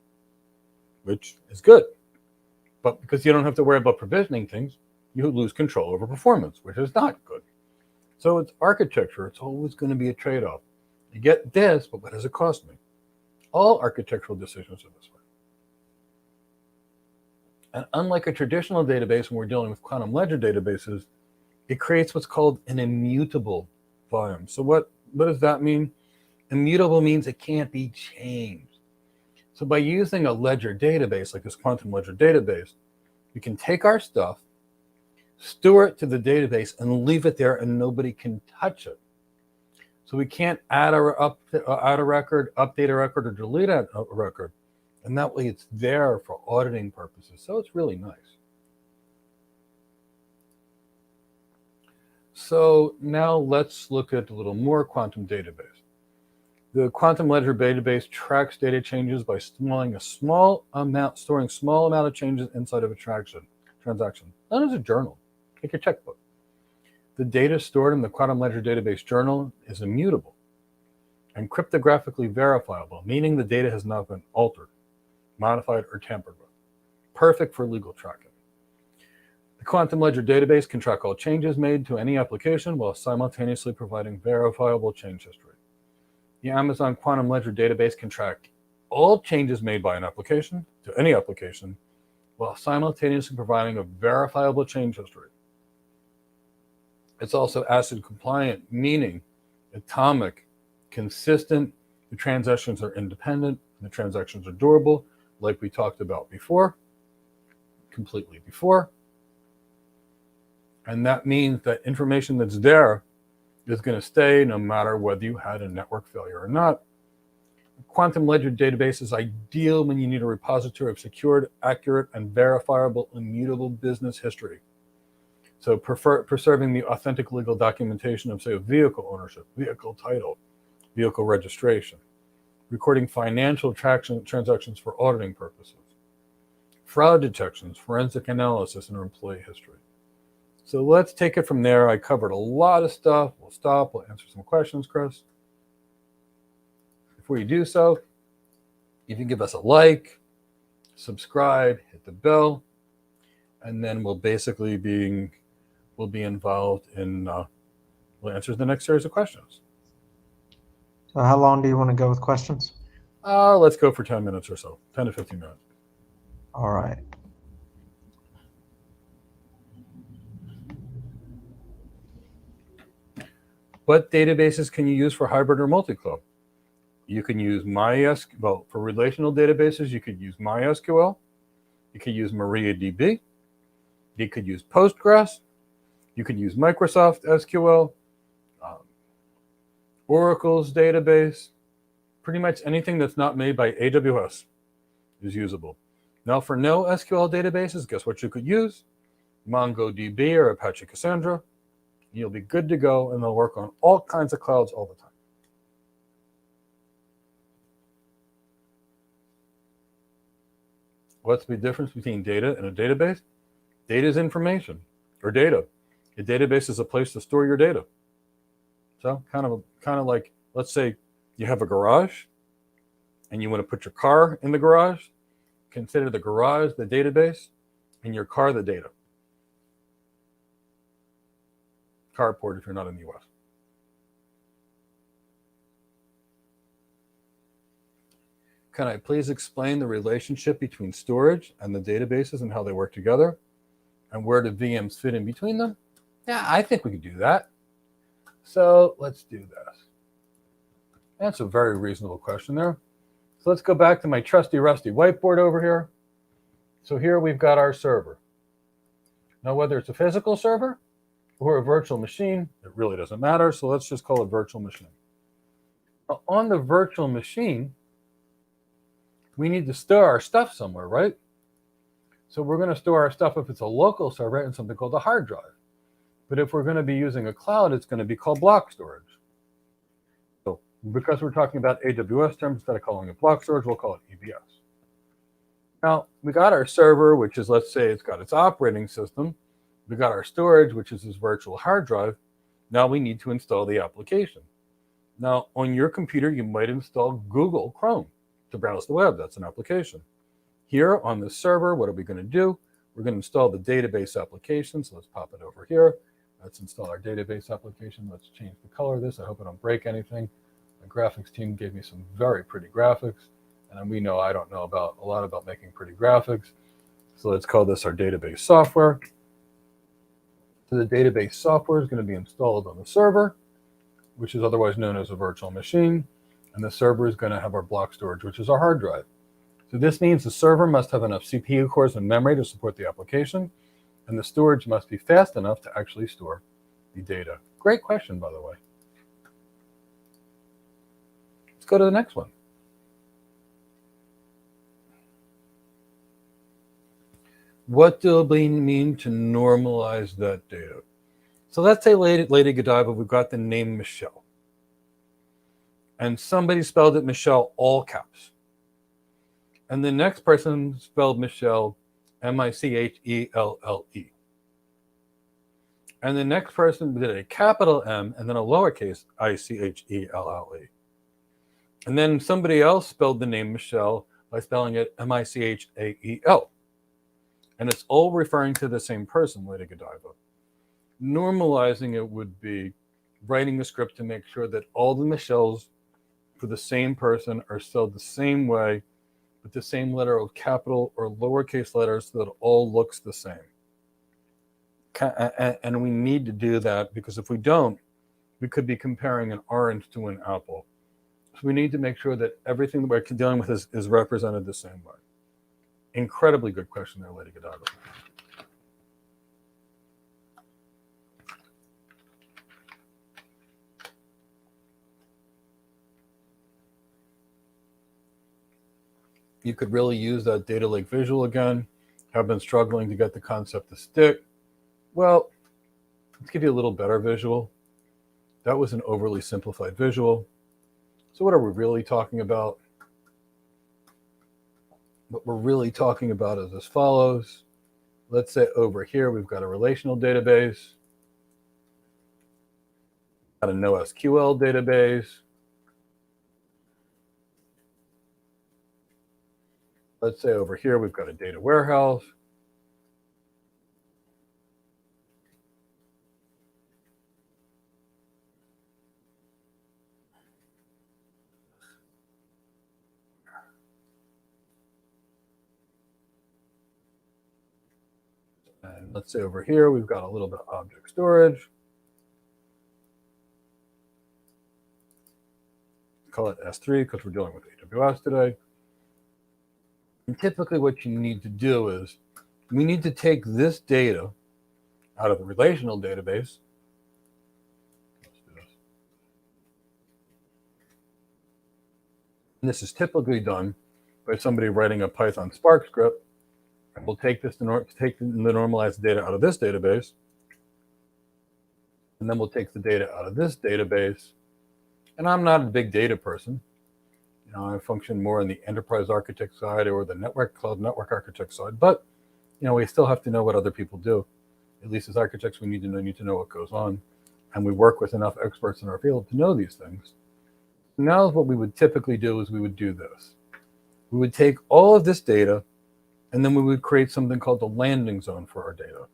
which is good. But because you don't have to worry about provisioning things, you lose control over performance, which is not good. So it's architecture. It's always going to be a trade-off. You get this, but what does it cost me? All architectural decisions are this way. And unlike a traditional database, when we're dealing with quantum ledger databases, it creates what's called an immutable volume. So what does that mean? Immutable means it can't be changed. So by using a ledger database, like this quantum ledger database, we can take our stuff, store it to the database, and leave it there, and nobody can touch it. So we can't add a record, update a record, or delete a record. And that way it's there for auditing purposes. So it's really nice. So now let's look at a little more quantum database. The quantum ledger database tracks data changes by storing small amount of changes inside of a transaction, known as a journal, like your checkbook. The data stored in the quantum ledger database journal is immutable and cryptographically verifiable, meaning the data has not been altered, modified, or tampered with. Perfect for legal tracking. The quantum ledger database can track all changes made to any application while simultaneously providing verifiable change history. The Amazon Quantum Ledger database can track all changes made by an application to any application while simultaneously providing a verifiable change history. It's also ACID compliant, meaning atomic, consistent, the transactions are independent, and the transactions are durable, like we talked about before, completely before. And that means that information that's there is going to stay no matter whether you had a network failure or not. A quantum ledger database is ideal when you need a repository of secured, accurate, and verifiable immutable business history. So preserving the authentic legal documentation of, say, vehicle ownership, vehicle title, vehicle registration, recording financial transactions for auditing purposes, fraud detections, forensic analysis, and employee history. So let's take it from there. I covered a lot of stuff. We'll stop. We'll answer some questions, Chris. Before you do so, you can give us a like, subscribe, hit the bell, and then we'll basically be involved in we'll answer the next series of questions. So how long do you want to go with questions? Let's go for 10 minutes or so, 10 to 15 minutes. All right. What databases can you use for hybrid or multi-cloud? You can use MySQL. Well, for relational databases, you could use MySQL. You could use MariaDB. You could use Postgres. You could use Microsoft SQL, Oracle's database. Pretty much anything that's not made by AWS is usable. Now, for no SQL databases, guess what you could use? MongoDB or Apache Cassandra. You'll be good to go, and they'll work on all kinds of clouds all the time. What's the difference between data and a database? Data is information, or data. A database is a place to store your data. So kind of like, let's say you have a garage, and you want to put your car in the garage. Consider the garage the database, and your car the data. Carport if you're not in the US. Can I please explain the relationship between storage and the databases and how they work together? And where do VMs fit in between them? Yeah, I think we could do that. So let's do this. That's a very reasonable question there. So let's go back to my trusty rusty whiteboard over here. So here we've got our server. Now, whether it's a physical server or a virtual machine, it really doesn't matter. So let's just call it virtual machine. On the virtual machine, we need to store our stuff somewhere, right? So we're going to store our stuff if it's a local server in something called a hard drive. But if we're going to be using a cloud, it's going to be called block storage. So because we're talking about AWS terms, instead of calling it block storage, we'll call it EBS. Now, we got our server, which is, let's say it's got its operating system. We got our storage, which is this virtual hard drive. Now we need to install the application. Now, on your computer, you might install Google Chrome to browse the web. That's an application. Here on the server, what are we going to do? We're going to install the database application. So let's pop it over here. Let's install our database application. Let's change the color of this. I hope I don't break anything. The graphics team gave me some very pretty graphics. And we know I don't know a lot about making pretty graphics. So let's call this our database software. So the database software is going to be installed on the server, which is otherwise known as a virtual machine. And the server is going to have our block storage, which is our hard drive. So this means the server must have enough CPU cores and memory to support the application, and the storage must be fast enough to actually store the data. Great question, by the way. Let's go to the next one. What do we mean to normalize that data? So let's say Lady Godiva, we've got the name Michelle. And somebody spelled it Michelle all caps. And the next person spelled Michelle M-I-C-H-E-L-L-E. And the next person did a capital M and then a lowercase I-C-H-E-L-L-E. And then somebody else spelled the name Michelle by spelling it M-I-C-H-A-E-L. And it's all referring to the same person, Lady Godiva. Normalizing it would be writing a script to make sure that all the Michelles for the same person are spelled the same way with the same letter of capital or lowercase letters so that it all looks the same. And we need to do that because if we don't, we could be comparing an orange to an apple. So we need to make sure that everything that we're dealing with is represented the same way. Incredibly good question there, Lady Godiva. You could really use that data lake visual again. Have been struggling to get the concept to stick. Well, let's give you a little better visual. That was an overly simplified visual. So what are we really talking about? What we're really talking about is as follows. Let's say over here, we've got a relational database, got a NoSQL database. Let's say over here, we've got a data warehouse. And let's say over here, we've got a little bit of object storage. Call it S3 because we're dealing with AWS today. And typically what you need to do is we need to take this data out of the relational database. Let's do this. And this is typically done by somebody writing a Python Spark script. And we'll take this take the normalized data out of this database. And then we'll take the data out of this database. And I'm not a big data person. You know, I function more on the enterprise architect side or the cloud network architect side. But, you know, we still have to know what other people do. At least as architects, we need to know what goes on. And we work with enough experts in our field to know these things. Now what we would typically do is we would do this. We would take all of this data, and then we would create something called the landing zone for our data.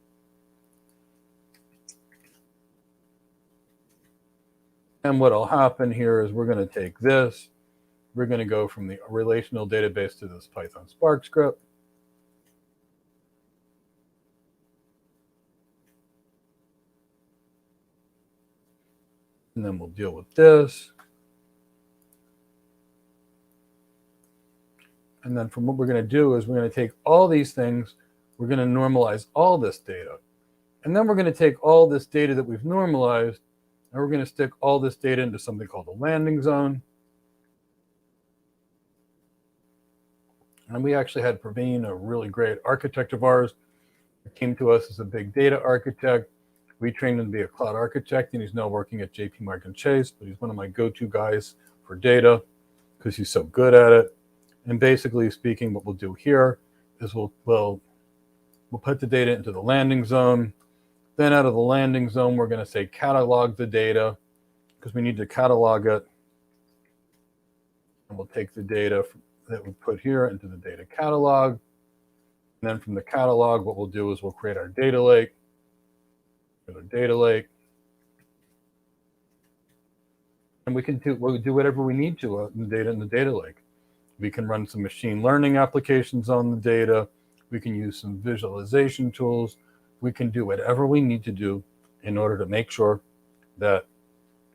And what will happen here is we're going to take this. We're going to go from the relational database to this Python Spark script. And then we'll deal with this. And then from what we're going to do is we're going to take all these things, we're going to normalize all this data. And then we're going to take all this data that we've normalized, and we're going to stick all this data into something called a landing zone. And we actually had Praveen, a really great architect of ours, who came to us as a big data architect. We trained him to be a cloud architect, and he's now working at JP Morgan Chase, but he's one of my go-to guys for data because he's so good at it. And basically speaking, what we'll do here is we'll put the data into the landing zone. Then out of the landing zone, we're going to say catalog the data because we need to catalog it. And we'll take the data that we put here into the data catalog. And then from the catalog, what we'll do is we'll create our data lake. And we'll do whatever we need to in the data lake. We can run some machine learning applications on the data. We can use some visualization tools. We can do whatever we need to do in order to make sure that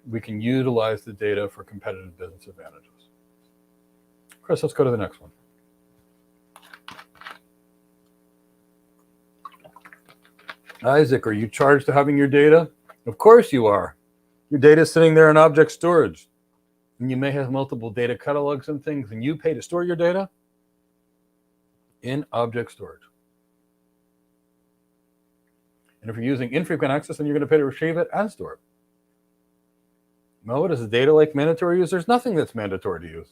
we can utilize the data for competitive business advantages. Chris, let's go to the next one. Isaac, are you charged to having your data? Of course you are. Your data is sitting there in object storage. And you may have multiple data catalogs and things, and you pay to store your data in object storage. And if you're using infrequent access, then you're going to pay to retrieve it and store it. No, is a data lake mandatory use? There's nothing that's mandatory to use.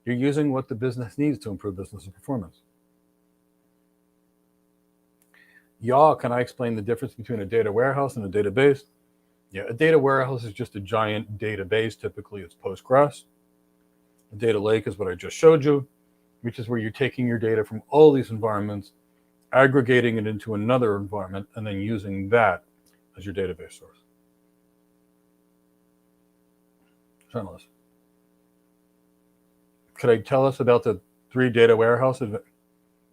You're using what the business needs to improve business performance. Y'all, can I explain the difference between a data warehouse and a database? Yeah, a data warehouse is just a giant database. Typically, it's Postgres. A data lake is what I just showed you, which is where you're taking your data from all these environments, aggregating it into another environment, and then using that as your database source. Journalist, could I tell us about the 3 data warehouse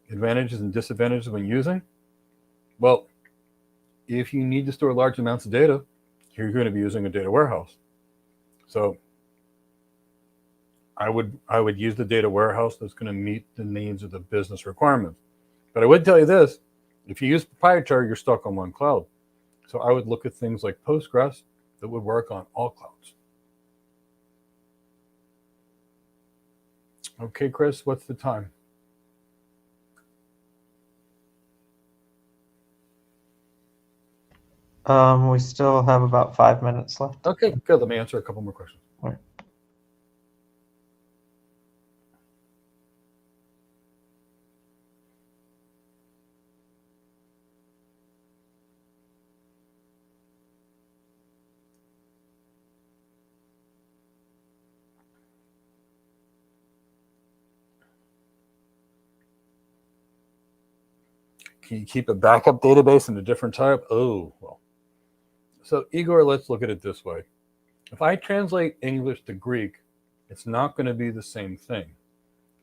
advantages and disadvantages when using? Well, if you need to store large amounts of data, you're going to be using a data warehouse. So I would use the data warehouse that's going to meet the needs of the business requirements. But I would tell you this, if you use proprietary, you're stuck on one cloud. So I would look at things like Postgres that would work on all clouds. Okay, Chris, what's the time? We still have about 5 minutes left. Okay, good. Let me answer a couple more questions. All right. Can you keep a backup database in a different type? Oh, well. So Igor, let's look at it this way. If I translate English to Greek, it's not going to be the same thing.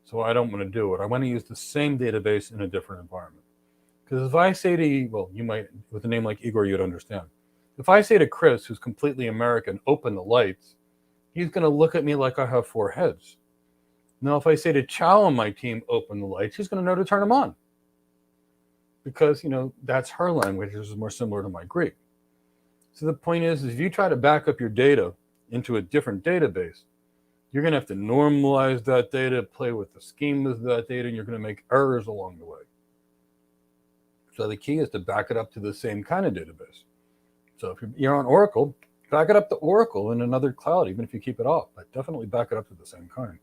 So I don't want to do it. I want to use the same database in a different environment. Because if I say to you, well, you might, with a name like Igor, you'd understand. If I say to Chris, who's completely American, open the lights, he's going to look at me like I have 4 heads. Now, if I say to Chow on my team, open the lights, he's going to know to turn them on. Because, that's her language, which is more similar to my Greek. So the point is if you try to back up your data into a different database, you're going to have to normalize that data, play with the schemas of that data, and you're going to make errors along the way. So the key is to back it up to the same kind of database. So if you're on Oracle, back it up to Oracle in another cloud, even if you keep it off, but definitely back it up to the same kind.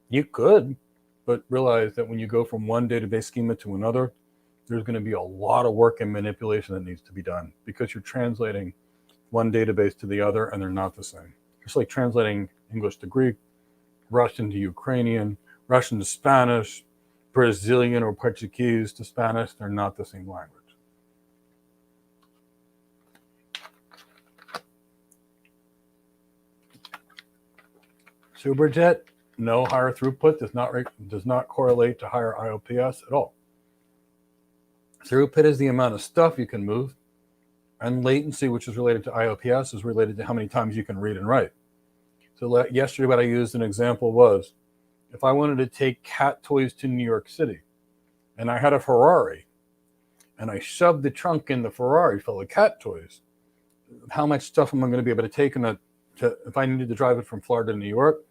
You could, but realize that when you go from one database schema to another, there's going to be a lot of work and manipulation that needs to be done because you're translating one database to the other and they're not the same. Just like translating English to Greek, Russian to Ukrainian, Russian to Spanish, Brazilian or Portuguese to Spanish, they're not the same language. Superjet, no, higher throughput does not correlate to higher IOPS at all. Throughput is the amount of stuff you can move, and latency, which is related to IOPS, is related to how many times you can read and write. So yesterday what I used an example was, if I wanted to take cat toys to New York City, and I had a Ferrari, and I shoved the trunk in the Ferrari full of cat toys, how much stuff am I going to be able to take if I needed to drive it from Florida to New York?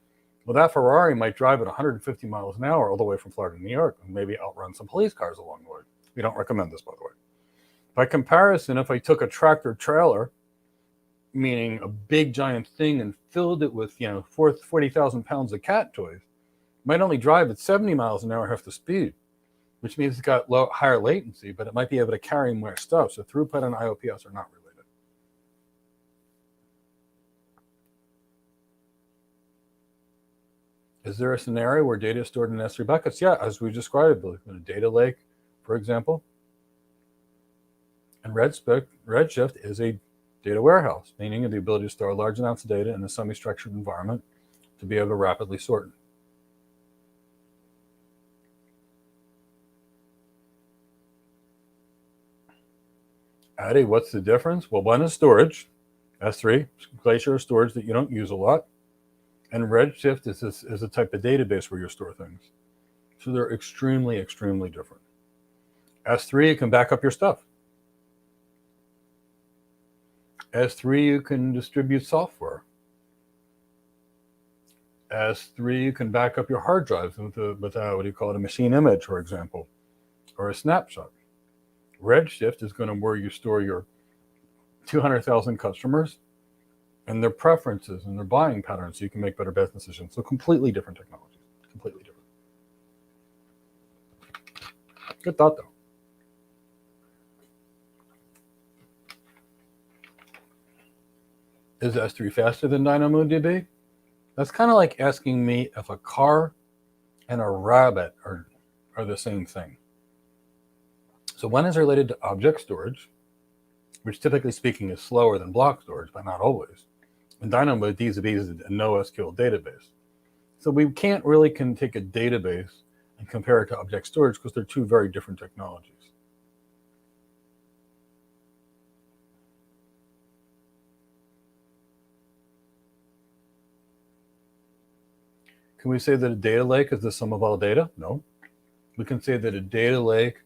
Well, that Ferrari might drive at 150 miles an hour all the way from Florida to New York and maybe outrun some police cars along the way. We don't recommend this, by the way. By comparison, if I took a tractor trailer, meaning a big giant thing, and filled it with 40,000 pounds of cat toys, it might only drive at 70 miles an hour half the speed, which means it's got higher latency, but it might be able to carry more stuff. So throughput and IOPS are not related. Is there a scenario where data is stored in S3 buckets? Yeah, as we described, in a data lake, for example. And Redshift is a data warehouse, meaning the ability to store large amounts of data in a semi-structured environment to be able to rapidly sort it. Addy, what's the difference? Well, one is storage. S3, Glacier is storage that you don't use a lot. And Redshift is a type of database where you store things. So they're extremely, extremely different. S3, you can back up your stuff. S3, you can distribute software. S3, you can back up your hard drives with a machine image, for example, or a snapshot. Redshift is going to where you store your 200,000 customers and their preferences and their buying patterns so you can make better business decisions. So completely different technologies, completely different. Good thought, though. Is S3 faster than DynamoDB? That's kind of like asking me if a car and a rabbit are the same thing. So one is related to object storage, which typically speaking is slower than block storage, but not always. And DynamoDB is a NoSQL database. So we can't really take a database and compare it to object storage because they're two very different technologies. Can we say that a data lake is the sum of all data? No. We can say that a data lake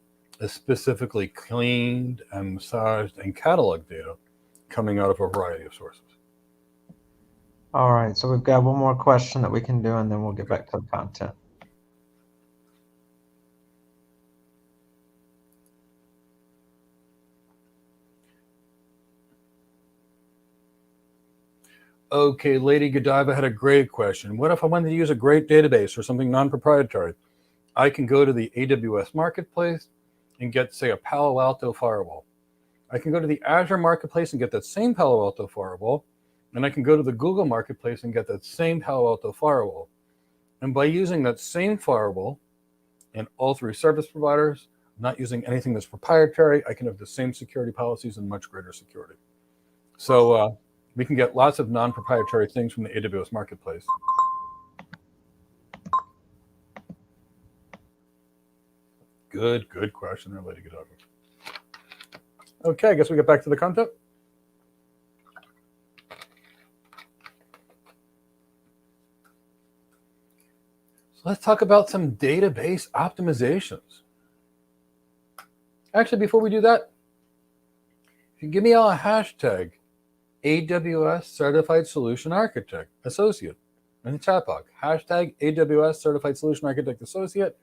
is specifically cleaned and massaged and cataloged data coming out of a variety of sources. All right, so we've got one more question that we can do, and then we'll get back to the content. Okay, Lady Godiva had a great question. What if I wanted to use a great database or something non-proprietary? I can go to the AWS Marketplace and get, say, a Palo Alto firewall. I can go to the Azure Marketplace and get that same Palo Alto firewall. And I can go to the Google Marketplace and get that same Palo Alto firewall. And by using that same firewall in all three service providers, not using anything that's proprietary, I can have the same security policies and much greater security. So we can get lots of non-proprietary things from the AWS Marketplace. Good question there, Lady Godiva. Okay, I guess we get back to the content. So let's talk about some database optimizations. Actually, before we do that, if you give me a hashtag, AWS Certified Solution Architect Associate in the chat box, hashtag AWS Certified Solution Architect Associate,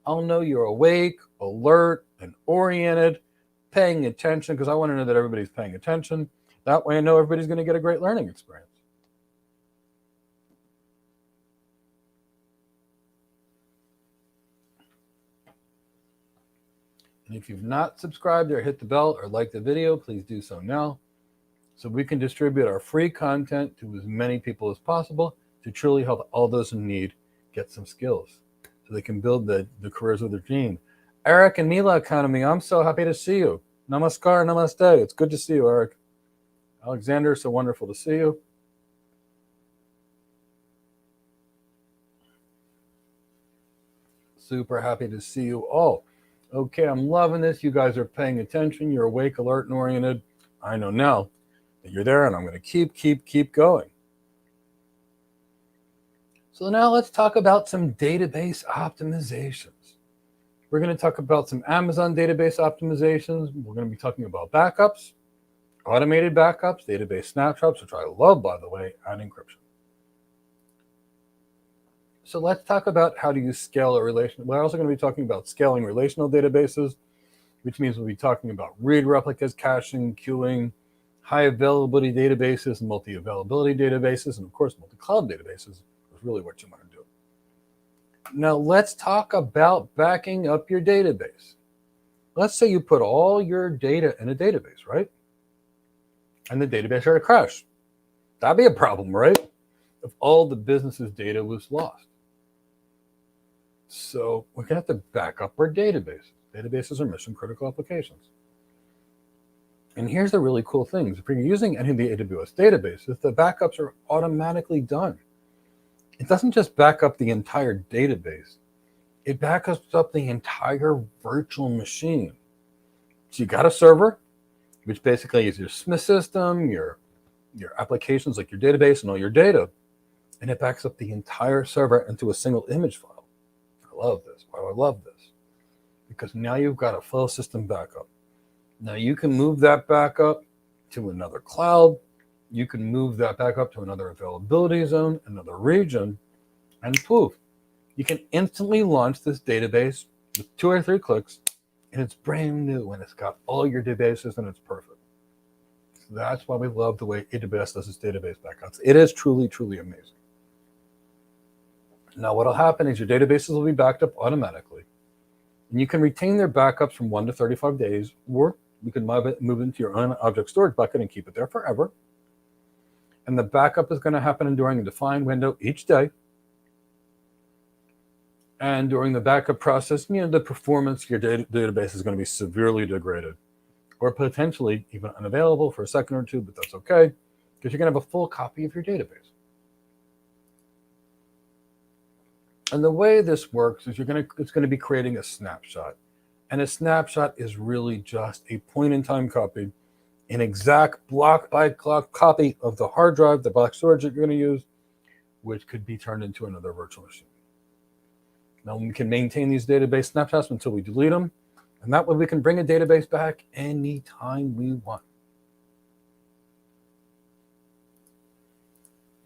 I'll know you're awake, alert, and oriented, paying attention, because I want to know that everybody's paying attention. That way I know everybody's going to get a great learning experience. And if you've not subscribed or hit the bell or liked the video, please do so now, so we can distribute our free content to as many people as possible to truly help all those in need get some skills so they can build the careers of their dream. Eric and Mila Economy, I'm so happy to see you. Namaskar, namaste. It's good to see you, Eric. Alexander, so wonderful to see you. Super happy to see you all. Okay, I'm loving this. You guys are paying attention. You're awake, alert, and oriented. I know now that you're there, and I'm going to keep going. So now let's talk about some database optimizations. We're going to talk about some Amazon database optimizations. We're going to be talking about backups, automated backups, database snapshots, which I love, by the way, and encryption. So let's talk about how do you scale a relation. We're also going to be talking about scaling relational databases, which means we'll be talking about read replicas, caching, queuing, high availability databases, and multi-availability databases, and of course, multi-cloud databases is really what you want to do. Now let's talk about backing up your database. Let's say you put all your data in a database, right? And the database started to crash. That'd be a problem, right? If all the business's data was lost. So we're going to have to back up our databases. Databases are mission critical applications. And here's the really cool thing. If you're using any of the AWS databases, the backups are automatically done. It doesn't just back up the entire database. It backs up the entire virtual machine. So you got a server, which basically is your Smith system, your applications like your database and all your data. And it backs up the entire server into a single image file. I love this. Why do I love this? Because now you've got a full system backup. Now you can move that backup to another cloud. You can move that backup to another availability zone, another region, and poof, you can instantly launch this database with 2 or 3 clicks, and it's brand new, and it's got all your databases, and it's perfect. So that's why we love the way AWS does its database backups. It is truly, truly amazing. Now, what will happen is your databases will be backed up automatically, and you can retain their backups from 1 to 35 days, or you can move into your own object storage bucket and keep it there forever. And the backup is going to happen during a defined window each day. And during the backup process, the performance of your database is going to be severely degraded or potentially even unavailable for a second or two, but that's okay because you're going to have a full copy of your database. And the way this works is it's going to be creating a snapshot. And a snapshot is really just a point-in-time copy, an exact block-by-block copy of the hard drive, the block storage that you're going to use, which could be turned into another virtual machine. Now we can maintain these database snapshots until we delete them, and that way we can bring a database back anytime we want.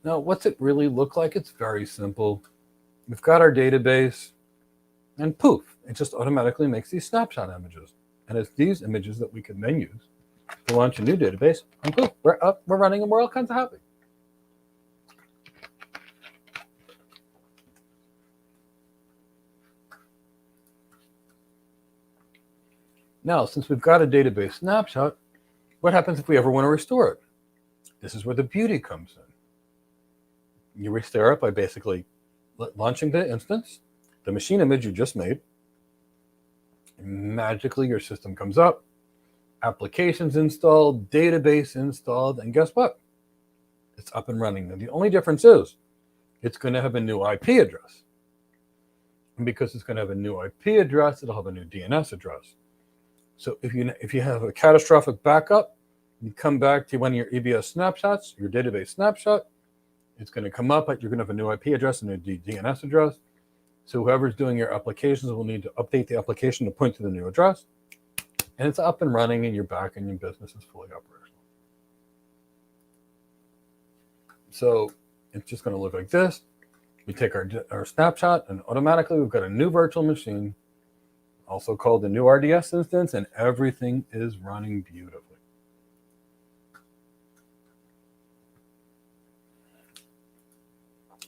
Now, what's it really look like? It's very simple. We've got our database, and poof, it just automatically makes these snapshot images. And it's these images that we can then use to launch a new database, and poof, we're up, we're running, and we're all kinds of happy. Now, since we've got a database snapshot, what happens if we ever want to restore it? This is where the beauty comes in. You restore it by basically launching the instance, the machine image you just made, and magically your system comes up, applications installed, database installed, and guess what? It's up and running. Now, the only difference is it's going to have a new IP address. And because it's going to have a new IP address, it'll have a new DNS address. So if you have a catastrophic backup, you come back to one of your EBS snapshots, your database snapshot, it's going to come up, you're going to have a new IP address and a DNS address. So whoever's doing your applications will need to update the application to point to the new address. And it's up and running and you're back and your business is fully operational. So it's just going to look like this. We take our snapshot and automatically we've got a new virtual machine, also called the new RDS instance, and everything is running beautifully.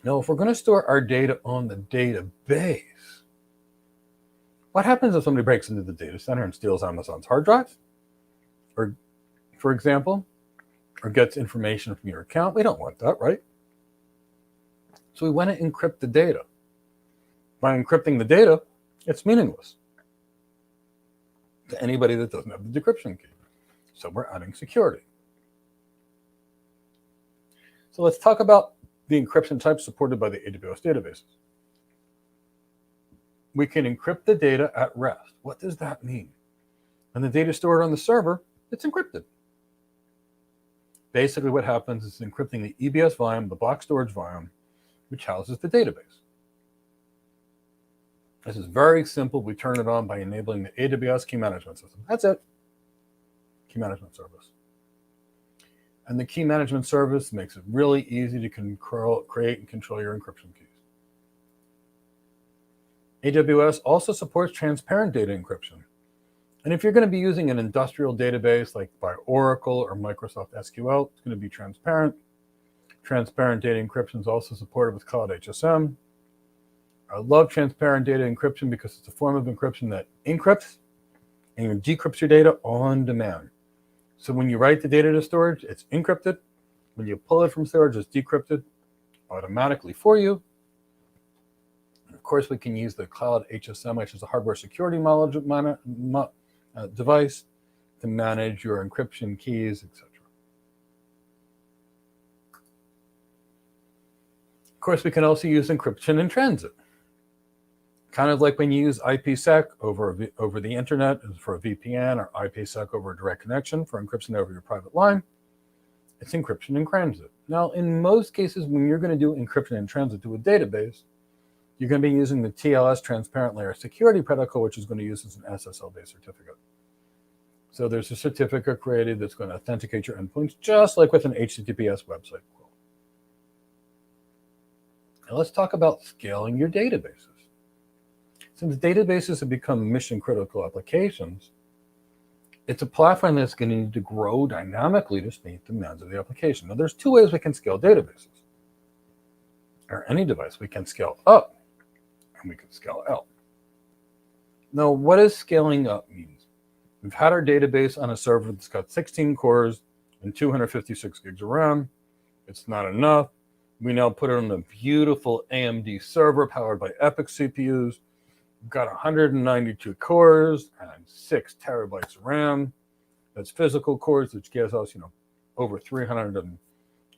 Now, if we're going to store our data on the database, what happens if somebody breaks into the data center and steals Amazon's hard drive? Or, for example, or gets information from your account? We don't want that, right? So we want to encrypt the data. By encrypting the data, it's meaningless to anybody that doesn't have the decryption key. So we're adding security. So let's talk about the encryption types supported by the AWS databases. We can encrypt the data at rest. What does that mean? When the data is stored on the server, it's encrypted. Basically what happens is encrypting the EBS volume, the block storage volume, which houses the database. This is very simple. We turn it on by enabling the AWS Key Management System. That's it. Key Management Service. And the Key Management Service makes it really easy to create and control your encryption keys. AWS also supports transparent data encryption. And if you're going to be using an industrial database like by Oracle or Microsoft SQL, it's going to be transparent. Transparent data encryption is also supported with Cloud HSM. I love transparent data encryption because it's a form of encryption that encrypts and decrypts your data on demand. So when you write the data to storage, it's encrypted. When you pull it from storage, it's decrypted automatically for you. And of course, we can use the Cloud HSM, which is a hardware security device to manage your encryption keys, etc. Of course, we can also use encryption in transit. Kind of like when you use IPsec over the internet for a VPN or IPsec over a direct connection for encryption over your private line, it's encryption in transit. Now, in most cases, when you're going to do encryption in transit to a database, you're going to be using the TLS Transparent Layer Security Protocol, which is going to use as an SSL-based certificate. So there's a certificate created that's going to authenticate your endpoints, just like with an HTTPS website. Now let's talk about scaling your databases. Since databases have become mission-critical applications, it's a platform that's going to need to grow dynamically to meet the demands of the application. Now, there's two ways we can scale databases. Or any device, we can scale up and we can scale out. Now, what does scaling up mean? We've had our database on a server that's got 16 cores and 256 gigs of RAM. It's not enough. We now put it on a beautiful AMD server powered by EPYC CPUs. We've got 192 cores and 6 terabytes of RAM. That's physical cores, which gives us, over 300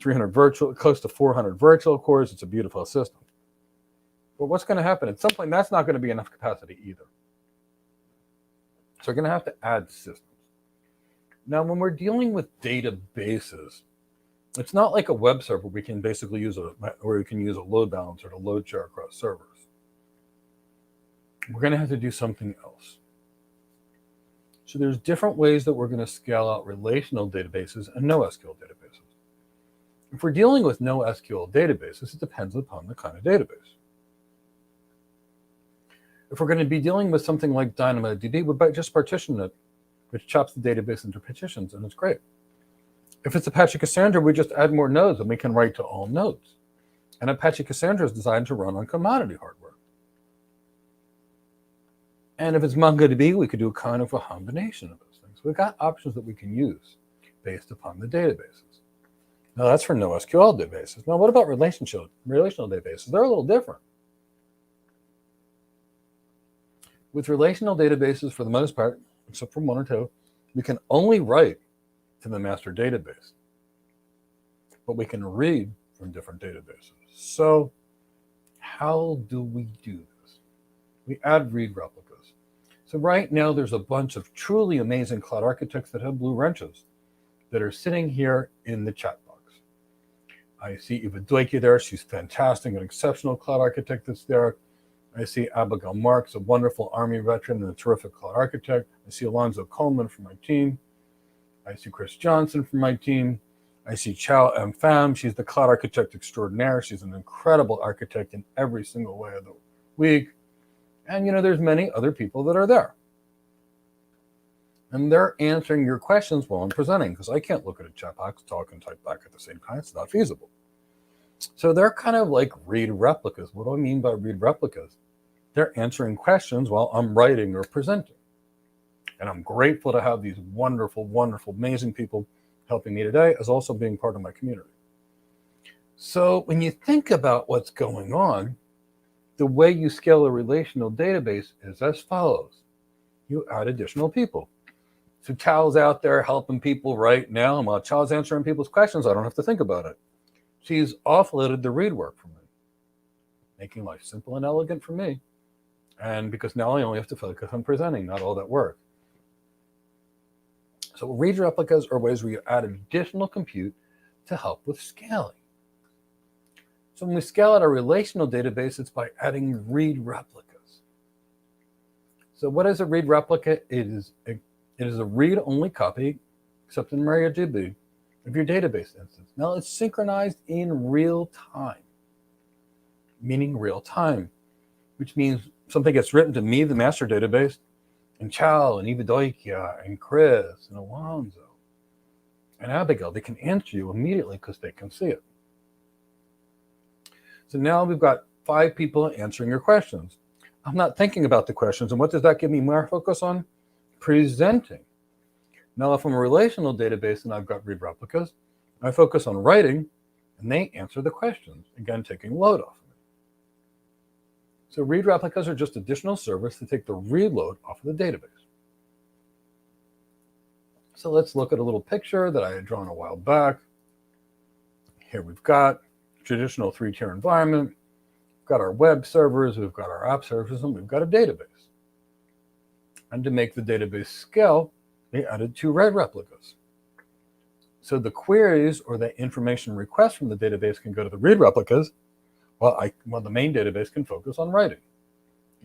virtual, close to 400 virtual cores. It's a beautiful system. But what's going to happen? At some point, that's not going to be enough capacity either. So we're going to have to add systems. Now, when we're dealing with databases, it's not like a web server we can basically use where you can use a load balancer to load share across servers. We're going to have to do something else. So there's different ways that we're going to scale out relational databases and NoSQL databases. If we're dealing with NoSQL databases, it depends upon the kind of database. If we're going to be dealing with something like DynamoDB, we just partition it, which chops the database into partitions, and it's great. If it's Apache Cassandra, we just add more nodes, and we can write to all nodes. And Apache Cassandra is designed to run on commodity hardware. And if it's MongoDB, we could do kind of a combination of those things. We've got options that we can use based upon the databases. Now, that's for NoSQL databases. Now, what about relational databases? They're a little different. With relational databases, for the most part, except for one or two, we can only write to the master database, but we can read from different databases. So how do we do this? We add read replicas. So right now, there's a bunch of truly amazing cloud architects that have blue wrenches that are sitting here in the chat box. I see Eva Doike there. She's fantastic, an exceptional cloud architect that's there. I see Abigail Marks, a wonderful Army veteran and a terrific cloud architect. I see Alonzo Coleman from my team. I see Chris Johnson from my team. I see Chow M. Pham. She's the cloud architect extraordinaire. She's an incredible architect in every single way of the week. And, there's many other people that are there. And they're answering your questions while I'm presenting, because I can't look at a chat box, talk, and type back at the same time. It's not feasible. So they're kind of like read replicas. What do I mean by read replicas? They're answering questions while I'm writing or presenting. And I'm grateful to have these wonderful, wonderful, amazing people helping me today, as also being part of my community. So when you think about what's going on, the way you scale a relational database is as follows. You add additional people. So Chow's out there helping people right now, and while Chow's answering people's questions, I don't have to think about it. She's offloaded the read work from me, making life simple and elegant for me. And because now I only have to focus on presenting, not all that work. So read replicas are ways where you add additional compute to help with scaling. So when we scale out a relational database, it's by adding read replicas. So what is a read replica? It is a read-only copy, except in MariaDB, of your database instance. Now it's synchronized in real time, meaning real time, which means something gets written to me, the master database, and Chow and Eva Doikia and Chris and Alonzo and Abigail. They can answer you immediately because they can see it. So now we've got 5 people answering your questions. I'm not thinking about the questions. And what does that give me more focus on? Presenting. Now, if I'm a relational database and I've got read replicas, I focus on writing and they answer the questions, again, taking load off of me. So read replicas are just additional servers to take the read load off of the database. So let's look at a little picture that I had drawn a while back. Here we've got traditional 3-tier environment. We've got our web servers, we've got our app servers, and we've got a database. And to make the database scale, they added 2 read replicas. So the queries or the information requests from the database can go to the read replicas, while the main database can focus on writing.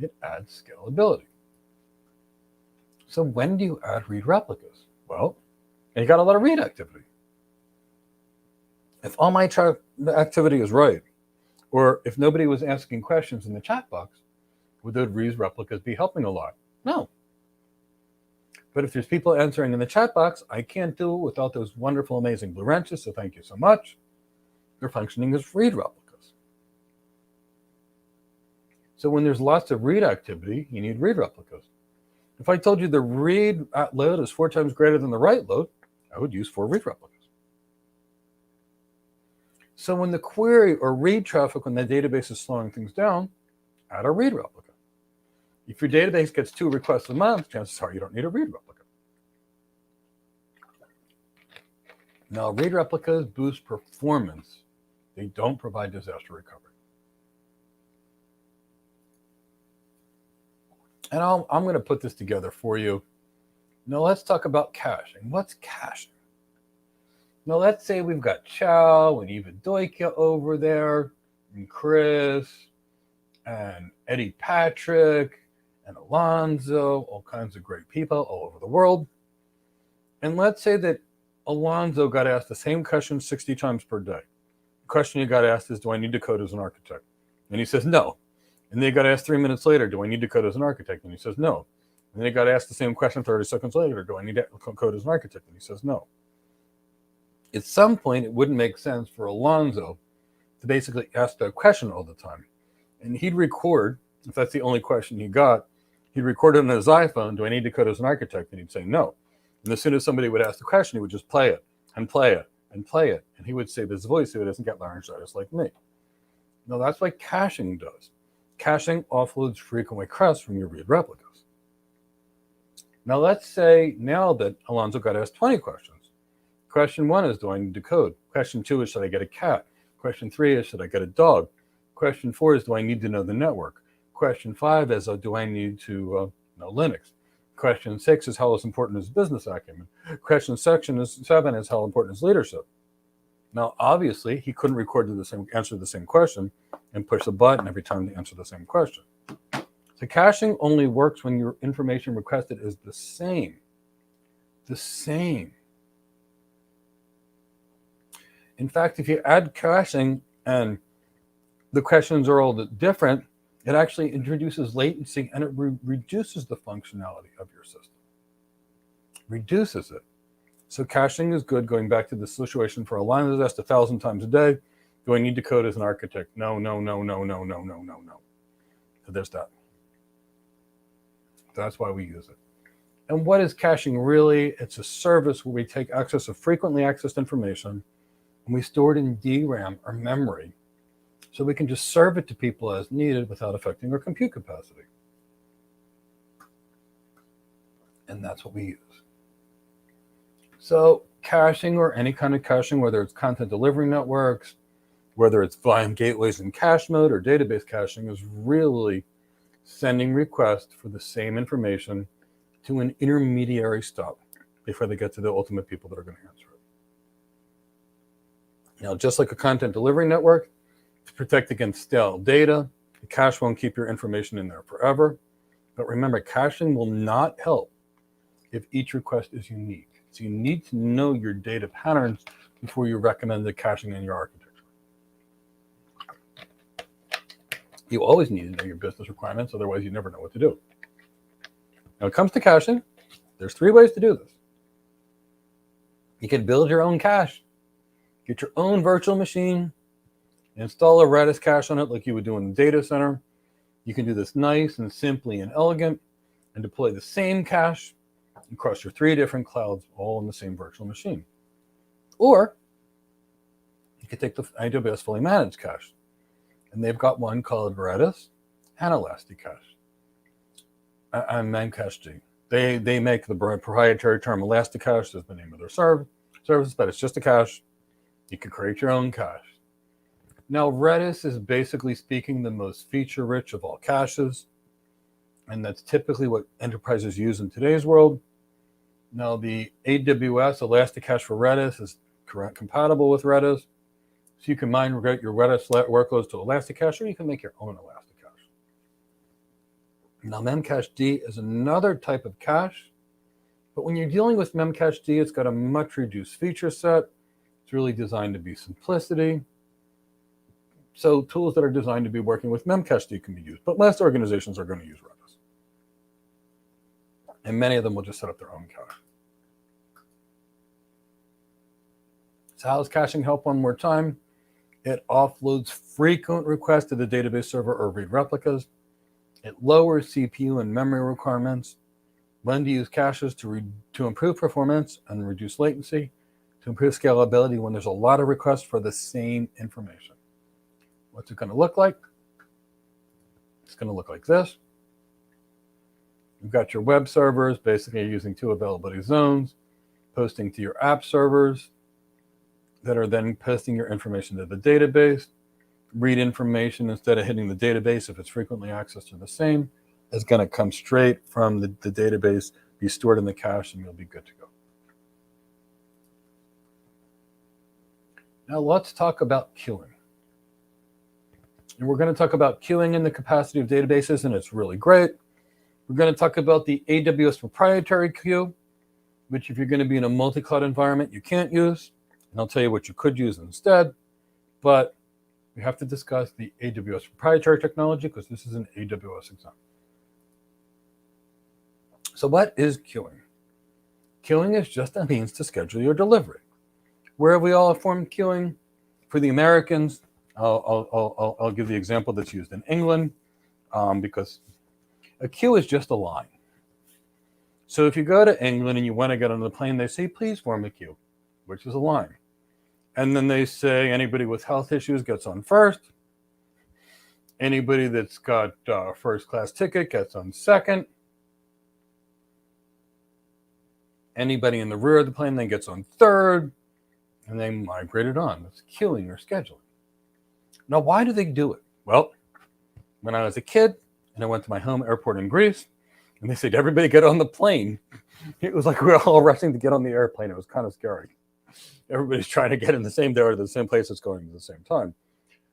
It adds scalability. So when do you add read replicas? Well, you got a lot of read activity. If all my activity is right, or if nobody was asking questions in the chat box, would those read replicas be helping a lot? No. But if there's people answering in the chat box, I can't do it without those wonderful, amazing blue wrenches, so thank you so much. They're functioning as read replicas. So when there's lots of read activity, you need read replicas. If I told you the read load is 4 times greater than the write load, I would use 4 read replicas. So when the query or read traffic on the database is slowing things down, add a read replica. If your database gets 2 requests a month, chances are you don't need a read replica. Now, read replicas boost performance. They don't provide disaster recovery. And I'm going to put this together for you. Now, let's talk about caching. What's caching? Now, let's say we've got Chow and Eva Doikia over there, and Chris, and Eddie Patrick, and Alonzo, all kinds of great people all over the world. And let's say that Alonzo got asked the same question 60 times per day. The question he got asked is, do I need to code as an architect? And he says, no. And they got asked 3 minutes later, do I need to code as an architect? And he says, no. And they got asked the same question 30 seconds later, do I need to code as an architect? And he says, no. At some point, it wouldn't make sense for Alonzo to basically ask that question all the time. And he'd record, if that's the only question he got, he'd record it on his iPhone, do I need to code as an architect? And he'd say no. And as soon as somebody would ask the question, he would just play it and play it and play it. And he would save his voice so he doesn't get laryngitis like me. Now, that's what caching does. Caching offloads frequent requests from your read replicas. Now, let's say now that Alonzo got asked 20 questions. Question 1 is, do I need to code? Question 2 is, should I get a cat? Question 3 is, should I get a dog? Question 4 is, do I need to know the network? Question 5 is, do I need to know Linux? Question 6 is, how important is business acumen? Question 7 is, how important is leadership? Now, obviously, he couldn't answer the same question and push a button every time to answer the same question. So caching only works when your information requested is the same. The same. In fact, if you add caching and the questions are all different, it actually introduces latency and it reduces the functionality of your system. Reduces it. So caching is good, going back to the situation for a line that's asked 1,000 times a day. Do I need to code as an architect? No, no, no, no, no, no, no, no, no. So there's that. That's why we use it. And what is caching really? It's a service where we take access of frequently accessed information and we store it in DRAM or memory so we can just serve it to people as needed without affecting our compute capacity. And that's what we use. So caching, or any kind of caching, whether it's content delivery networks, whether it's volume gateways in cache mode or database caching, is really sending requests for the same information to an intermediary stop before they get to the ultimate people that are going to answer it. Now, just like a content delivery network, to protect against stale data, the cache won't keep your information in there forever. But remember, caching will not help if each request is unique. So you need to know your data patterns before you recommend the caching in your architecture. You always need to know your business requirements, otherwise you never know what to do. Now, when it comes to caching, there's 3 ways to do this. You can build your own cache, get your own virtual machine, install a Redis cache on it like you would do in the data center. You can do this nice and simply and elegant and deploy the same cache across your 3 different clouds, all in the same virtual machine. Or you could take the AWS fully managed cache, and they've got one called Redis and Elasticache and Memcached. They make the proprietary term Elasticache as the name of their service, but it's just a cache. You can create your own cache. Now, Redis is basically speaking the most feature-rich of all caches, and that's typically what enterprises use in today's world. Now, the AWS Elasticache for Redis is compatible with Redis, so you can migrate your Redis workloads to Elasticache, or you can make your own Elasticache. Now, Memcached is another type of cache, but when you're dealing with Memcached, it's got a much reduced feature set. It's really designed to be simplicity. So tools that are designed to be working with Memcached can be used, but most organizations are going to use Redis. And many of them will just set up their own cache. So how does caching help? One more time. It offloads frequent requests to the database server or read replicas. It lowers CPU and memory requirements. When to use caches to improve performance and reduce latency, to improve scalability when there's a lot of requests for the same information. What's it going to look like? It's going to look like this. You've got your web servers, basically using 2 availability zones, posting to your app servers that are then posting your information to the database. Read information instead of hitting the database if it's frequently accessed or the same is going to come straight from the database, be stored in the cache, and you'll be good to go. Now let's talk about queuing. And we're going to talk about queuing in the capacity of databases, and it's really great. We're going to talk about the AWS proprietary queue, which if you're going to be in a multi-cloud environment, you can't use. And I'll tell you what you could use instead. But we have to discuss the AWS proprietary technology because this is an AWS exam. So what is queuing? Queuing is just a means to schedule your delivery. Where have we all formed queuing? For the Americans, I'll give the example that's used in England because a queue is just a line. So if you go to England and you want to get on the plane, they say, please form a queue, which is a line. And then they say anybody with health issues gets on first. Anybody that's got a first-class ticket gets on second. Anybody in the rear of the plane then gets on third. And they migrate it on. That's queuing or scheduling. Now, why do they do it? Well, when I was a kid and I went to my home airport in Greece, and they said, everybody get on the plane. It was like we were all rushing to get on the airplane. It was kind of scary. Everybody's trying to get in the same door to the same place that's going at the same time.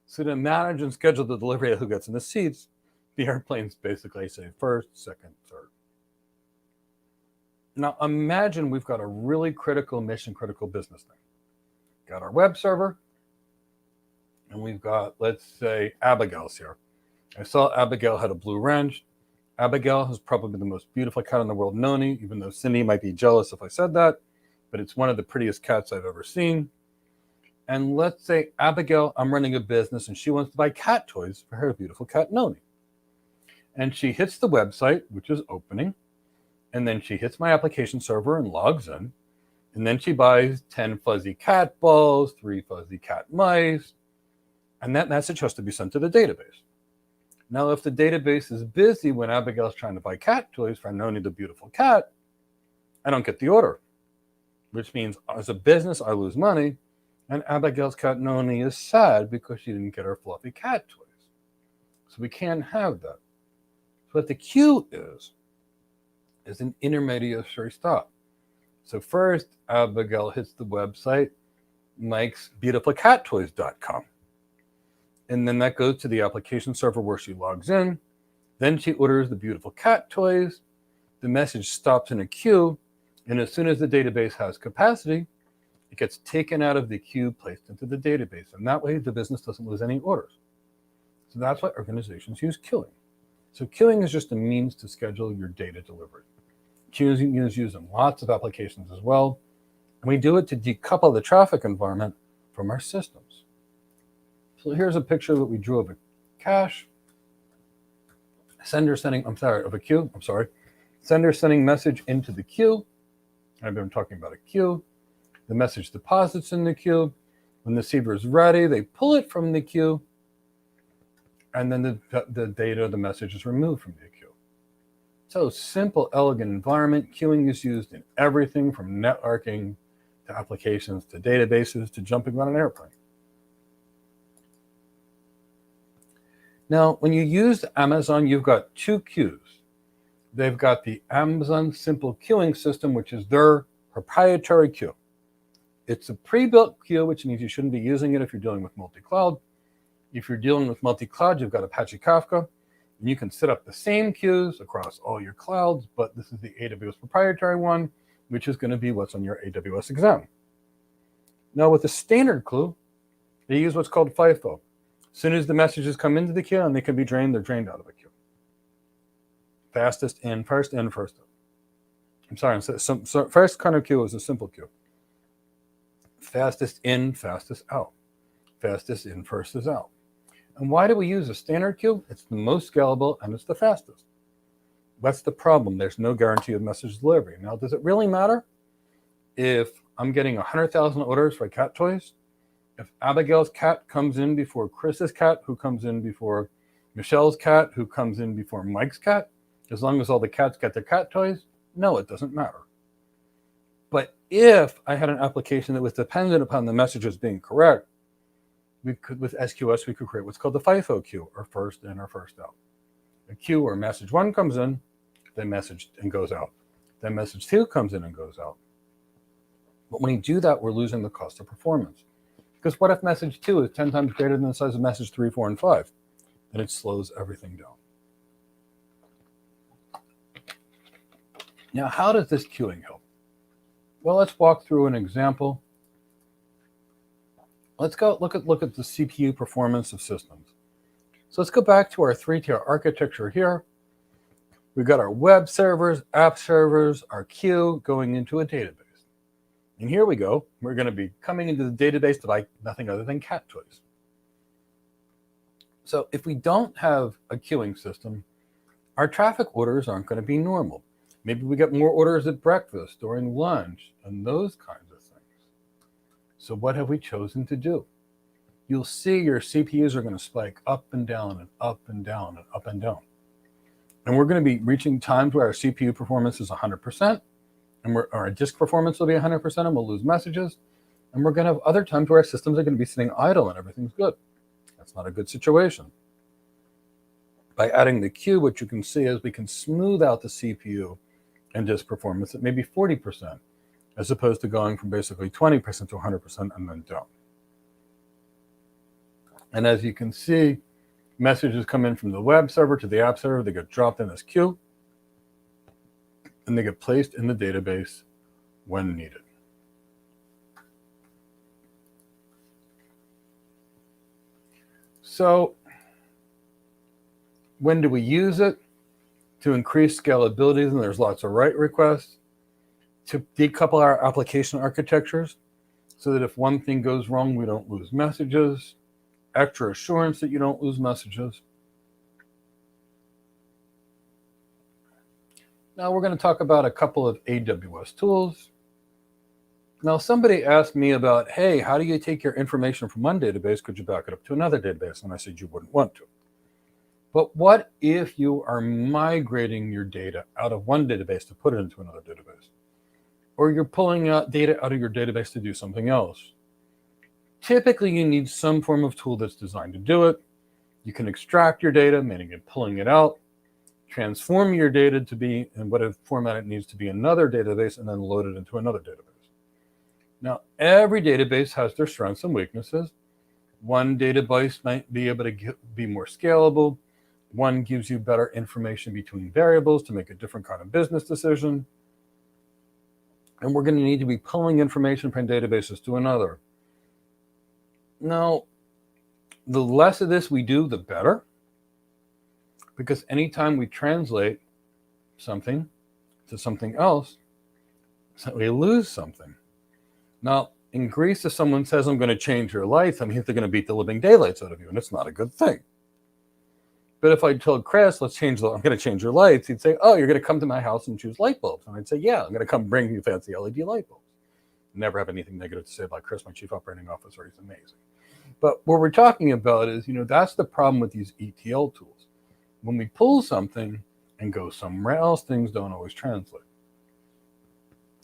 So to manage and schedule the delivery of who gets in the seats, the airplanes basically say first, second, third. Now imagine we've got a really critical, mission-critical business thing. Got our web server, and we've got, let's say, Abigail's here. I saw Abigail had a blue wrench. Abigail is probably the most beautiful cat in the world, Noni, even though Cindy might be jealous if I said that. But it's one of the prettiest cats I've ever seen. And let's say, Abigail, I'm running a business and she wants to buy cat toys for her beautiful cat, Noni. And she hits the website, which is opening. And then she hits my application server and logs in. And then she buys 10 fuzzy cat balls, 3 fuzzy cat mice. And that message has to be sent to the database. Now, if the database is busy when Abigail's trying to buy cat toys for Noni, the beautiful cat, I don't get the order. Which means as a business, I lose money, and Abigail's cat Noni is sad because she didn't get her fluffy cat toys. So we can't have that. So what the queue is an intermediary stop. So first, Abigail hits the website, makes beautifulcattoys.com. And then that goes to the application server where she logs in. Then she orders the beautiful cat toys. The message stops in a queue, and as soon as the database has capacity, it gets taken out of the queue, placed into the database. And that way, the business doesn't lose any orders. So that's why organizations use queuing. So queuing is just a means to schedule your data delivery. Queuing is used in lots of applications as well. And we do it to decouple the traffic environment from our systems. So here's a picture that we drew of a cache. Sender sending, of a queue, Sender sending message into the queue. I've been talking about a queue. The message deposits in the queue. When the receiver is ready, they pull it from the queue. And then the data, the message is removed from the queue. So simple, elegant environment. Queuing is used in everything from networking to applications to databases to jumping on an airplane. Now, when you use Amazon, you've got two queues. They've got the Amazon Simple Queuing System, which is their proprietary queue. It's a pre-built queue, which means you shouldn't be using it if you're dealing with multi-cloud. If you're dealing with multi-cloud, you've got Apache Kafka, and you can set up the same queues across all your clouds, but this is the AWS proprietary one, which is going to be what's on your AWS exam. Now, with the standard queue, they use what's called FIFO. As soon as the messages come into the queue and they can be drained, they're drained out of the queue. Fastest in, first out. I'm sorry, so first kind of queue is a simple queue. Fastest in, fastest out. Fastest in, first is out. And why do we use a standard queue? It's the most scalable and it's the fastest. What's the problem? There's no guarantee of message delivery. Now, does it really matter if I'm getting 100,000 orders for cat toys? If Abigail's cat comes in before Chris's cat, who comes in before Michelle's cat, who comes in before Mike's cat, as long as all the cats get their cat toys? No, it doesn't matter. But if I had an application that was dependent upon the messages being correct, we could, with SQS, we could create what's called the FIFO queue, or first in or first out. A queue where message 1 comes in, then message and goes out. Then message 2 comes in and goes out. But when we do that, we're losing the cost of performance. Because what if message 2 is 10 times greater than the size of message 3, 4, and 5? Then it slows everything down. Now, how does this queuing help? Well, let's walk through an example. Let's go look at the CPU performance of systems. So let's go back to our 3-tier architecture here. We've got our web servers, app servers, our queue going into a database. And here we go. We're going to be coming into the database to buy nothing other than cat toys. So if we don't have a queuing system, our traffic orders aren't going to be normal. Maybe we get more orders at breakfast, during lunch, and those kinds of things. So what have we chosen to do? You'll see your CPUs are going to spike up and down and up and down and up and down. And we're going to be reaching times where our CPU performance is 100%, and our disk performance will be 100%, and we'll lose messages. And we're going to have other times where our systems are going to be sitting idle and everything's good. That's not a good situation. By adding the queue, what you can see is we can smooth out the CPU and disk performance at maybe 40%, as opposed to going from basically 20% to 100% and then down. And as you can see, messages come in from the web server to the app server. They get dropped in this queue, and they get placed in the database when needed. So when do we use it? To increase scalability, and there's lots of write requests. To decouple our application architectures so that if one thing goes wrong, we don't lose messages. Extra assurance that you don't lose messages. Now we're going to talk about a couple of AWS tools. Now somebody asked me about, hey, how do you take your information from one database? Could you back it up to another database? And I said, you wouldn't want to. But what if you are migrating your data out of one database to put it into another database? Or you're pulling out data out of your database to do something else? Typically, you need some form of tool that's designed to do it. You can extract your data, meaning it pulling it out, transform your data to be in whatever format it needs to be in another database, and then load it into another database. Now, every database has their strengths and weaknesses. One database might be able to be more scalable. One gives you better information between variables to make a different kind of business decision. And we're going to need to be pulling information from databases to another. Now, the less of this we do, the better. Because anytime we translate something to something else, we lose something. Now, in Greece, if someone says, I'm going to change your life, that means they're going to beat the living daylights out of you, and it's not a good thing. But if I told Chris, I'm going to change your lights, he'd say, oh, you're going to come to my house and choose light bulbs. And I'd say, yeah, I'm going to come bring you fancy LED light bulbs. Never have anything negative to say about Chris, my chief operating officer. He's amazing. But what we're talking about is, that's the problem with these ETL tools. When we pull something and go somewhere else, things don't always translate.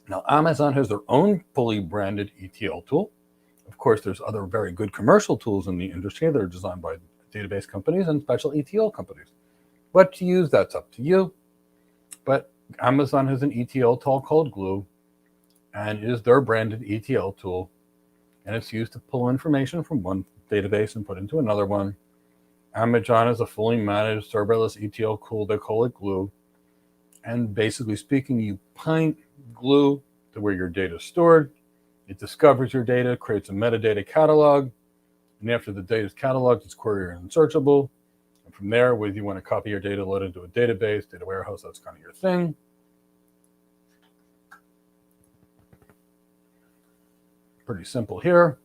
Now, Amazon has their own fully branded ETL tool. Of course, there's other very good commercial tools in the industry that are designed by database companies and special ETL companies. What to use, that's up to you. But Amazon has an ETL tool called Glue, and it is their branded ETL tool. And it's used to pull information from one database and put into another one. Amazon is a fully managed serverless ETL tool. They call it Glue. And basically speaking, you point Glue to where your data is stored. It discovers your data, creates a metadata catalog. And after the data is cataloged, it's query and searchable. And from there, whether you want to copy your data, load it into a database, data warehouse, that's kind of your thing. Pretty simple here.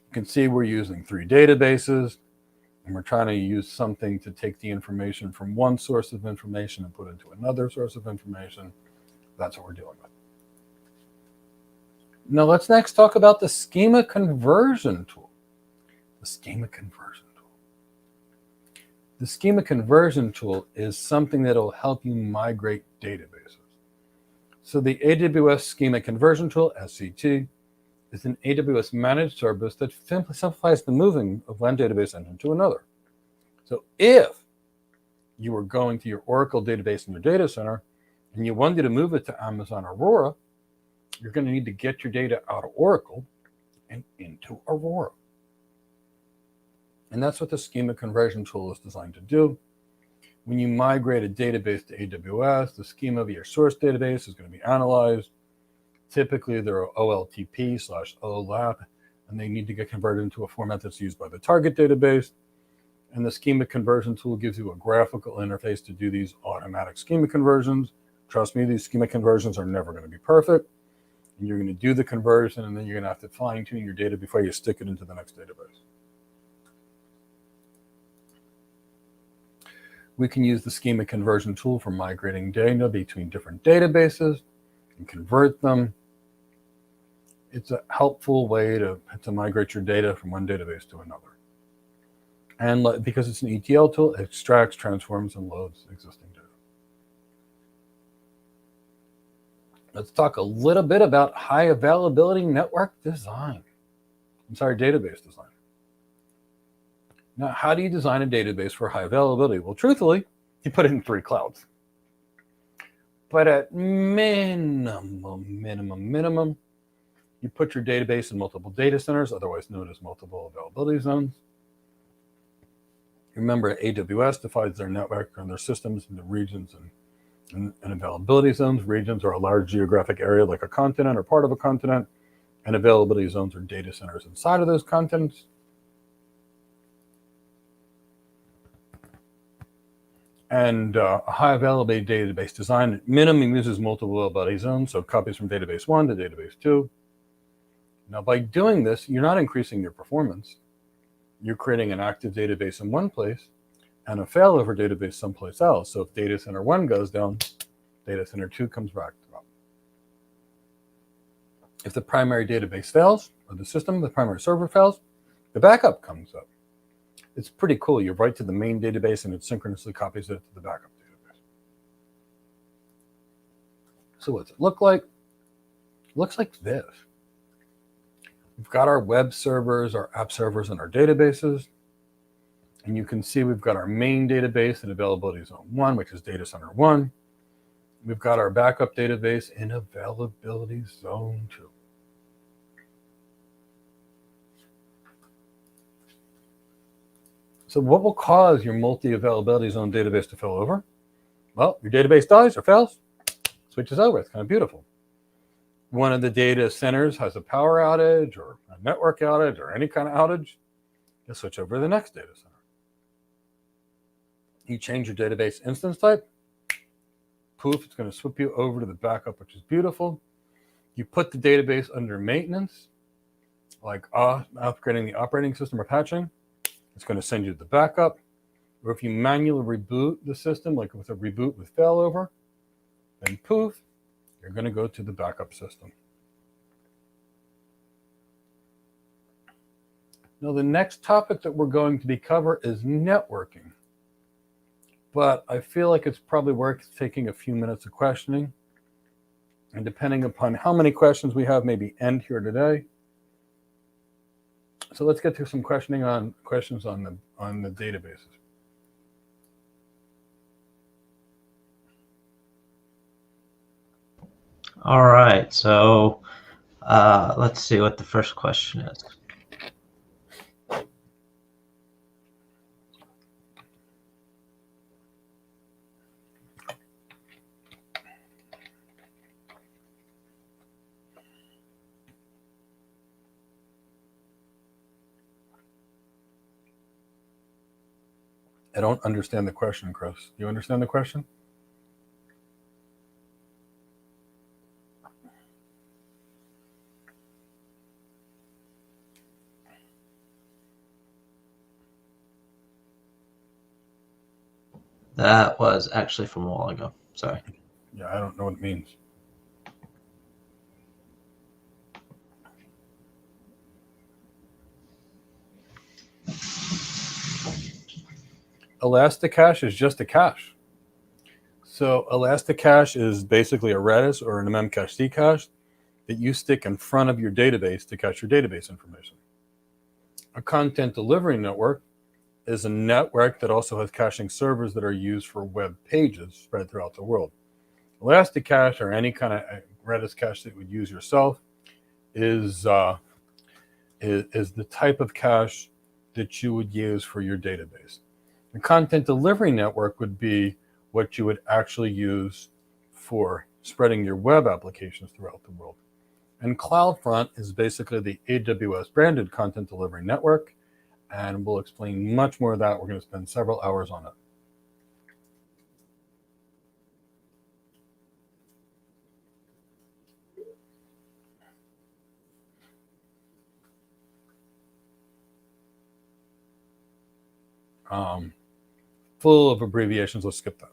You can see we're using 3 databases. And we're trying to use something to take the information from one source of information and put it into another source of information. That's what we're dealing with. Now let's next talk about the schema conversion tool. The schema conversion tool. The schema conversion tool is something that will help you migrate databases. So the AWS schema conversion tool, SCT, is an AWS managed service that simply simplifies the moving of one database engine to another. So if you were going to your Oracle database in your data center and you wanted to move it to Amazon Aurora, you're going to need to get your data out of Oracle and into Aurora. And that's what the schema conversion tool is designed to do. When you migrate a database to AWS, the schema of your source database is going to be analyzed. Typically, they're OLTP/OLAP, and they need to get converted into a format that's used by the target database. And the schema conversion tool gives you a graphical interface to do these automatic schema conversions. Trust me, these schema conversions are never going to be perfect. And you're going to do the conversion, and then you're going to have to fine-tune your data before you stick it into the next database. We can use the schema conversion tool for migrating data between different databases and convert them. It's a helpful way to migrate your data from one database to another. And because it's an ETL tool, it extracts, transforms, and loads existing data. Let's talk a little bit about high availability network design. Database design. Now, how do you design a database for high availability? Well, truthfully, you put it in 3 clouds. But at minimum, you put your database in multiple data centers, otherwise known as multiple availability zones. Remember, AWS divides their network and their systems into regions and availability zones. Regions are a large geographic area like a continent or part of a continent, and availability zones are data centers inside of those continents. And a high availability database design at minimum uses multiple availability zones, so copies from database 1 to database 2. Now, by doing this, you're not increasing your performance. You're creating an active database in one place and a failover database someplace else. So if data center 1 goes down, data center 2 comes back up. If the primary database fails, or the primary server fails, the backup comes up. It's pretty cool. You write to the main database and it synchronously copies it to the backup database. So what's it look like? It looks like this. We've got our web servers, our app servers, and our databases. And you can see we've got our main database in availability zone 1, which is data center 1. We've got our backup database in availability zone 2. So what will cause your multi-availability zone database to fail over? Well, your database dies or fails, switches over. It's kind of beautiful. One of the data centers has a power outage or a network outage or any kind of outage, you switch over to the next data center. You change your database instance type, poof, it's going to swip you over to the backup, which is beautiful. You put the database under maintenance, like upgrading the operating system or patching. It's going to send you to the backup. Or if you manually reboot the system, like with a reboot with failover, then poof, you're going to go to the backup system. Now, the next topic that we're going to be cover is networking. But I feel like it's probably worth taking a few minutes of questioning. And depending upon how many questions we have, maybe end here today. So let's get to some questions on the databases. All right, so let's see what the first question is. I don't understand the question, Chris. Do you understand the question? That was actually from a while ago. Sorry. Yeah, I don't know what it means. Elasticache is just a cache. So Elasticache is basically a Redis or an Memcache cache that you stick in front of your database to cache your database information. A content delivery network is a network that also has caching servers that are used for web pages spread throughout the world. Elasticache, or any kind of Redis cache that you would use yourself, is the type of cache that you would use for your database. The content delivery network would be what you would actually use for spreading your web applications throughout the world. And CloudFront is basically the AWS branded content delivery network, and we'll explain much more of that. We're going to spend several hours on it. Full of abbreviations. Let's skip that.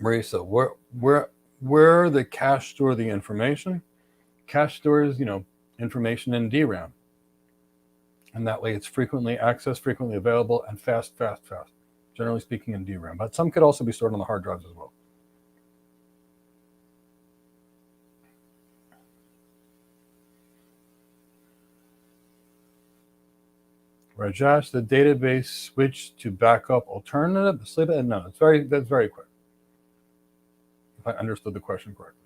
Marisa, where the cache store the information? Cache stores, information in DRAM. And that way it's frequently accessed, frequently available, and fast. Generally speaking in DRAM. But some could also be stored on the hard drives as well. Rajesh, the database switched to backup alternative. No, that's very quick. If I understood the question correctly.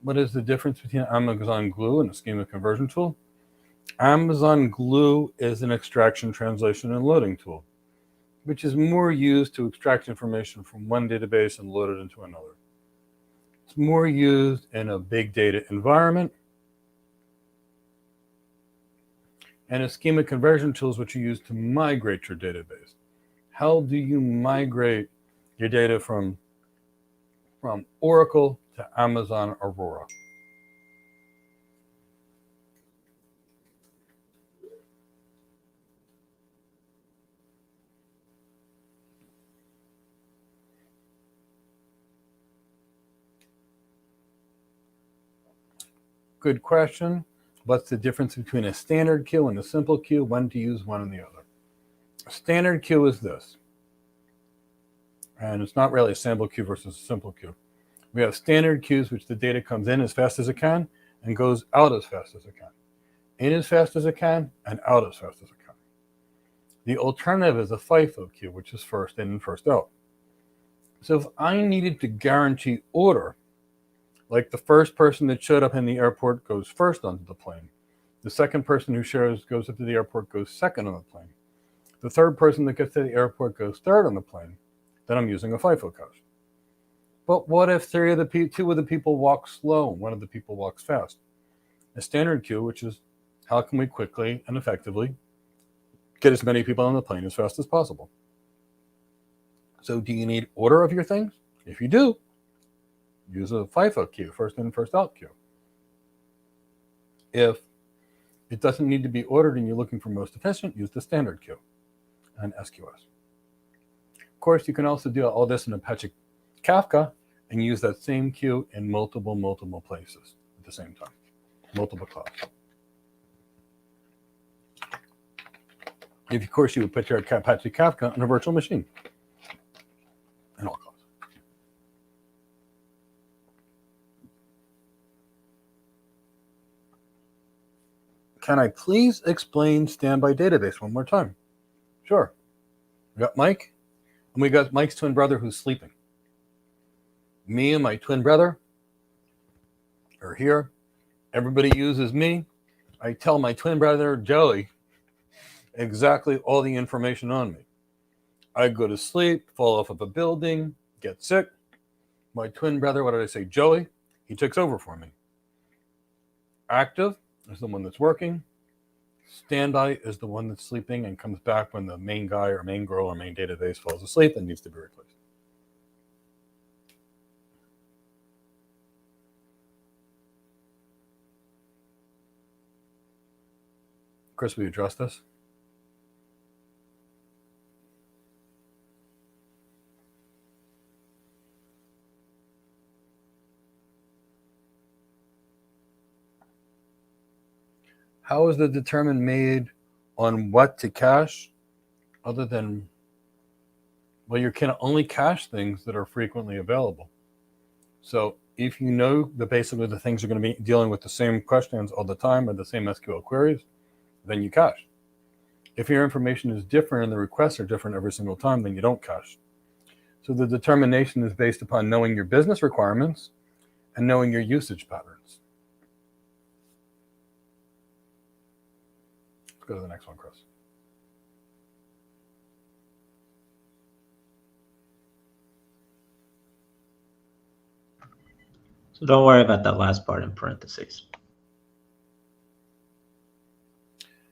What is the difference between Amazon Glue and a schema conversion tool? Amazon Glue is an extraction, translation, and loading tool, which is more used to extract information from one database and load it into another. It's more used in a big data environment. And a schema conversion tool is what you use to migrate your database. How do you migrate your data from Oracle to Amazon Aurora? Good question. What's the difference between a standard queue and a simple queue? When to use one and the other. A standard queue is this. And it's not really a sample queue versus a simple queue. We have standard queues, which the data comes in as fast as it can and goes out as fast as it can. In as fast as it can and out as fast as it can. The alternative is a FIFO queue, which is first in and first out. So if I needed to guarantee order Like the first person that showed up in the airport goes first onto the plane. The second person who goes up to the airport goes second on the plane. The third person that gets to the airport goes third on the plane. Then I'm using a FIFO coach. But what if two of the people walk slow and one of the people walks fast? A standard queue, which is how can we quickly and effectively get as many people on the plane as fast as possible? So do you need order of your things? If you do, use a FIFO queue, first in, first out queue. If it doesn't need to be ordered and you're looking for most efficient, use the standard queue and SQS. Of course, you can also do all this in Apache Kafka and use that same queue in multiple places at the same time, multiple clouds. Of course, you would put your Apache Kafka on a virtual machine in all clouds. Can I please explain standby database one more time? Sure. We got Mike, and we got Mike's twin brother who's sleeping. Me and my twin brother are here. Everybody uses me. I tell my twin brother, Joey, exactly all the information on me. I go to sleep, fall off of a building, get sick. My twin brother, what did I say, Joey? He takes over for me. Active is the one that's working. Standby is the one that's sleeping and comes back when the main guy or main girl or main database falls asleep and needs to be replaced. Chris, will you address this? How is the determination made on what to cache other than, well, you can only cache things that are frequently available. So if you know that basically the things are going to be dealing with the same questions all the time or the same SQL queries, then you cache. If your information is different and the requests are different every single time, then you don't cache. So the determination is based upon knowing your business requirements and knowing your usage patterns. Let's go to the next one, Chris. So don't worry about that last part in parentheses.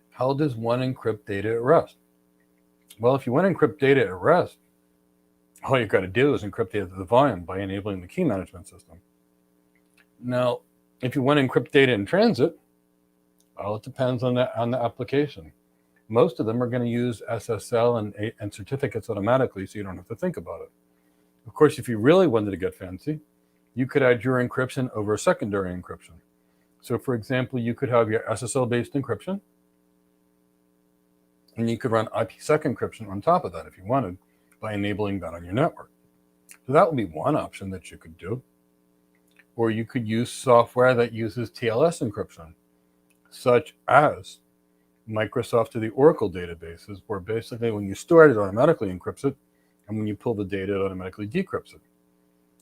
How does one encrypt data at rest? Well, if you want to encrypt data at rest, all you've got to do is encrypt data to the volume by enabling the key management system. Now, if you want to encrypt data in transit, well, it depends on the application. Most of them are going to use SSL and certificates automatically, so you don't have to think about it. Of course, if you really wanted to get fancy, you could add your encryption over secondary encryption. So, for example, you could have your SSL-based encryption, and you could run IPsec encryption on top of that if you wanted by enabling that on your network. So that would be one option that you could do. Or you could use software that uses TLS encryption, such as Microsoft to the Oracle databases, where basically when you store it, it automatically encrypts it, and when you pull the data, it automatically decrypts it.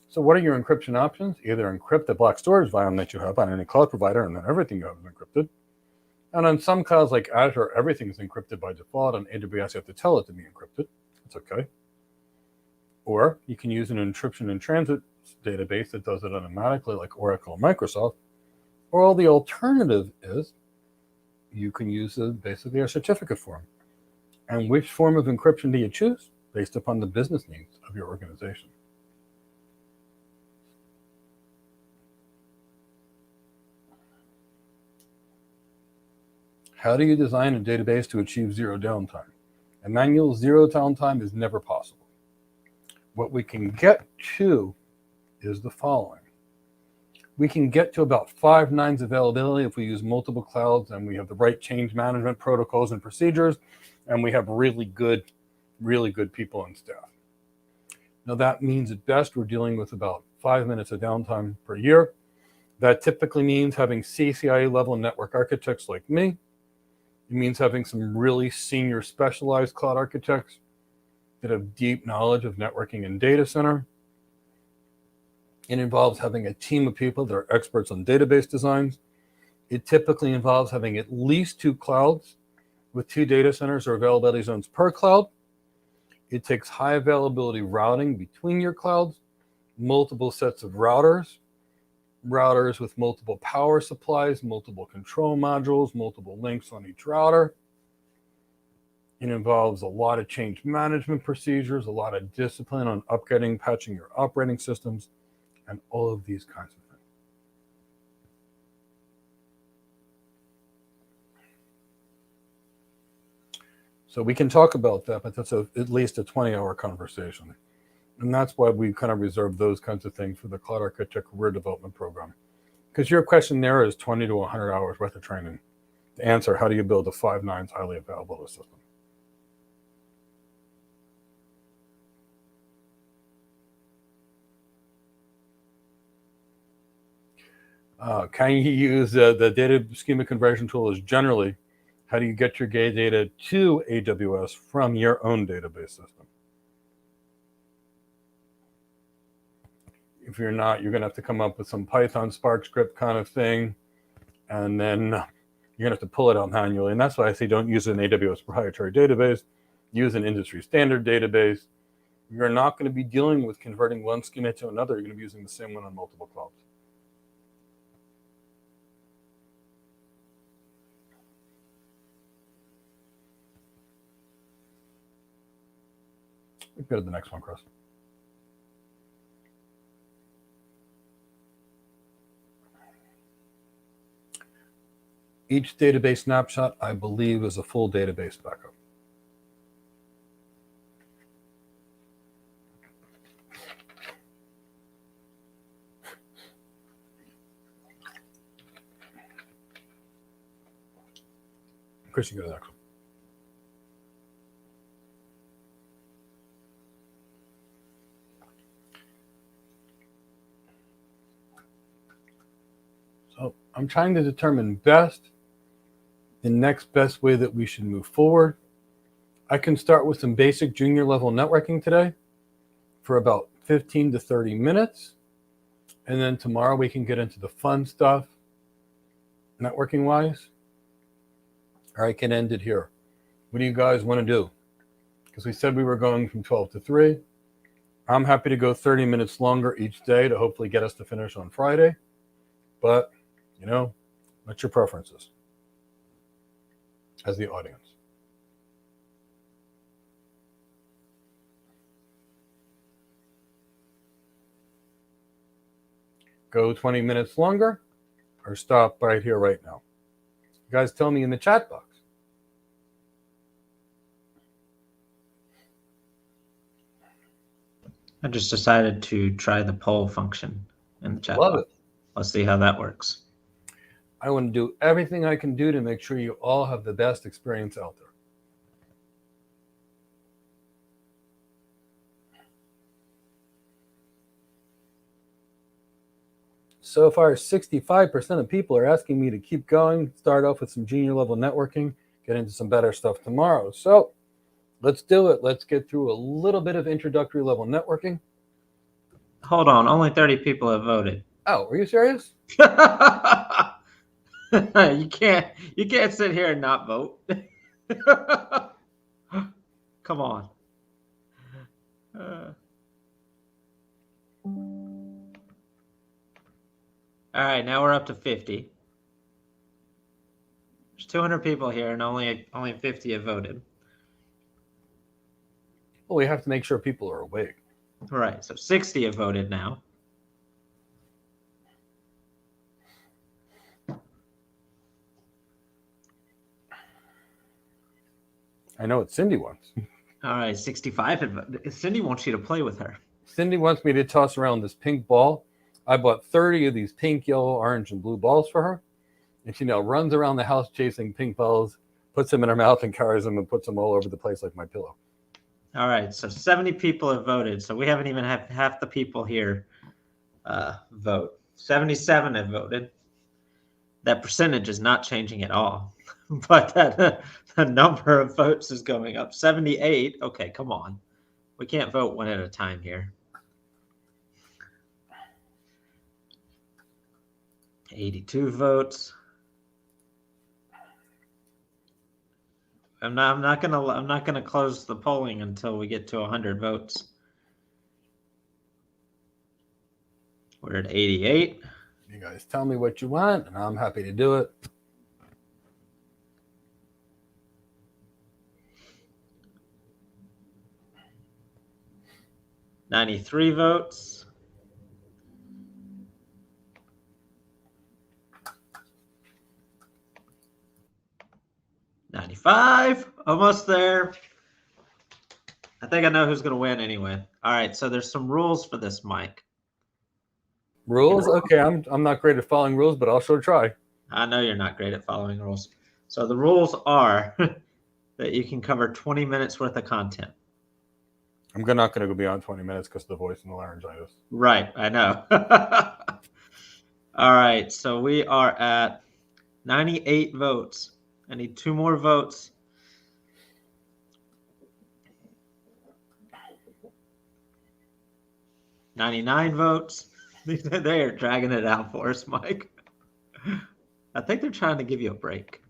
So what are your encryption options? Either encrypt the block storage volume that you have on any cloud provider, and then everything you have is encrypted. And on some clouds like Azure, everything is encrypted by default. On AWS, you have to tell it to be encrypted. It's okay. Or you can use an encryption in transit database that does it automatically, like Oracle or Microsoft. Or the alternative is you can use basically a certificate form. And which form of encryption do you choose? Based upon the business needs of your organization. How do you design a database to achieve zero downtime? A manual zero downtime is never possible. What we can get to is the following. We can get to about 5 nines availability if we use multiple clouds and we have the right change management protocols and procedures, and we have really good people on staff. Now that means at best we're dealing with about 5 minutes of downtime per year. That typically means having CCIE level network architects like me. It means having some really senior specialized cloud architects that have deep knowledge of networking and data center. It involves having a team of people that are experts on database designs. It typically involves having at least 2 clouds with 2 data centers or availability zones per cloud. It takes high availability routing between your clouds, multiple sets of routers with multiple power supplies, multiple control modules, multiple links on each router. It involves a lot of change management procedures, a lot of discipline on upgrading, patching your operating systems, and all of these kinds of things. So we can talk about that, but that's at least a 20-hour conversation. And that's why we kind of reserve those kinds of things for the Cloud Architect Career Development Program. Because your question there is 20 to 100 hours worth of training to answer how do you build a 5 nines highly available system. Can you use the data schema conversion tool is generally how do you get your data to AWS from your own database system? If you're not, you're going to have to come up with some Python Spark script kind of thing, and then you're going to have to pull it out manually. And that's why I say don't use an AWS proprietary database. Use an industry standard database. You're not going to be dealing with converting one schema to another. You're going to be using the same one on multiple clouds. We can go to the next one, Chris. Each database snapshot, I believe, is a full database backup. Chris, you go to the next one. So I'm trying to determine the next best way that we should move forward. I can start with some basic junior level networking today for about 15 to 30 minutes. And then tomorrow we can get into the fun stuff, networking wise. Or I can end it here. What do you guys want to do? Because we said we were going from 12 to 3. I'm happy to go 30 minutes longer each day to hopefully get us to finish on Friday. But, what's your preferences as the audience? Go 20 minutes longer or stop right here, right now? You guys tell me in the chat box. I just decided to try the poll function in the chat Love box. it. Let's see how that works. I want to do everything I can do to make sure you all have the best experience out there. So far, 65% of people are asking me to keep going, start off with some junior level networking, get into some better stuff tomorrow. So let's do it. Let's get through a little bit of introductory level networking. Hold on, only 30 people have voted. Oh, are you serious? You can't sit here and not vote. Come on. All right, now we're up to 50. There's 200 people here, and only 50 have voted. Well, we have to make sure people are awake. Right, so 60 have voted now. I know what Cindy wants. All right, 65 have voted. Cindy wants you to play with her. Cindy wants me to toss around this pink ball. I bought 30 of these pink, yellow, orange, and blue balls for her. And she now runs around the house chasing pink balls, puts them in her mouth and carries them and puts them all over the place like my pillow. All right, so 70 people have voted. So we haven't even had half the people here vote. 77 have voted. That percentage is not changing at all. But the number of votes is going up. 78. Okay, come on. We can't vote one at a time here. 82 votes. I'm not gonna close the polling until we get to 100 votes. We're at 88. You guys tell me what you want, and I'm happy to do it. $93 votes. $95, almost there. I think I know who's going to win anyway. All right, so there's some rules for this, Mike. Rules? Okay, I'm not great at following rules, but I'll sure try. I know you're not great at following rules. So the rules are that you can cover 20 minutes worth of content. I'm not going to go beyond 20 minutes because of the voice and the laryngitis. Right, I know. All right, so we are at 98 votes. I need 2 more votes. $99 votes. They are dragging it out for us, Mike. I think they're trying to give you a break.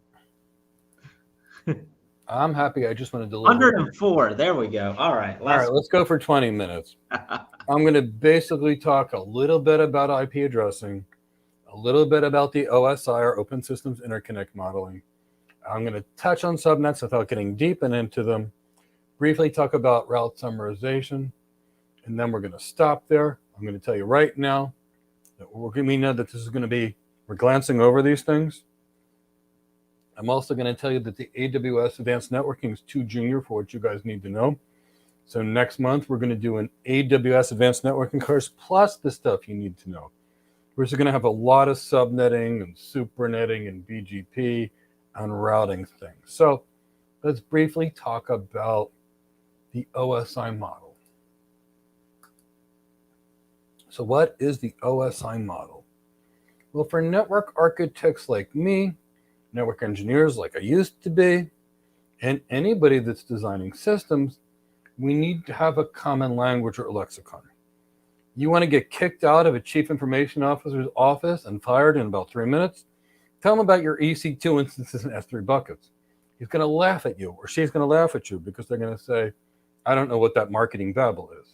I'm happy. I just want to deliver. 104. There we go. All right. All right, let's go for 20 minutes. I'm going to basically talk a little bit about IP addressing, a little bit about the OSI or Open Systems Interconnect modeling. I'm going to touch on subnets without getting deep into them, briefly talk about route summarization, and then we're going to stop there. I'm going to tell you right now that we know that this is going to be, we're glancing over these things. I'm also going to tell you that the AWS Advanced Networking is too junior for what you guys need to know. So next month, we're going to do an AWS Advanced Networking course plus the stuff you need to know. We're also going to have a lot of subnetting and supernetting and BGP and routing things. So let's briefly talk about the OSI model. So what is the OSI model? Well, for network architects like me, network engineers like I used to be, and anybody that's designing systems, we need to have a common language or lexicon. You want to get kicked out of a chief information officer's office and fired in about 3 minutes? Tell him about your EC2 instances and S3 buckets. He's going to laugh at you, or she's going to laugh at you because they're going to say, I don't know what that marketing babble is.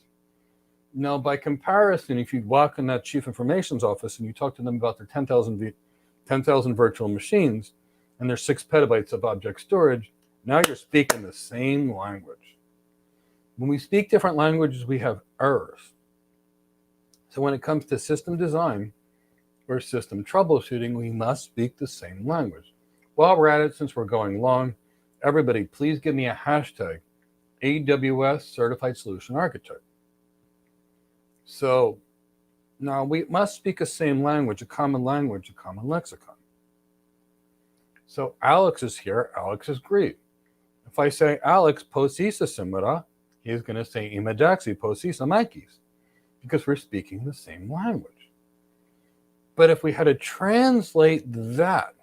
Now, by comparison, if you walk in that chief information's office and you talk to them about their 10,000 virtual machines and their 6 petabytes of object storage, now you're speaking the same language. When we speak different languages, we have errors. So when it comes to system design or system troubleshooting, we must speak the same language. While we're at it, since we're going long, everybody please give me a hashtag AWS Certified Solution Architect. So now we must speak the same language, a common lexicon. So Alex is here, Alex is Greek. If I say Alex posisa simera, he's going to say imadaxi posisa makis, because we're speaking the same language. But if we had to translate that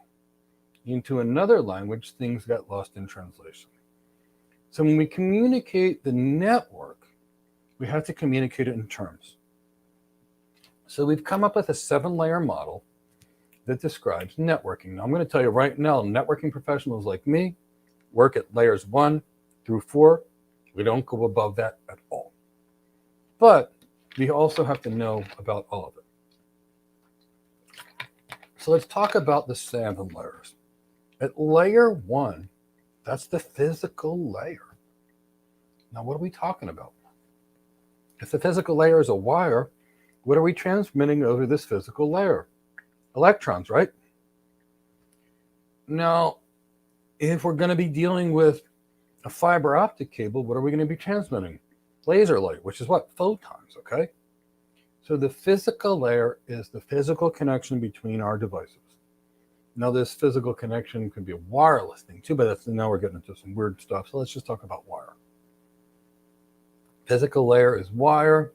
into another language, things got lost in translation. So when we communicate the network, we have to communicate it in terms. So we've come up with a 7-layer model that describes networking. Now I'm going to tell you right now, networking professionals like me work at layers 1 through 4. We don't go above that at all. But we also have to know about all of it. So let's talk about the 7 layers. At layer 1, that's the physical layer. Now, what are we talking about? If the physical layer is a wire, what are we transmitting over this physical layer? Electrons, right? Now, if we're going to be dealing with a fiber optic cable, what are we going to be transmitting? Laser light, which is what? Photons, okay? So the physical layer is the physical connection between our devices. Now, this physical connection could be a wireless thing too, but now we're getting into some weird stuff. So let's just talk about wire. Physical layer is wire.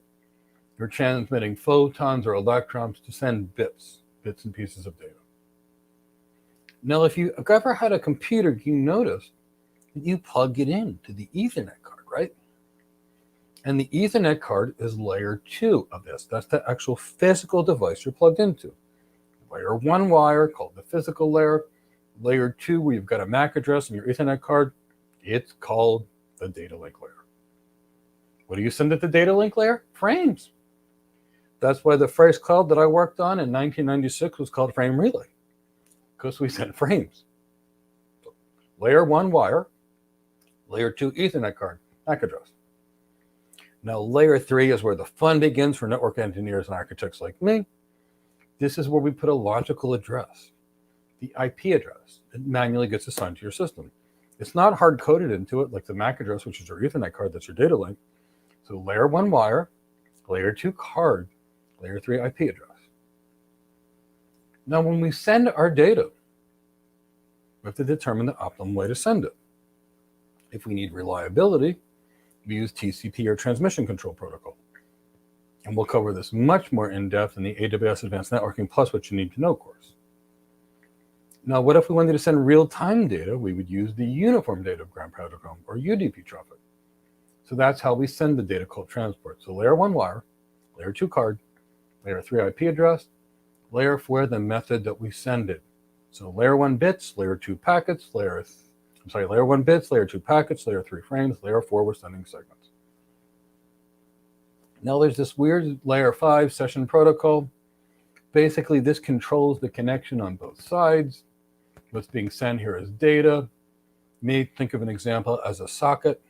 You're transmitting photons or electrons to send bits and pieces of data. Now, if you've ever had a computer, you notice that you plug it into the Ethernet card, right? And the Ethernet card is layer 2 of this. That's the actual physical device you're plugged into. layer 1 wire called the physical layer. Layer 2, where you've got a MAC address and your Ethernet card, it's called the data link layer. What do you send at the data link layer? Frames. That's why the first cloud that I worked on in 1996 was called Frame Relay, because we sent frames. So, layer 1 wire, layer 2 Ethernet card, MAC address. Now, layer 3 is where the fun begins for network engineers and architects like me. This is where we put a logical address, the IP address. It manually gets assigned to your system. It's not hard-coded into it like the MAC address, which is your Ethernet card, that's your data link. So layer 1 wire, layer 2 card, layer 3 IP address. Now, when we send our data, we have to determine the optimum way to send it. If we need reliability, we use TCP or Transmission Control Protocol. And we'll cover this much more in depth in the AWS Advanced Networking Plus What You Need to Know course. Now, what if we wanted to send real-time data? We would use the Uniform Datagram Protocol, or UDP traffic. So that's how we send the data called transport. So layer 1 wire, layer 2 card, layer 3 IP address, layer 4 the method that we send it. So layer 1 bits, layer 2 packets, layer 1 bits, layer 2 packets, layer 3 frames, layer 4 we're sending segments. Now there's this weird layer 5 session protocol. Basically, this controls the connection on both sides. What's being sent here is data. May think of an example as a socket.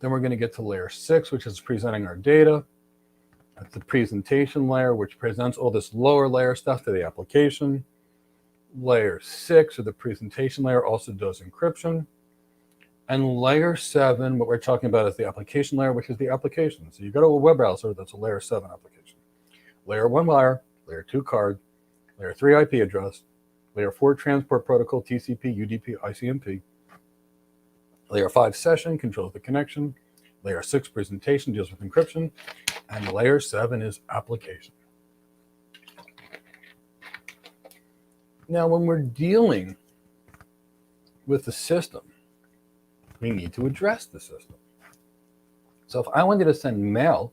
Then we're going to get to layer 6, which is presenting our data. That's the presentation layer, which presents all this lower layer stuff to the application. Layer 6, or the presentation layer, also does encryption. And layer 7, what we're talking about is the application layer, which is the application. So you go to a web browser, that's a layer 7 application. Layer 1 wire, layer 2 card, layer 3 IP address, layer 4 transport protocol, TCP, UDP, ICMP. Layer 5 session controls the connection. Layer 6 presentation deals with encryption. And layer 7 is application. Now, when we're dealing with the system, we need to address the system. So if I wanted to send mail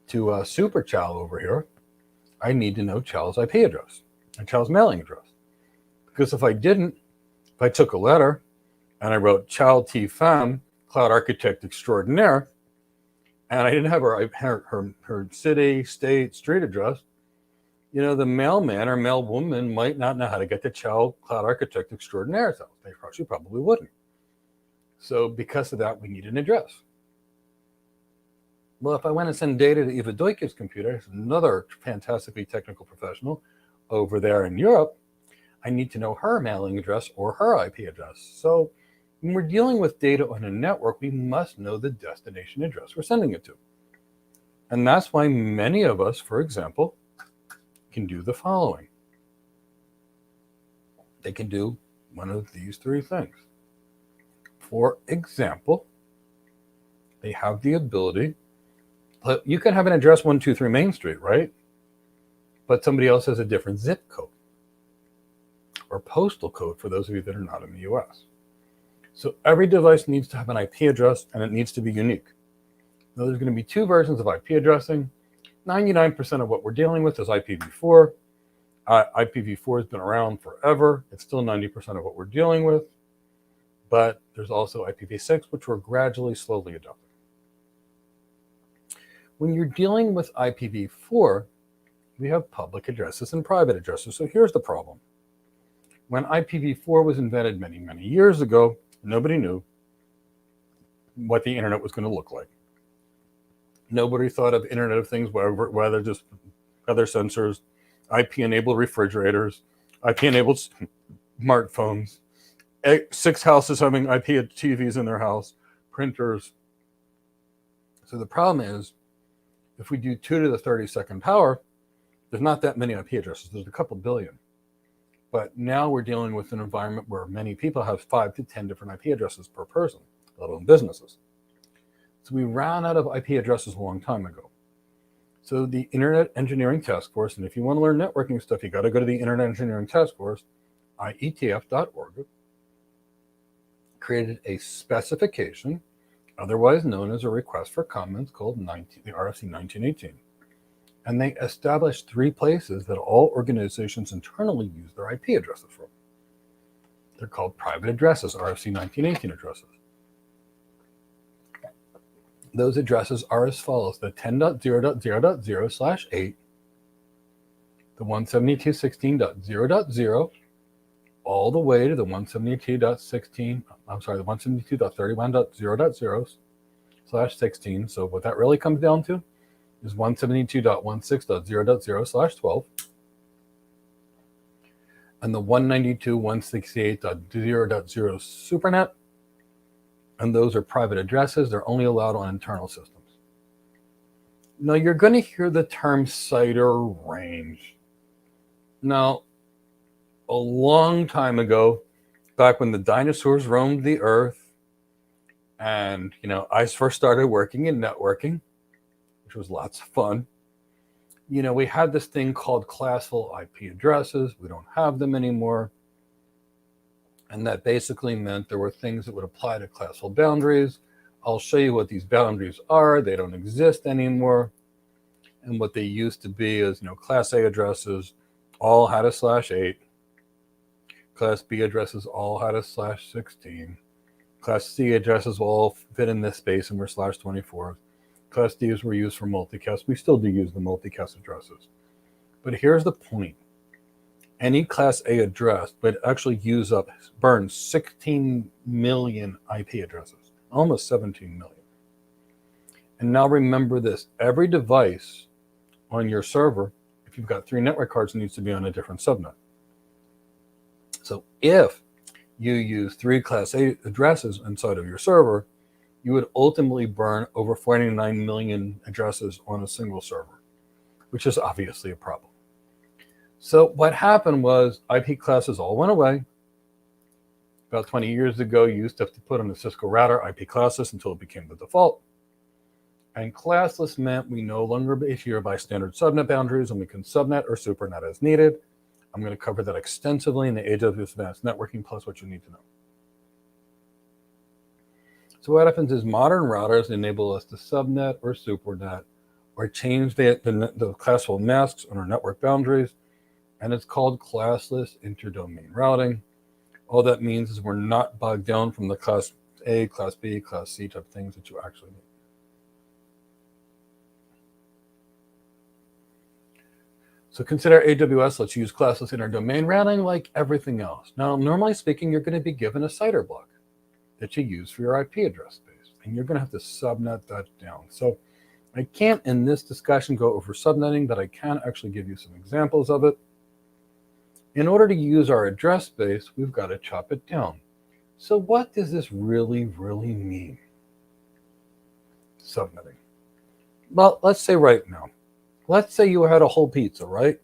to Super Chow over here, I need to know Chow's IP address and Chow's mailing address. Because if I didn't, if I took a letter and I wrote Chow T. Pham, Cloud Architect Extraordinaire, and I didn't have her city, state, street address, the mailman or mailwoman might not know how to get to Chow Cloud Architect Extraordinaire's house. She probably wouldn't. So because of that, we need an address. Well, if I want to send data to Eva Deutke's computer, another fantastically technical professional over there in Europe, I need to know her mailing address or her IP address. So when we're dealing with data on a network, we must know the destination address we're sending it to. And that's why many of us, for example, can do the following. They can do one of these 3 things. For example, they have the ability, you can have an address 123 Main Street, right? But somebody else has a different zip code or postal code for those of you that are not in the US. So every device needs to have an IP address and it needs to be unique. Now there's going to be 2 versions of IP addressing. 99% of what we're dealing with is IPv4. IPv4 has been around forever. It's still 90% of what we're dealing with. But there's also IPv6, which we're gradually, slowly adopting. When you're dealing with IPv4, we have public addresses and private addresses. So here's the problem. When IPv4 was invented many, many years ago, nobody knew what the internet was going to look like. Nobody thought of Internet of Things, whether just other sensors, IP-enabled refrigerators, IP-enabled smartphones, 6 houses having IP TVs in their house, printers. So the problem is, if we do 2 to the 32nd power, there's not that many IP addresses. There's a couple billion. But now we're dealing with an environment where many people have 5 to 10 different IP addresses per person, let alone businesses. So we ran out of IP addresses a long time ago. So the Internet Engineering Task Force, and if you want to learn networking stuff, you got to go to the Internet Engineering Task Force, IETF.org, created a specification, otherwise known as a request for comments, called the RFC 1918. And they established 3 places that all organizations internally use their IP addresses from. They're called private addresses, RFC 1918 addresses. Those addresses are as follows: the 10.0.0.0/8, the 172.16.0.0, all the way to the 172.31.0.0/16. So what that really comes down to is 172.16.0.0/12 and the 192.168.0.0 supernet. And those are private addresses. They're only allowed on internal systems. Now, you're going to hear the term site or range. Now, a long time ago, back when the dinosaurs roamed the earth, and, I first started working in networking, which was lots of fun. We had this thing called classful IP addresses. We don't have them anymore. And that basically meant there were things that would apply to classful boundaries. I'll show you what these boundaries are. They don't exist anymore. And what they used to be is, Class A addresses all had a /8. Class B addresses all had a /16. Class C addresses all fit in this space and were /24. Class Ds were used for multicast. We still do use the multicast addresses. But here's the point. Any Class A address would actually burn 16 million IP addresses, almost 17 million. And now remember this: every device on your server, if you've got 3 network cards, needs to be on a different subnet. So if you use 3 Class A addresses inside of your server, you would ultimately burn over 49 million addresses on a single server, which is obviously a problem. So what happened was IP classes all went away. About 20 years ago, you used to have to put on a Cisco router IP classless until it became the default. And classless meant we no longer adhere by standard subnet boundaries, and we can subnet or supernet as needed. I'm going to cover that extensively in the AWS Advanced Networking Plus what you need to know. So what happens is modern routers enable us to subnet or supernet or change the classful masks on our network boundaries. And it's called classless interdomain routing. All that means is we're not bogged down from the Class A, Class B, Class C type things that you actually need. So consider AWS lets you use classless interdomain routing like everything else. Now, normally speaking, you're going to be given a CIDR block that you use for your IP address space, and you're going to have to subnet that down. So I can't in this discussion go over subnetting, but I can actually give you some examples of it. In order to use our address space, we've got to chop it down. So what does this really mean? Subnetting. Well, let's say right now, let's say you had a whole pizza, right?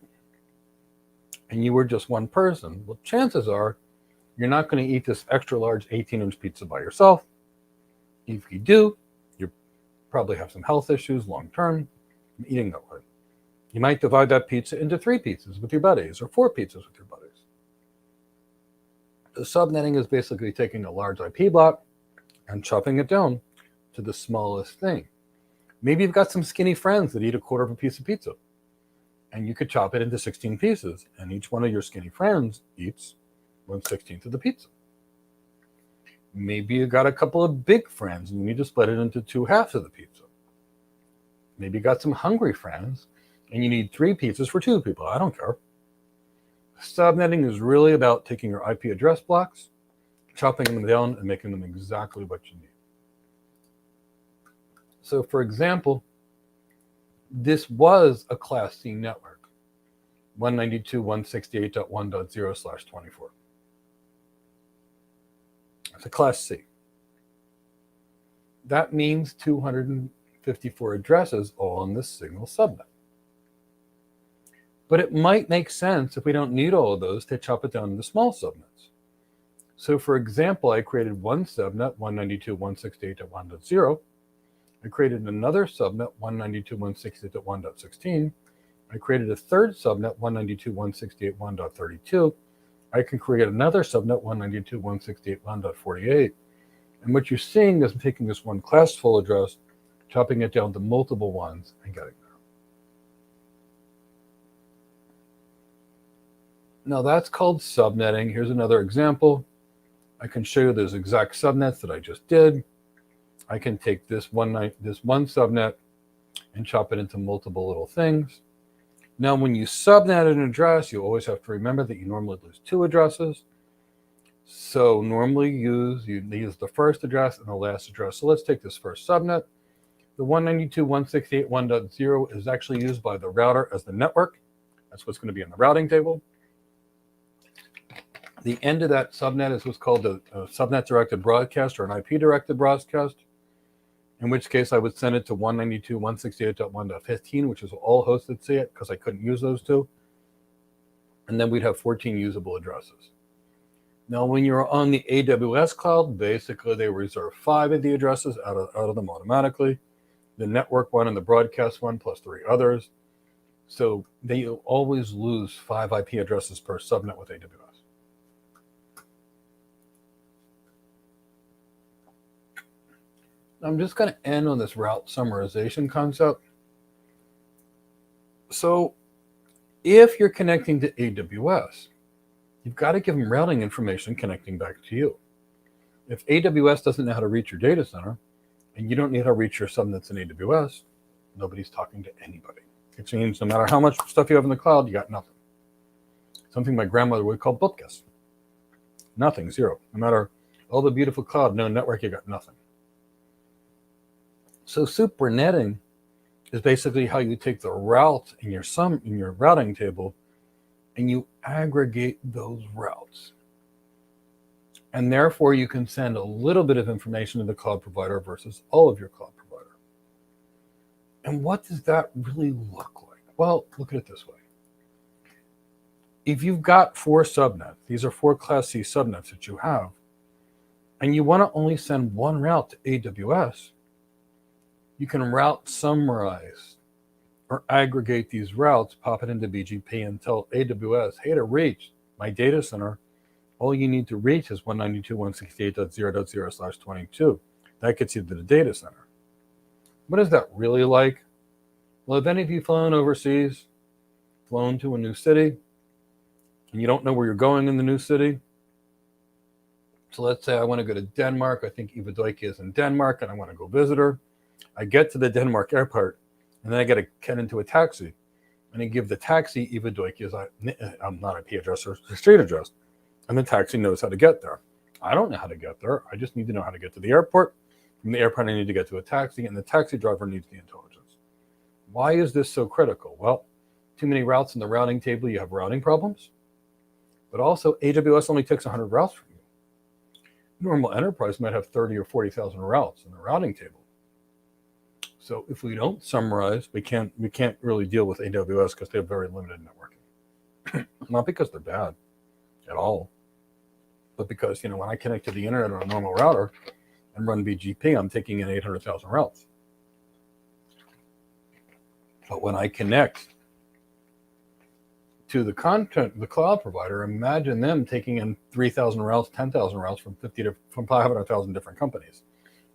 And you were just one person. Well, chances are you're not going to eat this extra large 18-inch pizza by yourself. If you do, you probably have some health issues long-term from eating that way. You might divide that pizza into 3 pizzas with your buddies or 4 pizzas with your buddies. The subnetting is basically taking a large IP block and chopping it down to the smallest thing. Maybe you've got some skinny friends that eat a quarter of a piece of pizza, and you could chop it into 16 pieces, and each one of your skinny friends eats 1/16 of the pizza. Maybe you got a couple of big friends and you need to split it into 2 halves of the pizza. Maybe you got some hungry friends and you need 3 pizzas for 2 people. I don't care. Subnetting is really about taking your IP address blocks, chopping them down, and making them exactly what you need. So for example, this was a Class C network, 192.168.1.0/24. It's a Class C. That means 254 addresses all on this single subnet. But it might make sense if we don't need all of those to chop it down into small subnets. So for example, I created one subnet, 192.168.1.0. I created another subnet, 192.168.1.16. I created a third subnet, 192.168.1.32. I can create another subnet, 192.168.1.48. And what you're seeing is taking this one classful address, chopping it down to multiple ones, and getting there. Now that's called subnetting. Here's another example. I can show you those exact subnets that I just did. I can take this one subnet and chop it into multiple little things. Now, when you subnet an address, you always have to remember that you normally lose two addresses. So normally you use the first address and the last address. So let's take this first subnet. The 192.168.1.0 is actually used by the router as the network. That's what's going to be in the routing table. The end of that subnet is what's called a subnet-directed broadcast or an IP-directed broadcast, in which case I would send it to 192.168.1.15, which is all hosts that see it because I couldn't use those two. And then we'd have 14 usable addresses. Now, when you're on the AWS cloud, basically they reserve 5 of the addresses out of them automatically. The network one and the broadcast one plus 3 others. So they always lose 5 IP addresses per subnet with AWS. I'm just going to end on this route summarization concept. So if you're connecting to AWS, you've got to give them routing information connecting back to you. If AWS doesn't know how to reach your data center, and you don't know how to reach your subnets in AWS, nobody's talking to anybody. It means no matter how much stuff you have in the cloud, you got nothing. Something my grandmother would call bupkis. Nothing, zero. No matter all the beautiful cloud, no network, you got nothing. So supernetting is basically how you take the routes in your routing table and you aggregate those routes. And therefore you can send a little bit of information to the cloud provider versus all of your cloud provider. And what does that really look like? Well, look at it this way. If you've got 4 subnets, these are 4 Class C subnets that you have, and you want to only send one route to AWS, you can route summarize or aggregate these routes, pop it into BGP, and tell AWS, hey, to reach my data center, all you need to reach is 192.168.0.0/22. That gets you to the data center. What is that really like? Well, have any of you flown overseas, flown to a new city, and you don't know where you're going in the new city? So let's say I want to go to Denmark. I think Eva Deutke is in Denmark, and I want to go visit her. I get to the Denmark airport, and then I got to get into a taxi. And I give the taxi Eva Deutke's not IP address or street address. And the taxi knows how to get there. I don't know how to get there. I just need to know how to get to the airport. From the airport, I need to get to a taxi, and the taxi driver needs the intelligence. Why is this so critical? Well, too many routes in the routing table, you have routing problems. But also, AWS only takes 100 routes from you. Normal enterprise might have 30 or 40,000 routes in the routing table. So if we don't summarize, we can't really deal with AWS because they have very limited networking. Not because they're bad at all, but because when I connect to the internet on a normal router and run BGP, I'm taking in 800,000 routes. But when I connect to the cloud provider, imagine them taking in 3,000 routes, 10,000 routes from 500,000 different companies.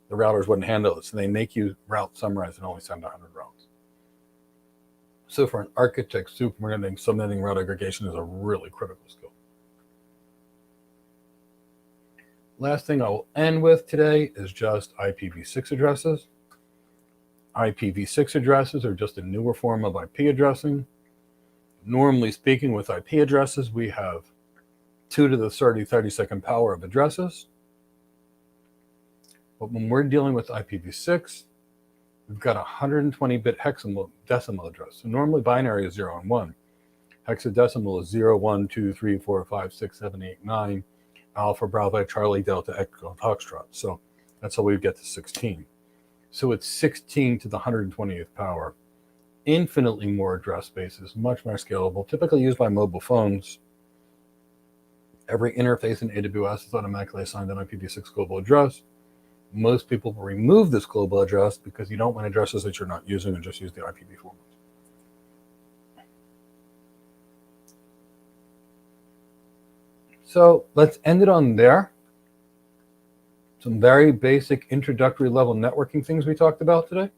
The routers wouldn't handle it, so they make you route summarize and only send 100 routes. So for an architect, subnetting route aggregation is a really critical skill. Last thing I will end with today is just IPv6 addresses. IPv6 addresses are just a newer form of IP addressing. Normally speaking, with IP addresses, we have 2 to the 32nd power of addresses. But when we're dealing with IPv6, we've got a 120-bit hexadecimal address. So normally binary is 0 and 1. Hexadecimal is 0, 1, 2, 3, 4, 5, 6, 7, 8, 9. Alpha, Bravo, Charlie, Delta, Echo, Foxtrot. So that's how we get to 16. So it's 16 to the 120th power. Infinitely more address spaces, much more scalable, typically used by mobile phones. Every interface in AWS is automatically assigned an IPv6 global address. Most people will remove this global address because you don't want addresses that you're not using and just use the IPv4 ones. So let's end it on there. Some very basic introductory level networking things we talked about today.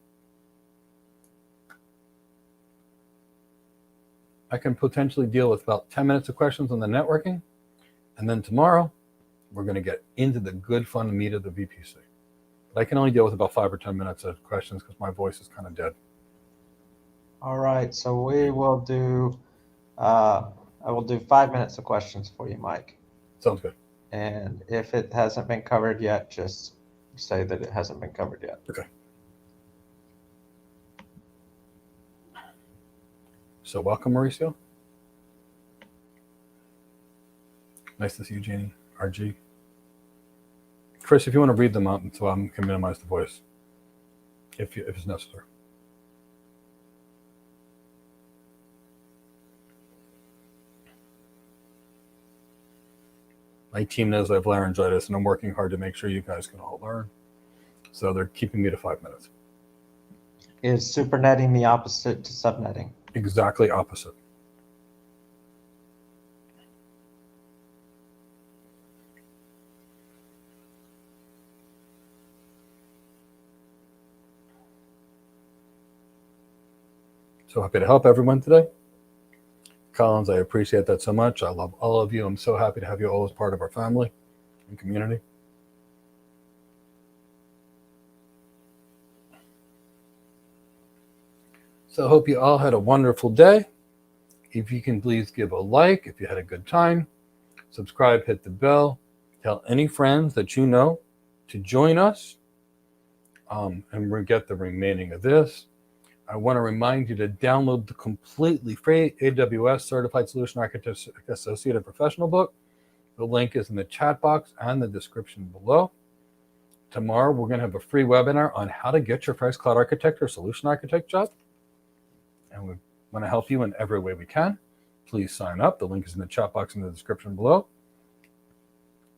I can potentially deal with about 10 minutes of questions on the networking. And then tomorrow, we're going to get into the good fun meat of the VPC. But I can only deal with about 5 or 10 minutes of questions because my voice is kind of dead. All right, so we will do, I will do 5 minutes of questions for you, Mike. Sounds good. And if it hasn't been covered yet, just say that it hasn't been covered yet. Okay. So welcome, Mauricio. Nice to see you, Janie. RG. Chris, if you want to read them out so I can minimize the voice, if it's necessary. My team knows I have laryngitis, and I'm working hard to make sure you guys can all learn. So they're keeping me to 5 minutes. Is supernetting the opposite to subnetting? Exactly opposite. So happy to help everyone today. Collins, I appreciate that so much. I love all of you. I'm so happy to have you all as part of our family and community. So I hope you all had a wonderful day. If you can please give a like if you had a good time, subscribe, hit the bell, tell any friends that you know to join us, and we'll get the remaining of this. I want to remind you to download the completely free AWS Certified Solution Architect Associate and Professional book. The link is in the chat box and the description below. Tomorrow, we're going to have a free webinar on how to get your first cloud architect or solution architect job. And we want to help you in every way we can. Please sign up. The link is in the chat box in the description below.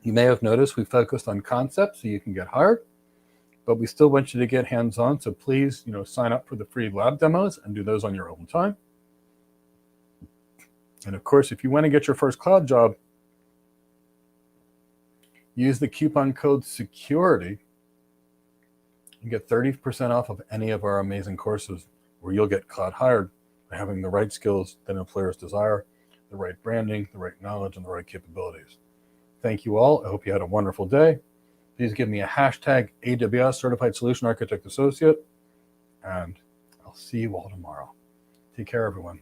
You may have noticed we focused on concepts so you can get hired, but we still want you to get hands-on. So please, sign up for the free lab demos and do those on your own time. And of course, if you want to get your first cloud job, use the coupon code SECURITY and get 30% off of any of our amazing courses where you'll get cloud hired by having the right skills that employers desire, the right branding, the right knowledge, and the right capabilities. Thank you all. I hope you had a wonderful day. Please give me a hashtag AWS Certified Solution Architect Associate, and I'll see you all tomorrow. Take care, everyone.